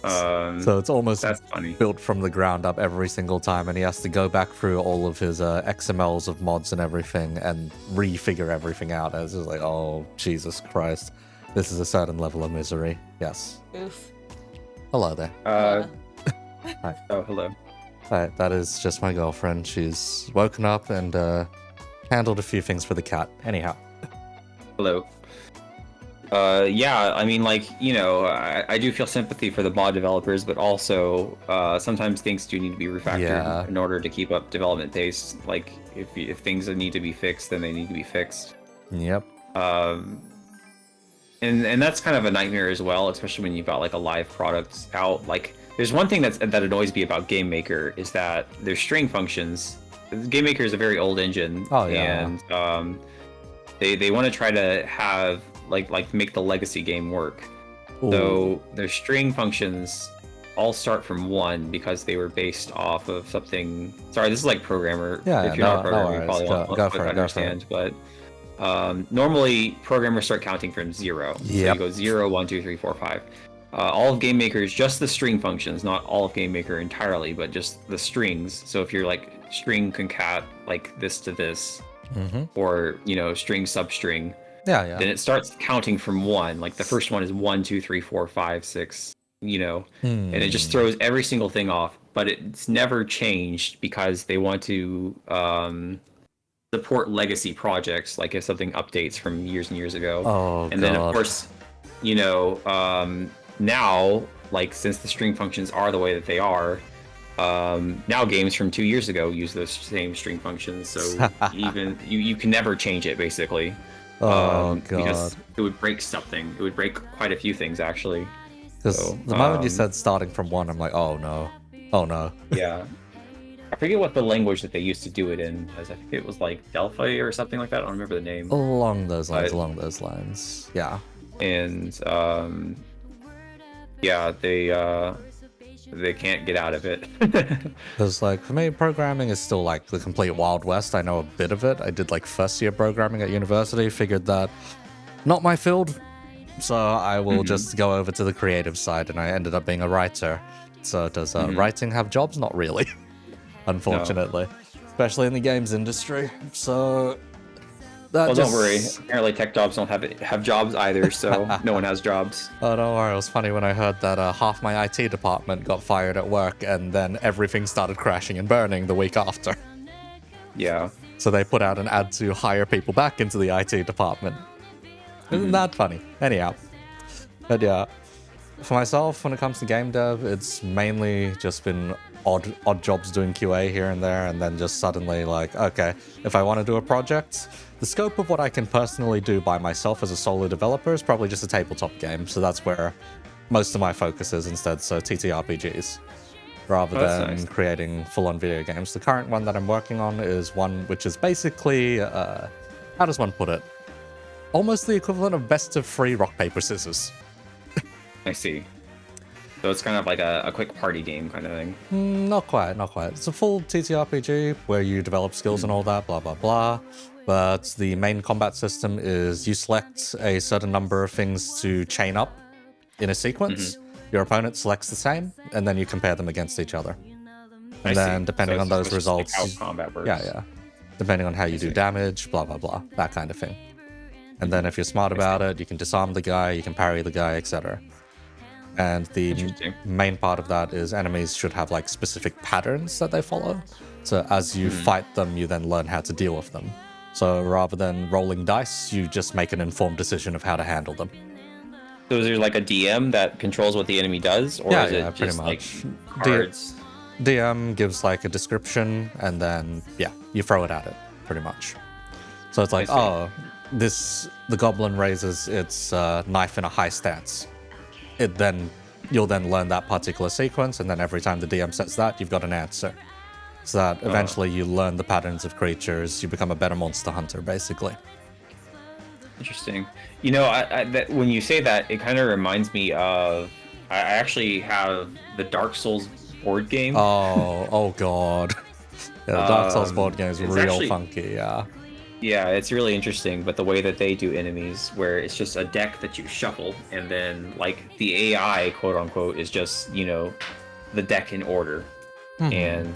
So it's almost that's funny. Built from the ground up every single time, and he has to go back through all of his XMLs of mods and everything and refigure everything out. And it's just like, oh, Jesus Christ. This is a certain level of misery. Yes. Oof. Hello there. Hi. Oh, hello. Hi, that is just my girlfriend. She's woken up and handled a few things for the cat. Anyhow. Hello. Yeah, I mean, like, I do feel sympathy for the mod developers, but also sometimes things do need to be refactored in order to keep up development pace. Like, if things need to be fixed, then they need to be fixed. Yep. And that's kind of a nightmare as well, especially when you've got like a live product out. Like, there's one thing that annoys me about GameMaker is that their string functions. GameMaker is a very old engine, and they want to try to have like make the legacy game work. Ooh. So their string functions all start from 1 because they were based off of something. Sorry, this is like programmer. If you're not a programmer, you probably won't understand, but. Normally, programmers start counting from 0. So you go 0, 1, 2, 3, 4, 5. All of GameMaker is just the string functions, not all of GameMaker entirely, but just the strings. So if you're like string concat, like this to this, or string substring, then it starts counting from 1. Like the first one is 1, 2, 3, 4, 5, 6, and it just throws every single thing off. But it's never changed because they want to support legacy projects, like if something updates from years and years ago. Oh, and then of course, now, like, since the string functions are the way that they are, now games from 2 years ago use those same string functions, so even you can never change it basically. God. Because it would break something. It would break quite a few things actually. Because the moment you said starting from 1, I'm like, oh no. Yeah. I forget what the language that they used to do it in was. I think it was like Delphi or something like that. I don't remember the name. Along those lines. Yeah. And yeah, they can't get out of it. Because, like, for me, programming is still, like, the complete Wild West. I know a bit of it. I did, like, first-year programming at university, figured that not my field, so I will just go over to the creative side, and I ended up being a writer. So does writing have jobs? Not really, unfortunately. No. Especially in the games industry. So... Don't worry. Apparently, tech jobs don't have jobs either, so no one has jobs. Oh, don't worry. It was funny when I heard that half my IT department got fired at work, and then everything started crashing and burning the week after. Yeah. So they put out an ad to hire people back into the IT department. Isn't that funny? Anyhow. But yeah, for myself, when it comes to game dev, it's mainly just been odd jobs doing QA here and there, and then just suddenly like, okay, if I want to do a project, the scope of what I can personally do by myself as a solo developer is probably just a tabletop game, so that's where most of my focus is instead, so TTRPGs, rather than creating full-on video games. The current one that I'm working on is one which is basically, how does one put it? Almost the equivalent of best of 3 rock, paper, scissors. I see. So it's kind of like a quick party game kind of thing. Not quite. It's a full TTRPG where you develop skills and all that, blah, blah, blah. But the main combat system is you select a certain number of things to chain up in a sequence. Your opponent selects the same, and then you compare them against each other. And then depending on those results... Like how combat works. Yeah. Depending on how you do damage, blah, blah, blah. That kind of thing. And then if you're smart about it, you can disarm the guy, you can parry the guy, etc. And the main part of that is enemies should have like specific patterns that they follow. So as you fight them, you then learn how to deal with them. So rather than rolling dice, you just make an informed decision of how to handle them. So is there like a DM that controls what the enemy does? Or is it just like cards? DM gives like a description, and then, you throw it at it, pretty much. So it's like, the goblin raises its knife in a high stance. You'll then learn that particular sequence, and then every time the DM says that, you've got an answer. So that eventually you learn the patterns of creatures, you become a better monster hunter, basically. Interesting. You know, when you say that, it kind of reminds me of... I actually have the Dark Souls board game. Oh god. Yeah, the Dark Souls board game is real actually funky, yeah. Yeah, it's really interesting, but the way that they do enemies, where it's just a deck that you shuffle, and then, like, the AI, quote-unquote, is just, the deck in order. And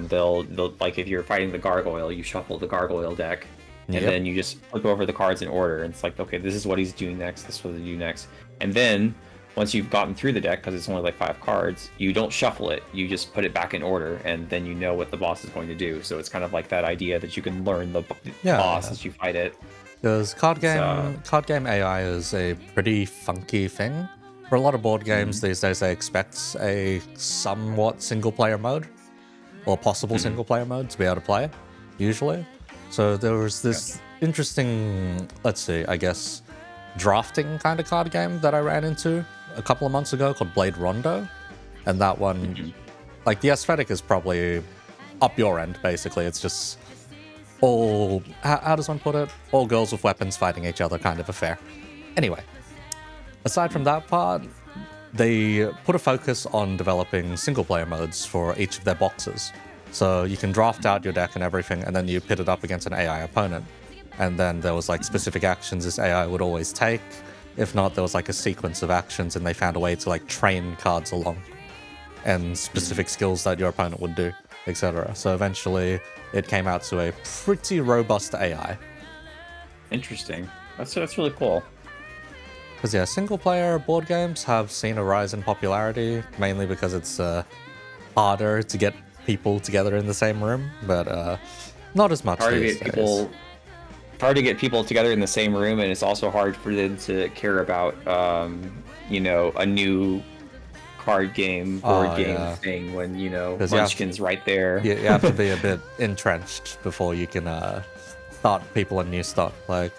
they'll, like, if you're fighting the gargoyle, you shuffle the gargoyle deck, and then you just flip over the cards in order, and it's like, okay, this is what he's doing next, this is what they do next. And then, once you've gotten through the deck, because it's only like 5 cards, you don't shuffle it, you just put it back in order, and then you know what the boss is going to do. So it's kind of like that idea that you can learn the boss as you fight it. Because card game AI is a pretty funky thing. For a lot of board games these days, they expect a somewhat single-player mode, or possible single-player mode to be able to play, usually. So there was this interesting, let's see, I guess, drafting kind of card game that I ran into a couple of months ago called Blade Rondo. And that one, like, the aesthetic is probably up your end, basically. It's just all, how does one put it? All girls with weapons fighting each other kind of affair. Anyway, aside from that part, they put a focus on developing single-player modes for each of their boxes. So you can draft out your deck and everything, and then you pit it up against an AI opponent. And then there was like specific actions this AI would always take. If not, there was like a sequence of actions, and they found a way to like train cards along and specific skills that your opponent would do, etc. So eventually it came out to a pretty robust AI. Interesting. That's really cool. Because yeah, single player board games have seen a rise in popularity, mainly because it's harder to get people together in the same room, but not as much these days. It's hard to get people together in the same room, and it's also hard for them to care about, a new card game, board game thing when, Munchkin's right there. You have to be a bit entrenched before you can start people on new stuff. Like,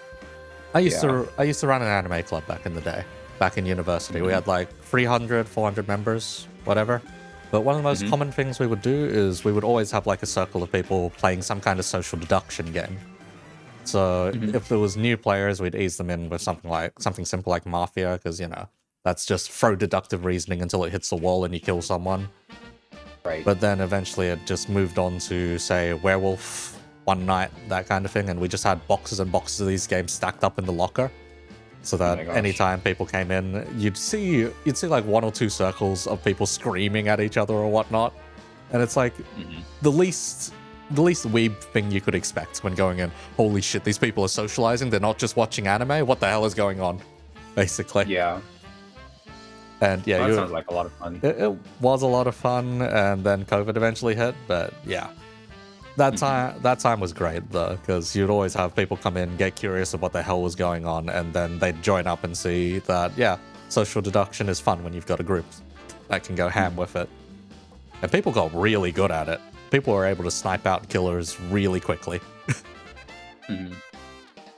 I used to run an anime club back in the day, back in university. We had like 300, 400 members, whatever. But one of the most common things we would do is we would always have like a circle of people playing some kind of social deduction game. So if there was new players, we'd ease them in with something simple like Mafia, because that's just throw deductive reasoning until it hits the wall and you kill someone. Right. But then eventually it just moved on to, say, Werewolf, One Night, that kind of thing, and we just had boxes and boxes of these games stacked up in the locker, so that anytime people came in, you'd see like 1 or 2 circles of people screaming at each other or whatnot, and it's like the least weeb thing you could expect when going in. Holy shit, these people are socializing, they're not just watching anime, what the hell is going on, basically. Yeah. And yeah, that sounds like a lot of fun. It was a lot of fun, and then COVID eventually hit, but yeah. That time was great though, because you'd always have people come in, get curious of what the hell was going on, and then they'd join up and see that, social deduction is fun when you've got a group that can go ham with it. And people got really good at it. People were able to snipe out killers really quickly.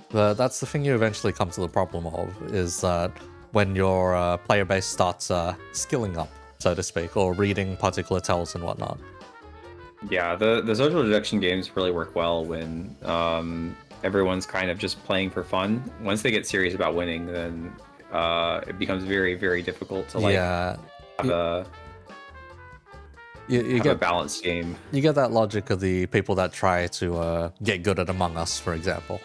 But that's the thing you eventually come to the problem of, is that when your player base starts skilling up, so to speak, or reading particular tells and whatnot. Yeah, the social deduction games really work well when everyone's kind of just playing for fun. Once they get serious about winning, then it becomes very, very difficult to have a balanced game. You get that logic of the people that try to get good at Among Us, for example.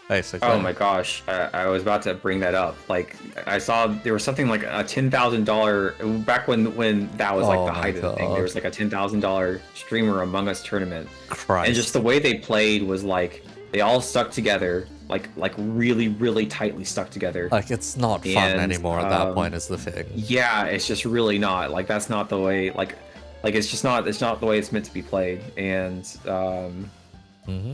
Basically. Oh my gosh, I was about to bring that up. Like, I saw there was something like a $10,000 back when that was like the height of the thing. There was like a $10,000 streamer Among Us tournament, and just the way they played was like they all stuck together, like really, really tightly stuck together. Like, it's not fun anymore at that point, is the thing. Yeah, it's just really not. Like, that's not the way. Like it's just not. It's not the way it's meant to be played, and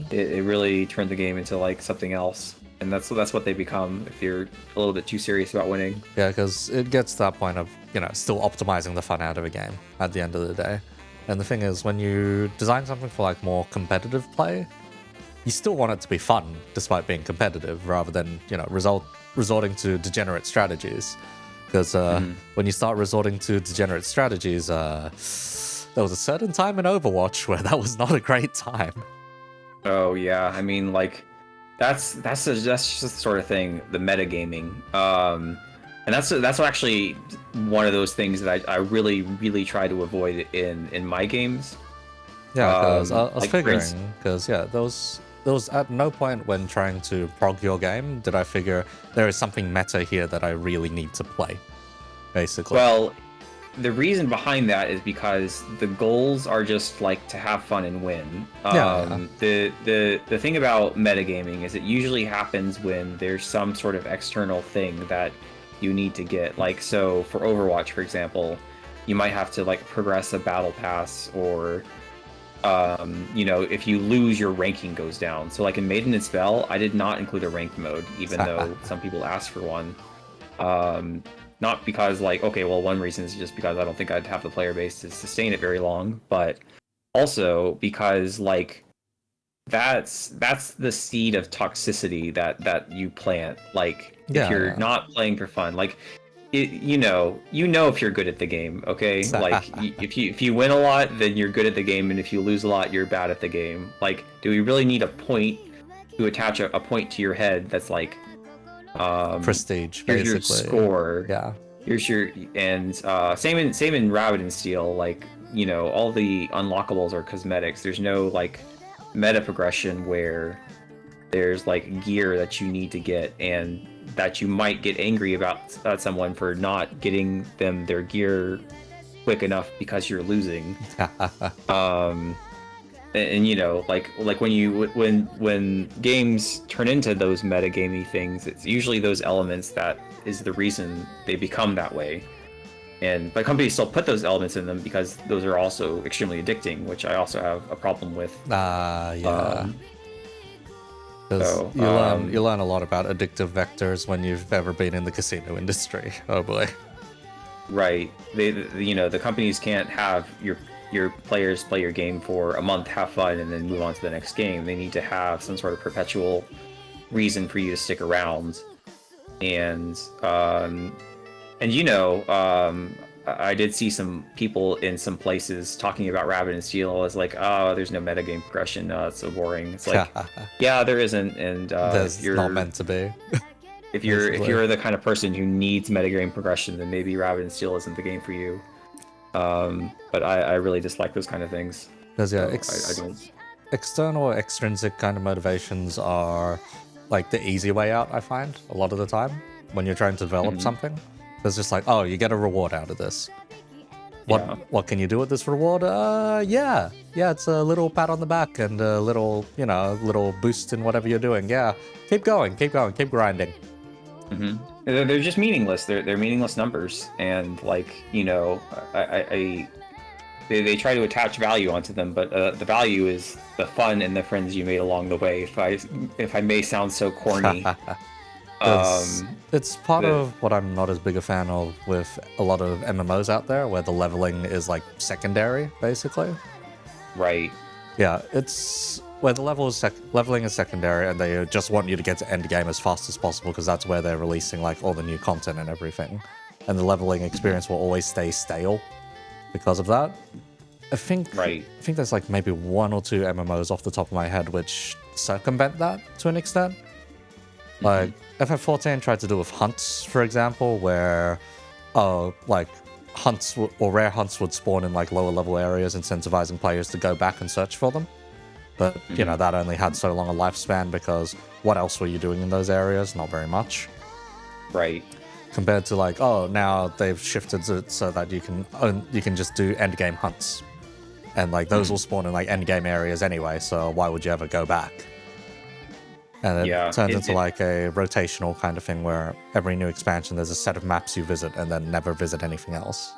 it really turned the game into like something else, and that's what they become if you're a little bit too serious about winning. Yeah, because it gets to that point of still optimizing the fun out of a game at the end of the day. And the thing is, when you design something for like more competitive play, you still want it to be fun despite being competitive, rather than resorting to degenerate strategies. Because when you start resorting to degenerate strategies, there was a certain time in Overwatch where that was not a great time. Oh yeah, I mean, like that's just the sort of thing, the metagaming, and that's actually one of those things that I really, really try to avoid in my games. Yeah, because I was figuring, because there was at no point when trying to prog your game did I figure there is something meta here that I really need to play, basically. Well, the reason behind that is because the goals are just like to have fun and win. The thing about metagaming is it usually happens when there's some sort of external thing that you need to get. Like, so for Overwatch, for example, you might have to like progress a battle pass, or if you lose, your ranking goes down. So like in Maiden and Spell, I did not include a ranked mode, even though some people asked for one. Not because one reason is just because I don't think I'd have the player base to sustain it very long, but also because like that's the seed of toxicity that you plant. Like, if you're not playing for fun, like you know if you're good at the game, okay? Like if you win a lot, then you're good at the game, and if you lose a lot, you're bad at the game. Like, do we really need a point to attach a point to your head that's like prestige, here's basically. Your score. Yeah. Here's your same in Rabbit and Steel. Like, all the unlockables are cosmetics. There's no like meta progression where there's like gear that you need to get, and that you might get angry about someone for not getting them their gear quick enough because you're losing. and you know, like when games turn into those metagamey things, it's usually those elements that is the reason they become that way. But companies still put those elements in them because those are also extremely addicting, which I also have a problem with. Yeah. So, you learn a lot about addictive vectors when you've ever been in the casino industry. Oh boy. Right. You know, the companies can't have your players play your game for a month, have fun, and then move on to the next game. They need to have some sort of perpetual reason for you to stick around. And you know, I did see some people in some places talking about Rabbit and Steel as like, oh, there's no metagame progression. It's so boring. It's like, yeah, there isn't. And there's not meant to be. if you're the kind of person who needs metagame progression, then maybe Rabbit and Steel isn't the game for you. But I really dislike those kind of things. Because yeah, I don't. External or extrinsic kind of motivations are like the easy way out, I find, a lot of the time when you're trying to develop something. It's just like, oh, you get a reward out of this. What can you do with this reward? Yeah, it's a little pat on the back and a little, you know, little boost in whatever you're doing. Yeah, keep going, keep grinding. They're just meaningless. They're meaningless numbers, and like, you know, they try to attach value onto them, but the value is the fun and the friends you made along the way. If I may sound so corny. It's part of what I'm not as big a fan of with a lot of MMOs out there, where the leveling is like secondary, basically. Right. Yeah, it's where the leveling is secondary, and they just want you to get to end game as fast as possible because that's where they're releasing like all the new content and everything, and the leveling experience will always stay stale because of that. I think there's like maybe 1 or 2 MMOs off the top of my head which circumvent that to an extent. Like FF14 tried to do with hunts, for example, where like hunts or rare hunts would spawn in like lower level areas, incentivizing players to go back and search for them. But you know, that only had so long a lifespan because what else were you doing in those areas? Not very much. Right. Compared to like, oh, now they've shifted it so that you can just do end game hunts, and like those will spawn in like end game areas anyway. So why would you ever go back? And it turns into like a rotational kind of thing where every new expansion there's a set of maps you visit and then never visit anything else.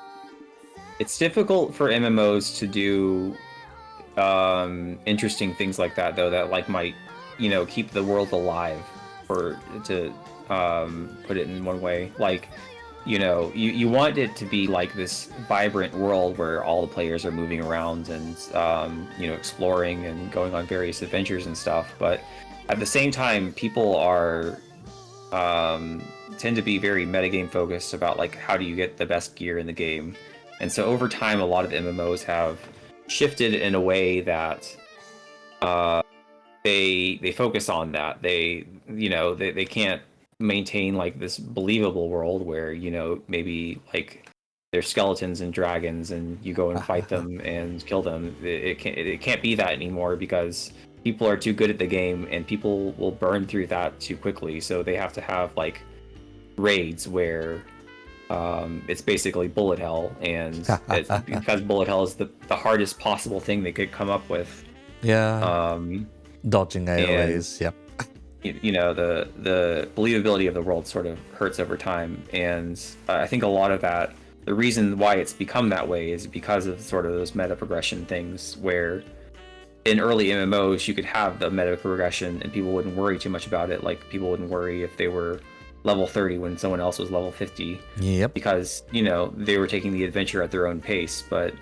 It's difficult for MMOs to do interesting things like that, though, that like might, you know, keep the world alive, to put it in one way. Like, you know, you want it to be like this vibrant world where all the players are moving around and you know, exploring and going on various adventures and stuff, but at the same time, people are tend to be very metagame focused about like how do you get the best gear in the game, and so over time, a lot of MMOs have shifted in a way that they focus on that. They can't maintain like this believable world where, you know, maybe like there's skeletons and dragons and you go and fight them and kill them. It can't be that anymore because people are too good at the game and people will burn through that too quickly. So they have to have like raids where it's basically bullet hell, and because bullet hell is the hardest possible thing they could come up with. Yeah. Dodging AoEs. Yep. You know, the believability of the world sort of hurts over time, and I think a lot of that, the reason why it's become that way is because of sort of those meta progression things where in early MMOs, you could have the meta progression and people wouldn't worry too much about it. Like, people wouldn't worry if they were level 30 when someone else was level 50. Yep. Because, you know, they were taking the adventure at their own pace. But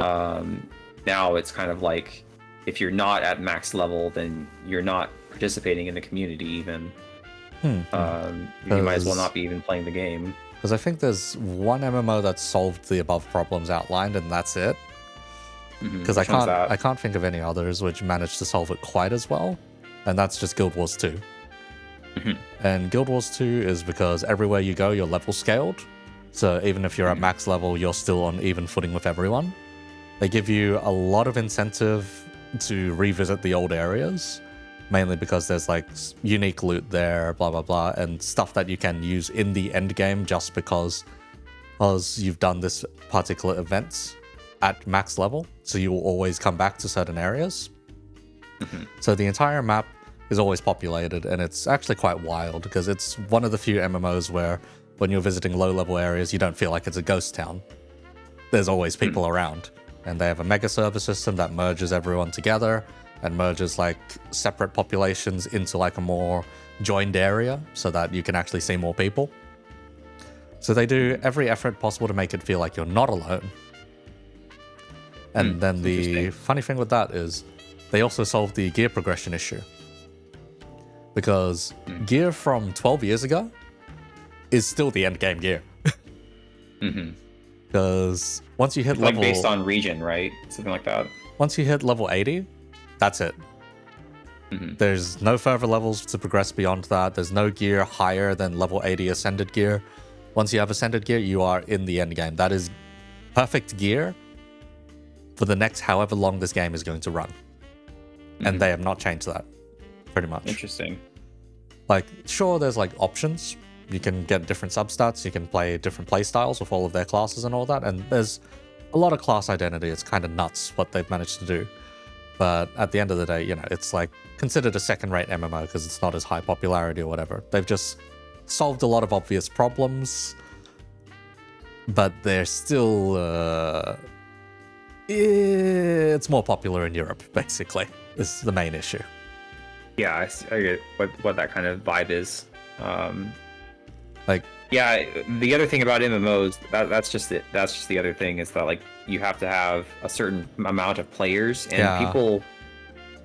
now it's kind of like, if you're not at max level, then you're not participating in the community even. You might as well not be even playing the game. Because I think there's one MMO that solved the above problems outlined, and that's it. Because I can't think of any others which managed to solve it quite as well, and that's just Guild Wars 2. And Guild Wars 2 is because everywhere you go, you're level scaled. So even if you're at max level, you're still on even footing with everyone. They give you a lot of incentive to revisit the old areas, mainly because there's like unique loot there, blah blah blah, and stuff that you can use in the end game just because you've done this particular event at max level, so you will always come back to certain areas. So the entire map is always populated, and it's actually quite wild because it's one of the few MMOs where when you're visiting low-level areas, you don't feel like it's a ghost town. There's always people around, and they have a mega server system that merges everyone together and merges like separate populations into like a more joined area so that you can actually see more people. So they do every effort possible to make it feel like you're not alone. And then the funny thing with that is they also solved the gear progression issue. Because gear from 12 years ago is still the end game gear. Because once you hit level... Like based on region, right? Something like that. Once you hit level 80, that's it. There's no further levels to progress beyond that. There's no gear higher than level 80 ascended gear. Once you have ascended gear, you are in the end game. That is perfect gear for the next however long this game is going to run. And they have not changed that, pretty much. Interesting. Like, sure, there's like options. You can get different substats. You can play different playstyles with all of their classes and all that. And there's a lot of class identity. It's kind of nuts what they've managed to do. But at the end of the day, you know, it's like considered a second-rate MMO because it's not as high popularity or whatever. They've just solved a lot of obvious problems, but they're still... it's more popular in Europe, basically, is the main issue. Yeah, I get what that kind of vibe is. Like, yeah, the other thing about MMOs, that's just it. That's just the other thing is that like you have to have a certain amount of players, and people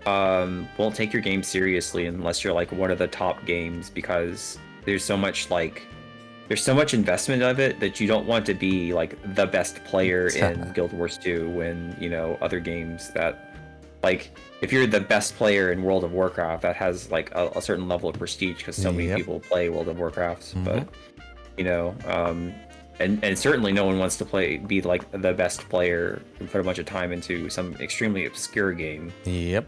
won't take your game seriously unless you're like one of the top games because there's so much investment of it that you don't want to be like the best player in Guild Wars 2 when, you know, other games that like if you're the best player in World of Warcraft, that has like a certain level of prestige because so many people play World of Warcraft. But you know, and certainly no one wants to be like the best player and put a bunch of time into some extremely obscure game. Yep.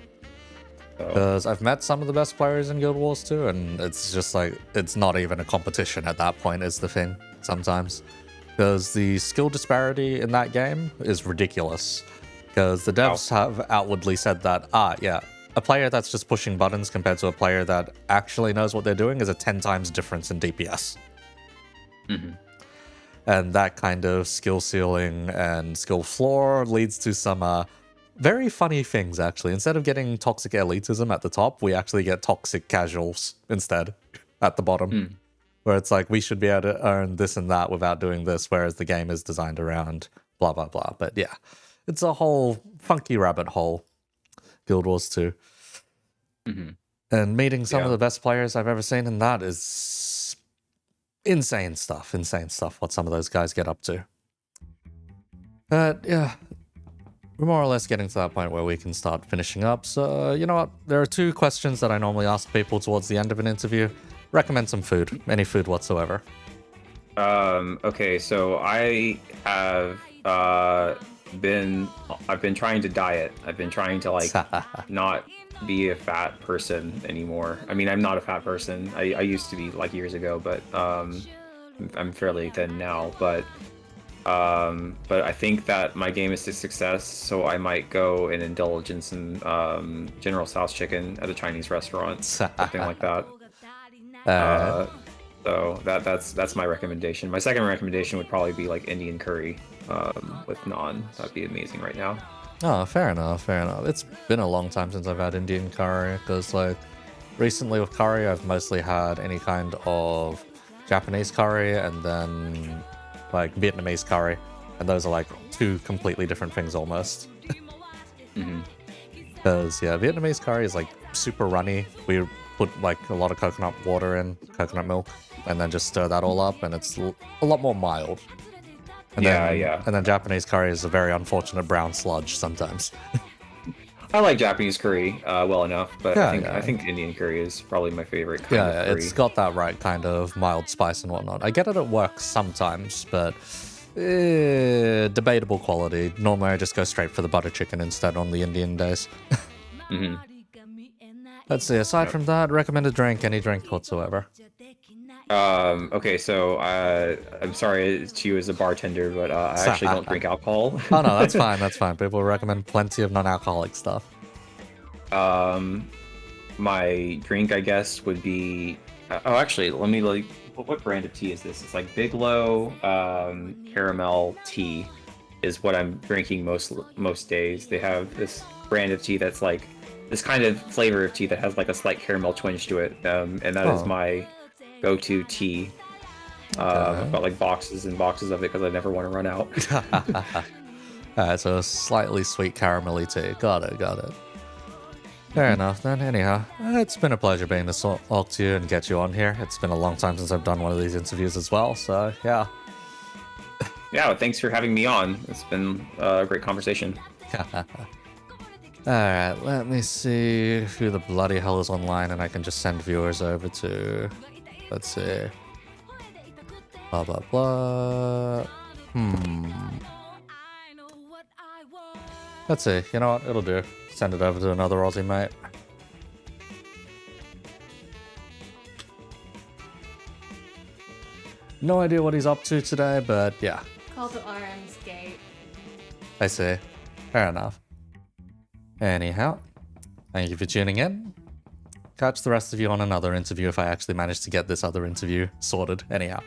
Because I've met some of the best players in Guild Wars 2, and it's just like, it's not even a competition at that point is the thing, sometimes. Because the skill disparity in that game is ridiculous. Because the devs have outwardly said that, a player that's just pushing buttons compared to a player that actually knows what they're doing is a 10 times difference in DPS. And that kind of skill ceiling and skill floor leads to some very funny things, actually. Instead of getting toxic elitism at the top, we actually get toxic casuals instead at the bottom. Where it's like, we should be able to earn this and that without doing this, whereas the game is designed around blah, blah, blah. But yeah, it's a whole funky rabbit hole, Guild Wars 2. And meeting some of the best players I've ever seen in that is insane stuff, what some of those guys get up to. But yeah, we're more or less getting to that point where we can start finishing up. So, you know what? There are 2 questions that I normally ask people towards the end of an interview. Recommend some food, any food whatsoever. Okay, so I have I've been trying to diet. I've been trying to like not be a fat person anymore. I mean, I'm not a fat person. I used to be like years ago, but I'm fairly thin now. But I think that my game is a success, so I might go and indulge in some General Tso's chicken at a Chinese restaurant, something like that. So that's my recommendation. My second recommendation would probably be like Indian curry with naan. That'd be amazing right now. Oh, fair enough. It's been a long time since I've had Indian curry, because like recently with curry, I've mostly had any kind of Japanese curry and then like Vietnamese curry, and those are like 2 completely different things almost. Because yeah, Vietnamese curry is like super runny. We put like a lot of coconut water in, coconut milk, and then just stir that all up, and it's a lot more mild. And then Japanese curry is a very unfortunate brown sludge sometimes. I like Japanese curry well enough, but I think Indian curry is probably my favorite kind of curry. It's got that right kind of mild spice and whatnot. I get it works sometimes, but debatable quality. Normally I just go straight for the butter chicken instead on the Indian days. Let's see, aside from that, recommended drink, any drink whatsoever. Okay, so I'm sorry to you as a bartender, but I actually don't drink alcohol. Oh no, that's fine. That's fine. People recommend plenty of non-alcoholic stuff. My drink, I guess, would be. Oh, actually, let me like. What brand of tea is this? It's like Bigelow caramel tea, is what I'm drinking most days. They have this brand of tea that's like this kind of flavor of tea that has like a slight caramel twinge to it, and that is my go-to tea. I've got like boxes and boxes of it because I never want to run out. Alright, so a slightly sweet caramelly tea. Got it. Fair enough then. Anyhow, it's been a pleasure being to talk to you and get you on here. It's been a long time since I've done one of these interviews as well, so yeah. Yeah, well, thanks for having me on. It's been a great conversation. Alright, let me see who the bloody hell is online and I can just send viewers over to. Let's see. Blah blah blah. Let's see. You know what? It'll do. Send it over to another Aussie mate. No idea what he's up to today, but yeah. Call to arms, gate. I see. Fair enough. Anyhow, thank you for tuning in. Catch the rest of you on another interview if I actually manage to get this other interview sorted. Anyhow.